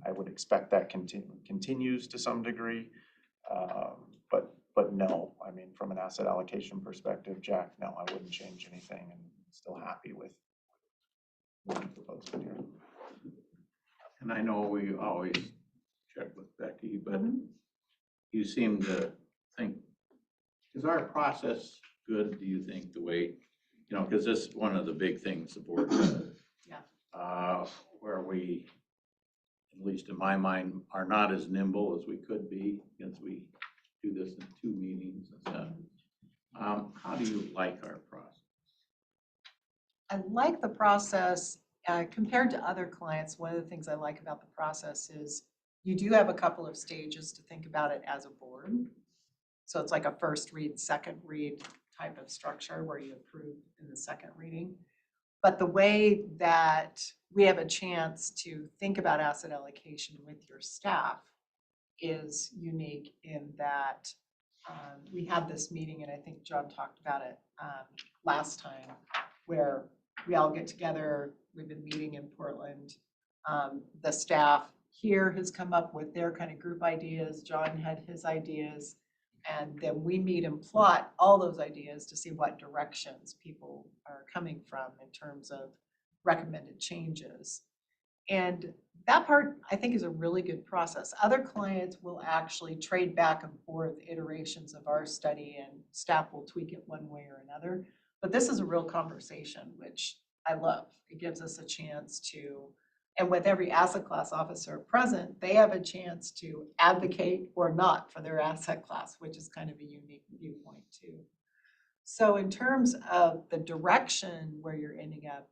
I would expect that continues to some degree. But no, I mean, from an asset allocation perspective, Jack, no, I wouldn't change anything and still happy with what you proposed in here. And I know we always check with Becky, but you seem to think, is our process good, do you think, the way, because this is one of the big things the board does. Yeah. Where we, at least in my mind, are not as nimble as we could be, because we do this in 2 meetings and stuff. How do you like our process? I like the process compared to other clients. One of the things I like about the process is you do have a couple of stages to think about it as a board. So it's like a first read, second read type of structure where you approve in the second reading. But the way that we have a chance to think about asset allocation with your staff is unique in that we had this meeting, and I think John talked about it last time, where we all get together. We've been meeting in Portland. The staff here has come up with their kind of group ideas. John had his ideas. And then we meet and plot all those ideas to see what directions people are coming from in terms of recommended changes. And that part, I think, is a really good process. Other clients will actually trade back and forth iterations of our study, and staff will tweak it one way or another. But this is a real conversation, which I love. It gives us a chance to, and with every asset class officer present, they have a chance to advocate or not for their asset class, which is kind of a unique viewpoint too. So in terms of the direction where you're ending up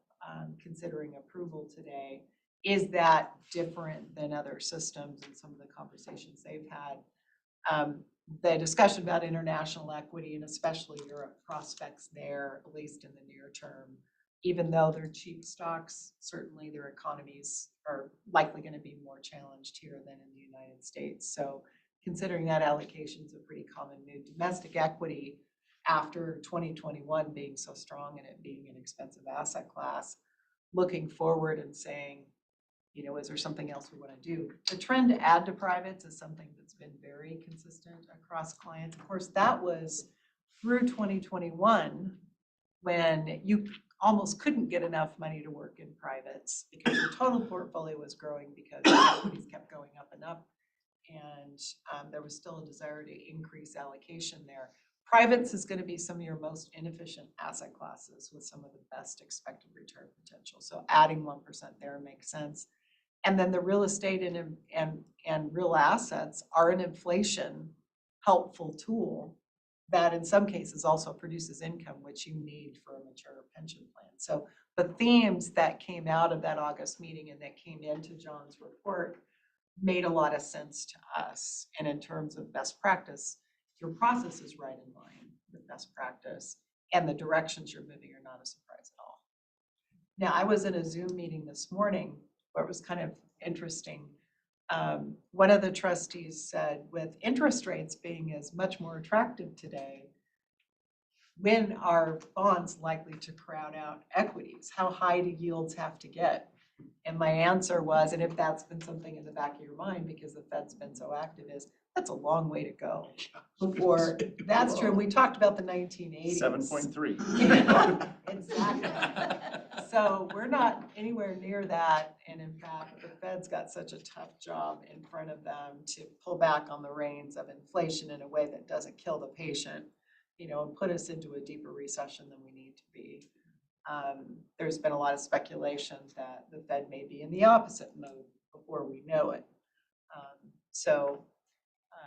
considering approval today, is that different than other systems and some of the conversations they've had? The discussion about international equity and especially Europe prospects there, at least in the near term, even though they're cheap stocks, certainly their economies are likely going to be more challenged here than in the United States. So considering that allocation is a pretty common mood. Domestic equity, after 2021 being so strong and it being an expensive asset class, looking forward and saying, is there something else we want to do? The trend to add to privates is something that's been very consistent across clients. Of course, that was through 2021 when you almost couldn't get enough money to work in privates because your total portfolio was growing because equities kept going up and up. And there was still a desire to increase allocation there. Privates is going to be some of your most inefficient asset classes with some of the best expected return potential. So adding 1% there makes sense. And then the real estate and real assets are an inflation helpful tool that in some cases also produces income, which you need for a mature pension plan. So the themes that came out of that August meeting and that came into John's report made a lot of sense to us. And in terms of best practice, your process is right in line with best practice, and the directions you're moving are not a surprise at all. Now, I was in a Zoom meeting this morning where it was kind of interesting. One of the trustees said, with interest rates being as much more attractive today, when are bonds likely to crowd out equities? How high do yields have to get? And my answer was, and if that's been something in the back of your mind, because the Fed's been so active, is that's a long way to go. Before, that's true, and we talked about the 1980s. 7.3. Exactly. So we're not anywhere near that, and in fact, the Fed's got such a tough job in front of them to pull back on the reins of inflation in a way that doesn't kill the patient, and put us into a deeper recession than we need to be. There's been a lot of speculation that the Fed may be in the opposite mode before we know it. So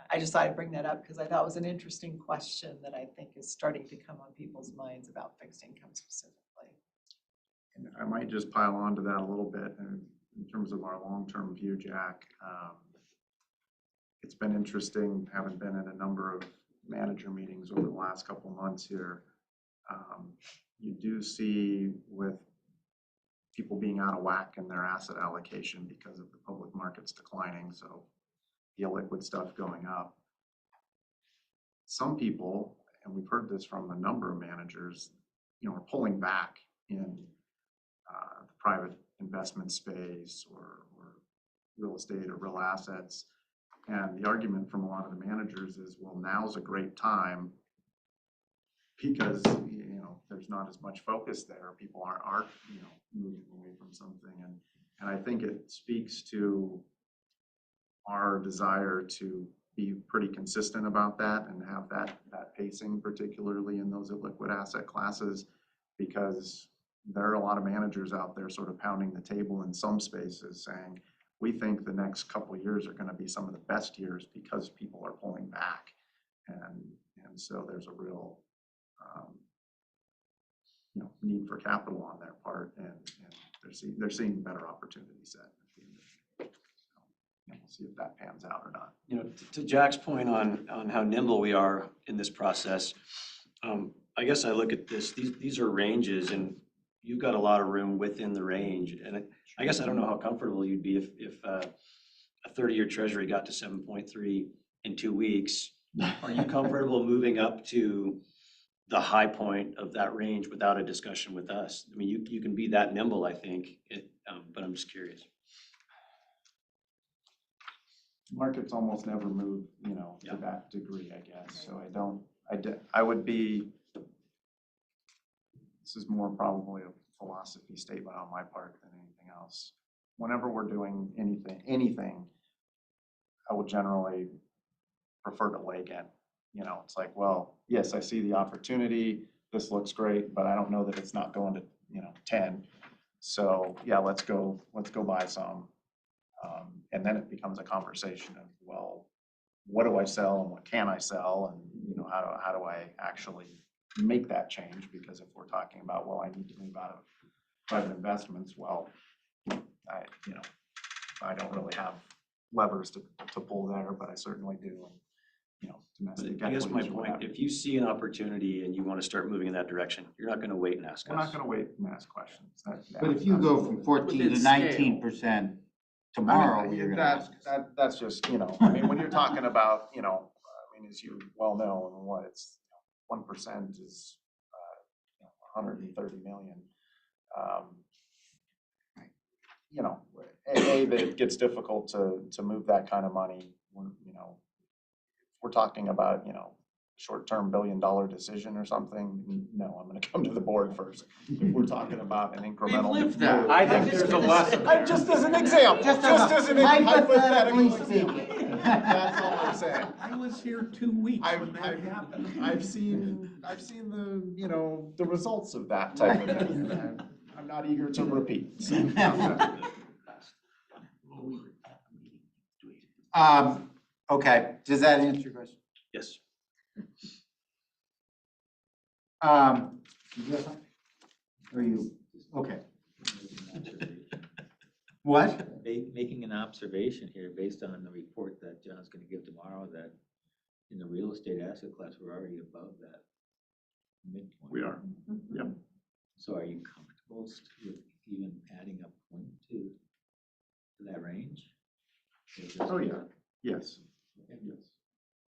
I just thought I'd bring that up because I thought it was an interesting question that I think is starting to come on people's minds about fixed income specifically. And I might just pile on to that a little bit in terms of our long-term view, Jack. It's been interesting, having been in a number of manager meetings over the last couple of months here. You do see with people being out of whack in their asset allocation because of the public markets declining, so the illiquid stuff going up. Some people, and we've heard this from a number of managers, are pulling back in the private investment space or real estate or real assets. And the argument from a lot of the managers is, well, now's a great time because, there's not as much focus there. People aren't moving away from something. And I think it speaks to our desire to be pretty consistent about that and have that pacing, particularly in those illiquid asset classes, because there are a lot of managers out there sort of pounding the table in some spaces saying, we think the next couple of years are going to be some of the best years because people are pulling back. And so there's a real need for capital on their part, and they're seeing better opportunity set at the end of the day. So, we'll see if that pans out or not. To Jack's point on how nimble we are in this process, I guess I look at this, these are ranges, and you've got a lot of room within the range. And I guess I don't know how comfortable you'd be if a 30-year treasury got to 7.3 in 2 weeks. Are you comfortable moving up to the high point of that range without a discussion with us? I mean, you can be that nimble, I think, but I'm just curious. Markets almost never move, to that degree, I guess. So I would be, this is more probably a philosophy statement on my part than anything else. Whenever we're doing anything, I would generally prefer to leg in. It's like, well, yes, I see the opportunity. This looks great, but I don't know that it's not going to, 10. So yeah, let's go buy some. And then it becomes a conversation of, well, what do I sell and what can I sell? And, how do I actually make that change? Because if we're talking about, well, I need to move out of private investments, well, I don't really have levers to pull there, but I certainly do. And, domestic I guess my equities or point, whatever. if you see an opportunity and you want to start moving in that direction, you're not going to wait and ask We're us. not going to wait and ask questions. But if you go from 14 to Within 19% tomorrow, you're gonna ask. That's just, I mean, when you're talking about, as you well know, it's 1% is 130 million. That it gets difficult to move that kind of money. We're talking about, short-term $1 billion decision or something. No, I'm going to come to the board first. If we're talking about an incremental. lived that. move, I think there's a lesson there. Just as an example, just as an Hypothetically hypothetical speaking. example. That's all I'm saying. I was here 2 weeks when that happened. I've seen the, the results of that type of thing. I'm not eager to repeat. So. Okay, does that answer your question? Yes. You got something? Or you, okay. What? Making an observation here based on the report that John's gonna give tomorrow, that in the real estate asset class, we're already above that midpoint. We are. Yep. So are you comfortable with even adding a point to that range? Oh, yeah. Yes. Yes.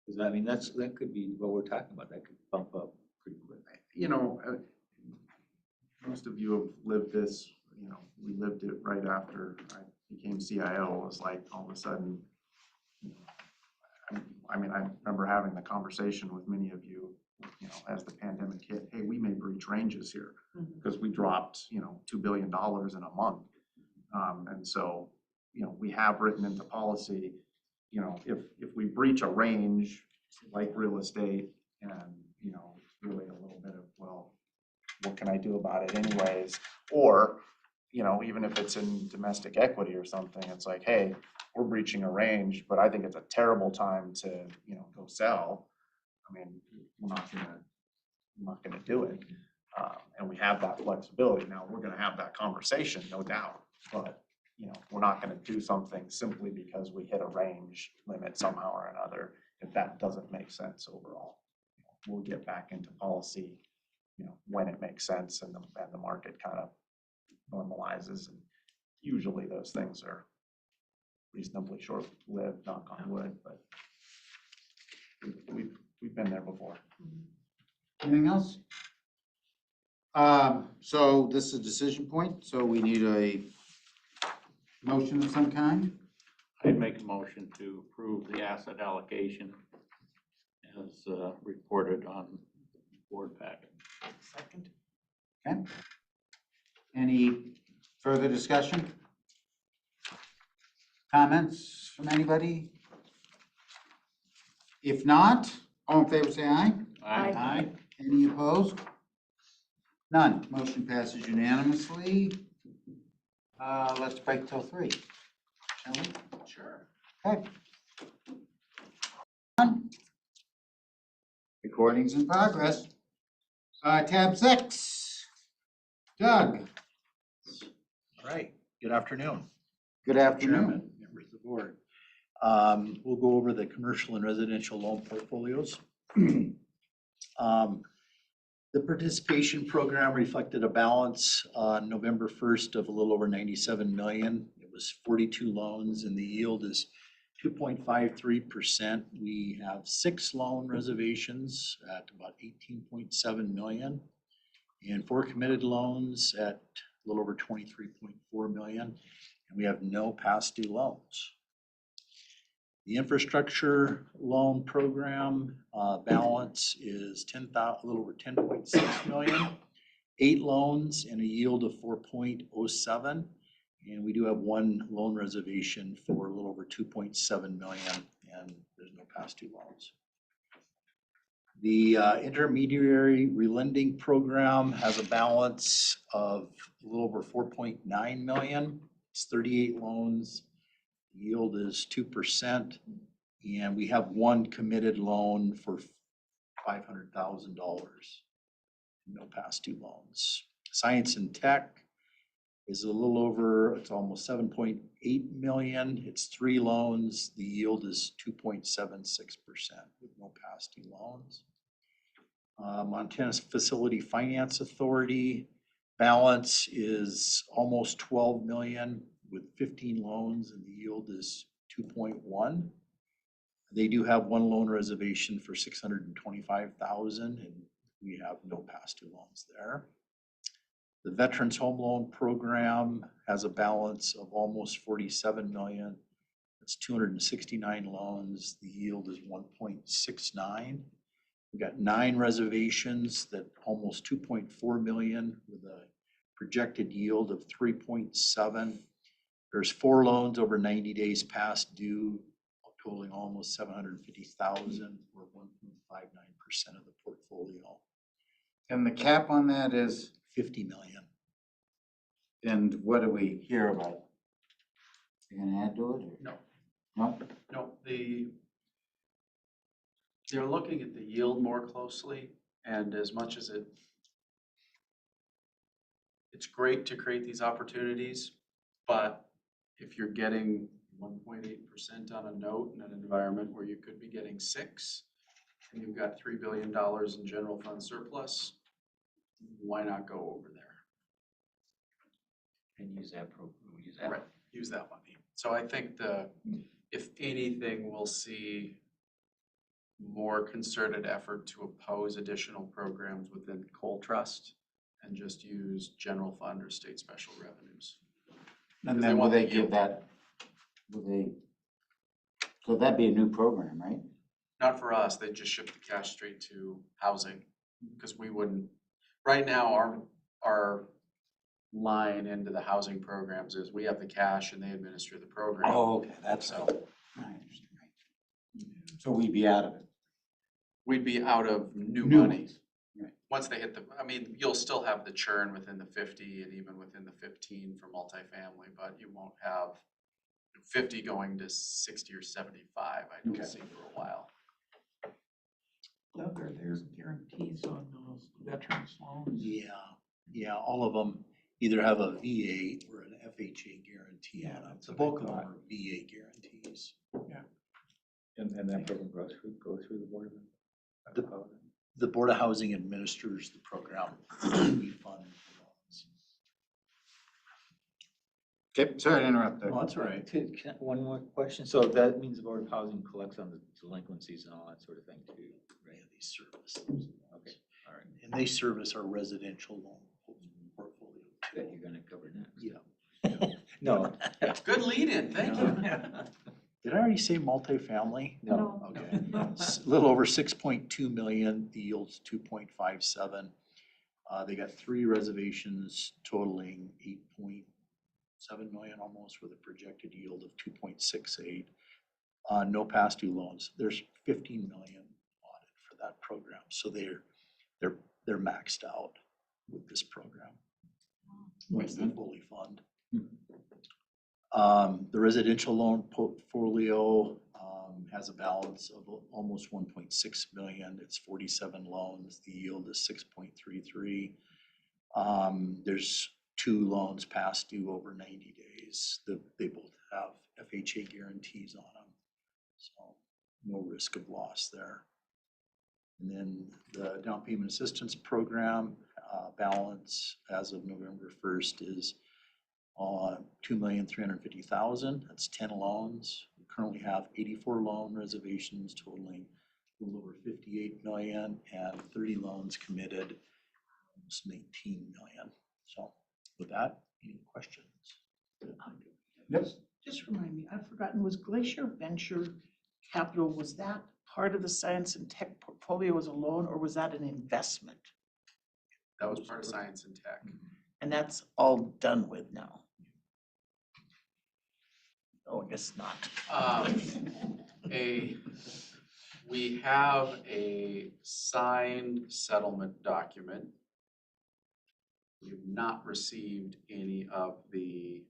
Because that could be what we're talking about, that could bump up pretty quick. Most of you have lived this you know, we lived it right after I became CIO. It was like all of a sudden, you know, I mean, I remember having the conversation with many of you, you know, as the pandemic hit, hey, we may breach ranges here because we dropped, you know, $2 billion in a month. And so, you know, we have written into policy, you know, if we breach a range like real estate and, you know, it's really a little bit of, well, what can I do about it anyways? Or, you know, even if it's in domestic equity or something, it's like, hey, we're breaching a range, but I think it's a terrible time to, you know, go sell. I mean, we're not gonna do it. And we have that flexibility. Now, we're gonna have that conversation, no doubt, but, you know, we're not gonna do something simply because we hit a range limit somehow or another, if that doesn't make sense overall. We'll get back into policy, you know, when it makes sense and the market kind of normalizes. And usually those things are reasonably short-lived, knock on wood, but we've been there before. Anything else? So this is a decision point, so we need a motion of some kind. I'd make a motion to approve the asset allocation as reported on the board packet. Second. Okay. Any further discussion? Comments from anybody? If not, all in favor say aye. Aye. Aye. Any opposed? None. Motion passes unanimously. Let's break till 3, shall we? Sure. Okay. Recordings in progress. Tab 6. Doug. All right, good afternoon. Good afternoon. Chairman, members of the board. We'll go over the commercial and residential loan portfolios. The participation program reflected a balance on November 1st of a little over 97 million. It was 42 loans and the yield is 2.53%. We have 6 loan reservations at about 18.7 million and 4 committed loans at a little over 23.4 million. And we have no past due loans. The infrastructure loan program balance is a little over 10.6 million, 8 loans and a yield of 4.07. And we do have 1 loan reservation for a little over 2.7 million and there's no past due loans. The intermediary relending program has a balance of a little over 4.9 million. It's 38 loans. Yield is 2%, and we have 1 committed loan for $500,000. No past due loans. Science and tech is a little over, it's almost 7.8 million. It's 3 loans. The yield is 2.76% with no past due loans. Montana Facility Finance Authority balance is almost 12 million. With 15 loans and the yield is 2.1. They do have 1 loan reservation for 625,000 and we have no past due loans there. The Veterans Home Loan Program has a balance of almost 47 million. It's 269 loans. The yield is 1.69. We've got 9 reservations that almost 2.4 million with a projected yield of 3.7. There's 4 loans over 90 days past due, totaling almost 750,000 or 1.59% of the portfolio. And the cap on that is? 50 million. And what do we hear about? You gonna add to it? Or? No. No? No, they're looking at the yield more closely, and as much as it's great to create these opportunities, but if you're getting 1.8% on a note in an environment where you could be getting 6, and you've got $3 billion in general fund surplus, why not go over there? And use that Right, use that money. So I think if anything, we'll see more concerted effort to oppose additional programs within Coal Trust and just use general fund or state special revenues. And Because then will won't they be give able- that, will they, so that'd be a new program, right? Not for us, they just ship the cash straight to housing, because we wouldn't, right now, our line into the housing programs is we have the cash and they administer the program. Oh, okay, that's So right. So we'd be out of it. we'd be out of new New money. ones. Right. Once they hit the, I mean, you'll still have the churn within the 50 and even within the 15 for multifamily, but you won't have 50 going to 60 or 75, I don't Okay. see for a while. Doug, are there guarantees on those veterans loans? Yeah, all of them either have a VA or an FHA guarantee on them. The bulk of them are VA guarantees. And that program goes through the board of housing? The Board of Housing administers the program. We fund the loans. Okay, sorry to interrupt there. No, that's all right. One more question. So that means the Board of Housing collects on the delinquencies and all that sort of thing too, right? They service those. Okay, all right. And they service our residential loan portfolio. That you're gonna cover next. Yeah. No. Good lead in, thank you. Did I already say multifamily? No. Okay. It's a little over 6.2 million, the yield's 2.57. They got 3 reservations totaling 8.7 million almost, with a projected yield of 2.68. No past due loans. There's 15 million allotted for that program, so they're maxed out with this program. Once they fully fund. The residential loan portfolio has a balance of almost 1.6 million. It's 47 loans. The yield is 6.33. There's 2 loans past due over 90 days. They both have FHA guarantees on them, so no risk of loss there. And then the down payment assistance program balance as of November 1st is $2,350,000. That's 10 loans. We currently have 84 loan reservations totaling a little over 58 million and 30 loans committed, almost 19 million. So with that, any questions? Just remind me, I've forgotten, was Glacier Venture Capital, was that part of the science and tech portfolio as a loan, or was that an investment? That was part of science and tech. And that's all done with now? Oh, I guess not. We have a signed settlement document. We've not received any of the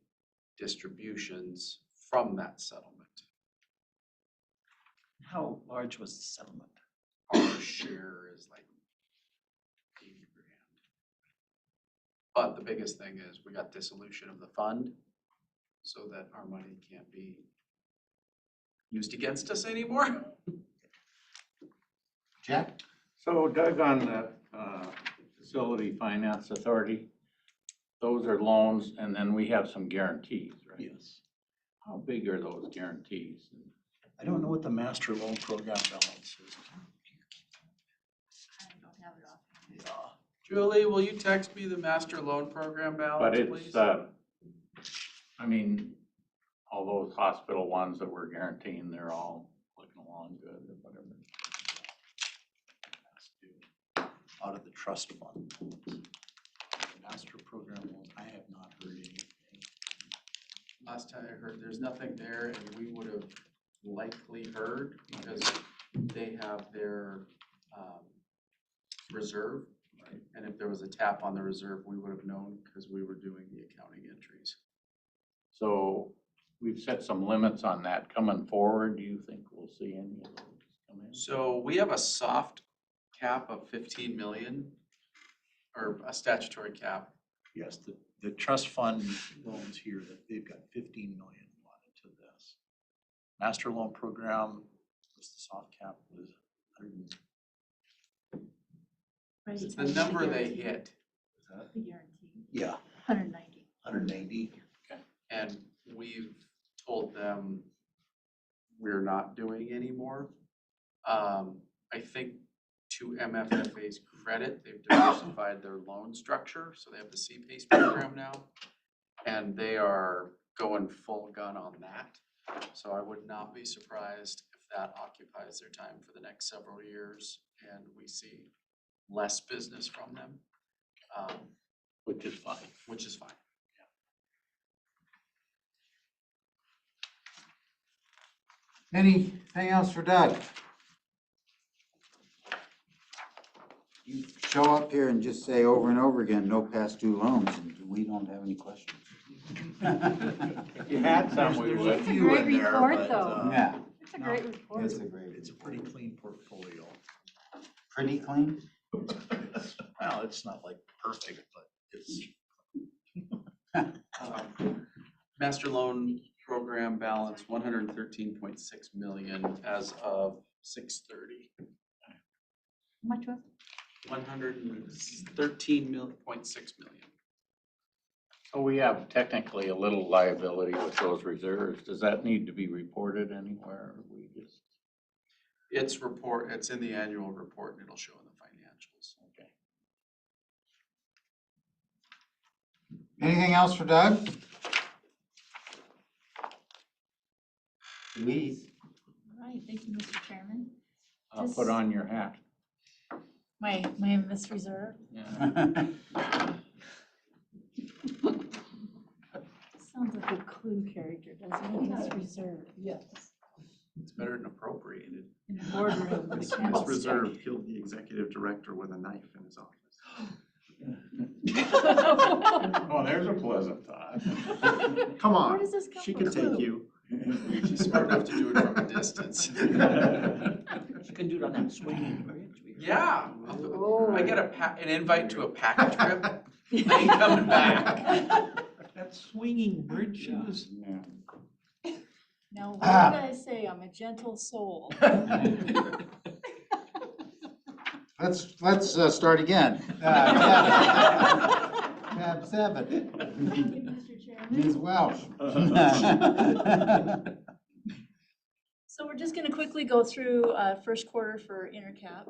distributions from that settlement. How large was the settlement? Our share is like 80 grand. But the biggest thing is we got dissolution of the fund so that our money can't be used against us anymore. Jack? So Doug, on the Facility Finance Authority, those are loans and then we have some guarantees, right? Yes. How big are those guarantees? I don't know what the master loan program balance is. I don't have it off. Yeah. Julie, will you text me the master loan program But balance, please? it's, I mean, all those hospital ones that we're guaranteeing, they're all looking along good or whatever. Out of the trust fund. The master program loan, I have not heard anything. Last time I heard, there's nothing there and we would have likely heard because they have their reserve. Right. And if there was a tap on the reserve, we would have known because we were doing the accounting entries. So we've set some limits on that coming forward. Do you think we'll see any of those come in? So we have a soft cap of 15 million or a statutory cap. Yes, the trust fund loans here, that they've got 15 million allotted to this. Master loan program, was the soft cap was 100. It's the number they hit. The guarantee, Yeah, 190. 190. And we've told them we're not doing anymore. I think to MFFA's credit, they've diversified their loan structure, so they have the CPACE program now. And they are going full gun on that. So I would not be surprised if that occupies their time for the next several years and we see less business from them. Which is fine. Which is fine. Anything else for Doug? You show up here and just say over and over again, no past due loans, and we don't have any questions. If you had some, we would. It's a great report, though. Yeah, It's a great report. It's a pretty clean portfolio. pretty clean. Well, it's not like perfect, but it's. Master loan program balance, 113.6 million as of 6:30. How much was it? 113.6 million. So we have technically a little liability with those reserves. Does that need to be reported anywhere? Or we just, It's in the annual report and it'll show in the financials. okay. Anything else for Doug? Louise? All right, thank you, Mr. Chairman. I'll put on your hat. My Miss Reserve. Yeah. Sounds like a Clue character, doesn't it? Miss Reserve. Yes. It's better than appropriated. In the boardroom with Miss a candlestick. Reserve killed the executive director with a knife in his office. Oh, there's a pleasant thought. Come Where on, does this come she from? could take you. She's smart enough to do it from a distance. You can do it on that swinging bridge. Yeah. I get an invite to a pack trip. I ain't coming back. That swinging bridge she was. Now, what did I say? I'm a gentle soul. Let's start again. Tab 7. Thank you, Mr. Chairman. Ms. Welsh. So we're just gonna quickly go through first quarter for Intercap.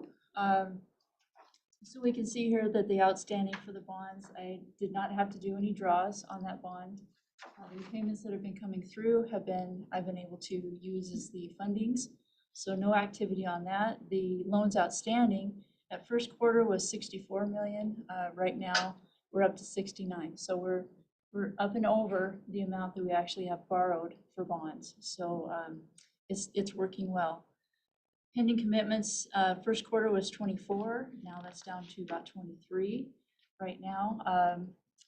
So we can see here that the outstanding for the bonds, I did not have to do any draws on that bond. The repayments that have been coming through I've been able to use as the fundings. So no activity on that. The loans outstanding at first quarter was 64 million. Right now, we're up to 69. So we're up and over the amount that we actually have borrowed for bonds. So it's working well. Pending commitments, first quarter was 24. Now that's down to about 23 right now.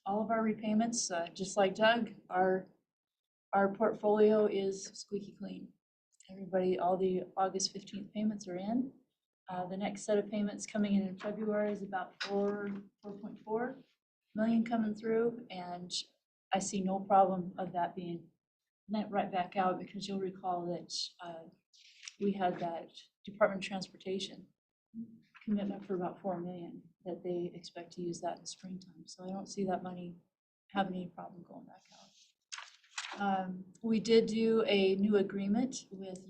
All of our repayments, just like Doug, our portfolio is squeaky clean. Everybody, all the August 15th payments are in. The next set of payments coming in February is about 4.4 million coming through, and I see no problem of that being net right back out, because you'll recall that we had that Department of Transportation commitment for about 4 million that they expect to use that in the springtime. So I don't see that money having any problem going back out. We did do a new agreement with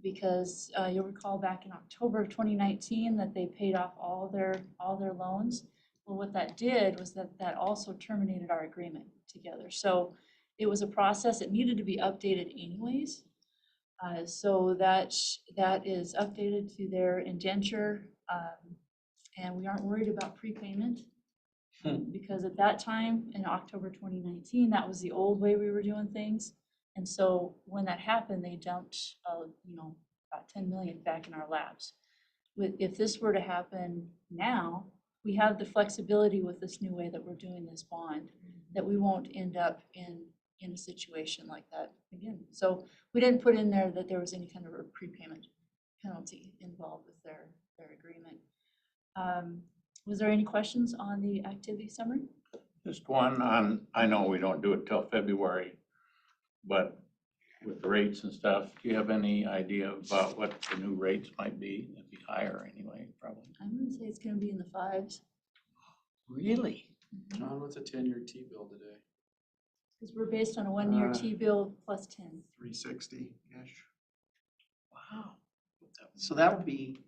because you'll recall back in October of 2019 that they paid off all their loans. Well, what that did was that also terminated our agreement together. So it was a process that needed to be updated anyways. So that is updated to their indenture, and we aren't worried about prepayment. Because at that time, in October 2019, that was the old way we were doing things. And so when that happened, they dumped, about 10 million back in our laps. If this were to happen now, we have the flexibility with this new way that we're doing this bond, that we won't end up in a situation like that again. So we didn't put in there that there was any kind of a prepayment penalty involved with their agreement. Was there any questions on the activity summary? Just one on, I know we don't do it till February, but with the rates and stuff, do you have any idea about what the new rates might be? It'd be higher anyway, probably. I'm gonna say it's gonna be in the 5s. Really? John, what's a 10-year T-bill today? Because we're based on a 1-year T-bill plus 10. 360-ish. Wow. So that would be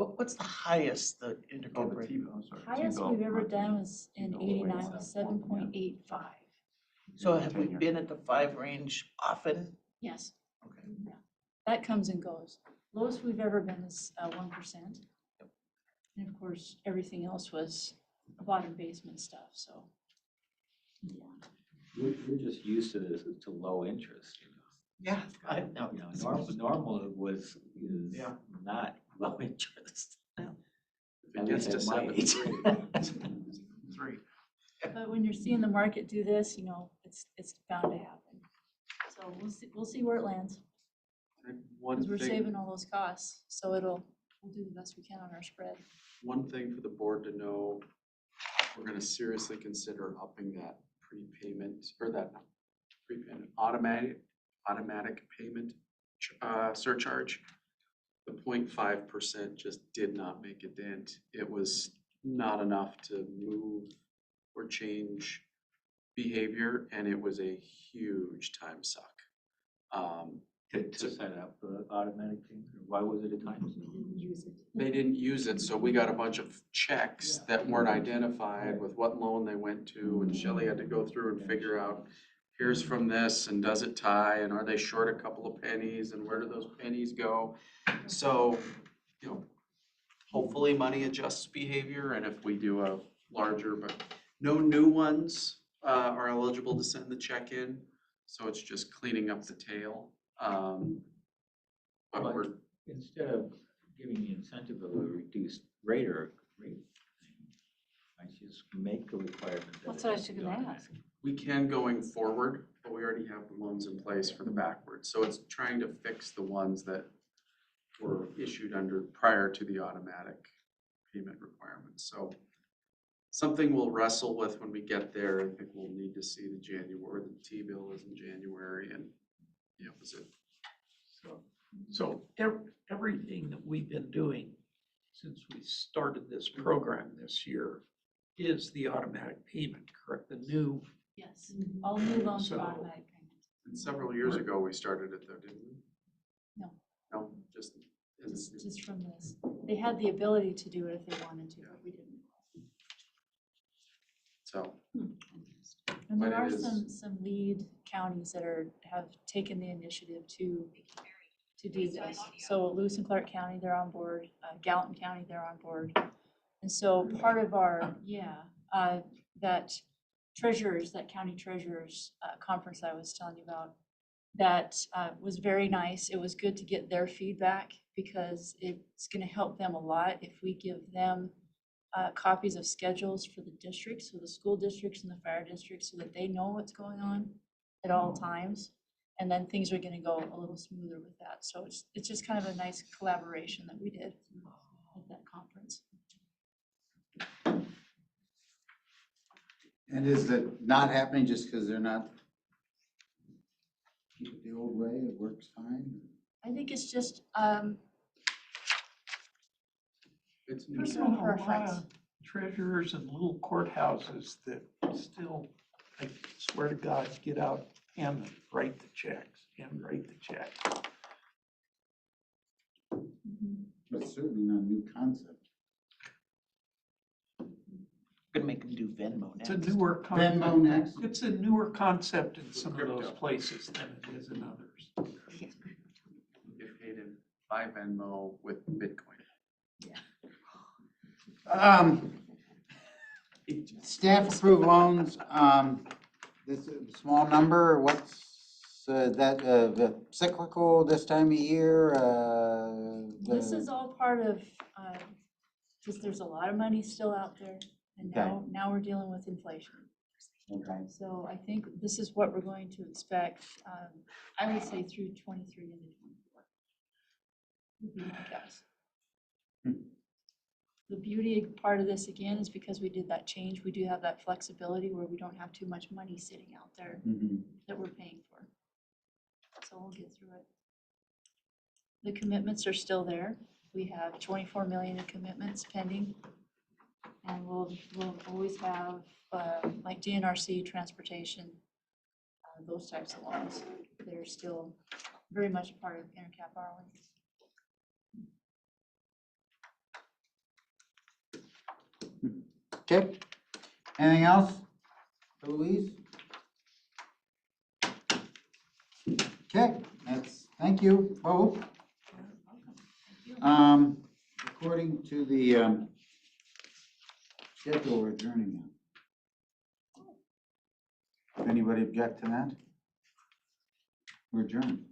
What's the highest the intercom rate? Highest we've ever done was in '89 was 7.85. So have we been at the 5 range often? Yes. Okay. Yeah. That comes and goes. Lowest we've ever been is 1%. And of course, everything else was bottom basement stuff, so. We're just used to this, to low interest, you know. Yeah, I know. You know, normal is Yeah. not low interest. If it At gets least to at my age. 3. But when you're seeing the market do this, you know, it's bound to happen. So we'll see where it lands, One because we're thing, saving all those costs, so we'll do the best we can on our spread. one thing for the board to know, we're gonna seriously consider upping that prepayment, or that not prepayment, automatic payment surcharge. The 0.5% just did not make a dent. It was not enough to move or change behavior, and it was a huge time suck. To set up the automatic thing, why was it a time? Didn't use it. They didn't use it, so we got a bunch of checks that weren't identified with what loan they went to, and Shelley had to go through and figure out, here's from this, and does it tie, and are they short a couple of pennies, and where do those pennies go? So, you know, hopefully money adjusts behavior, and if we do a larger, but no new ones are eligible to send the check in, so it's just cleaning up the tail. But But we're, instead of giving the incentive of a reduced rate thing, I just make a requirement that. That's it what I has was to be gonna automatic. ask. we can going forward, but we already have the loans in place for the backwards. So it's trying to fix the ones that were issued under, prior to the automatic payment requirements. So something we'll wrestle with when we get there. I think we'll need to see the January, the T-bill is in January, and, you know, is it, So everything that we've been doing since we started this program this year is the automatic payment, correct? The new, Yes, all new loans are So- automatic payments. and several years ago, we started it though, didn't we? No. No, just, it's, Just from this. They had the ability to do it if they wanted to, but we didn't. so, And there But are it is- some lead counties that have taken the initiative to do this. So Lewis and Clark County, they're on board, Gallatin County, they're on board. And so part of our, that county treasurers conference I was telling you about, that was very nice. It was good to get their feedback because it's gonna help them a lot if we give them copies of schedules for the districts, so the school districts and the fire districts, so that they know what's going on at all times. And then things are gonna go a little smoother with that. So it's just kind of a nice collaboration that we did at that conference. And is it not happening just because they're not, keep it the old way, it works fine? I think it's just it's new. personal There's a lot preference. of treasurers and little courthouses that still, I swear to God, get out and write the checks, and write the check. But it's certainly not a new concept. Gonna make them do Venmo next. It's a Venmo newer concept. next? It's a newer concept in some of those Crypto. places than it is in others. Get paid in by Venmo with Bitcoin. Staff approved loans, this is a small number, what's that, the cyclical this time of year? This is all part of, because there's a lot of money still out there. And Okay. now we're dealing with inflation. Okay. So I think this is what we're going to expect, I would say through 23 into 24. Would be my guess. The beauty part of this again is because we did that change, we do have that flexibility where we don't have too much money sitting out there that we're paying for. So we'll get through it. The commitments are still there. We have 24 million in commitments pending. And we'll always have, like DNRC, transportation, those types of loans. They're still very much a part of Intercap borrowing. Okay, anything else for Louise? Okay, thank you both. According to the schedule, we're adjourning now. Anybody object to that? We're adjourned.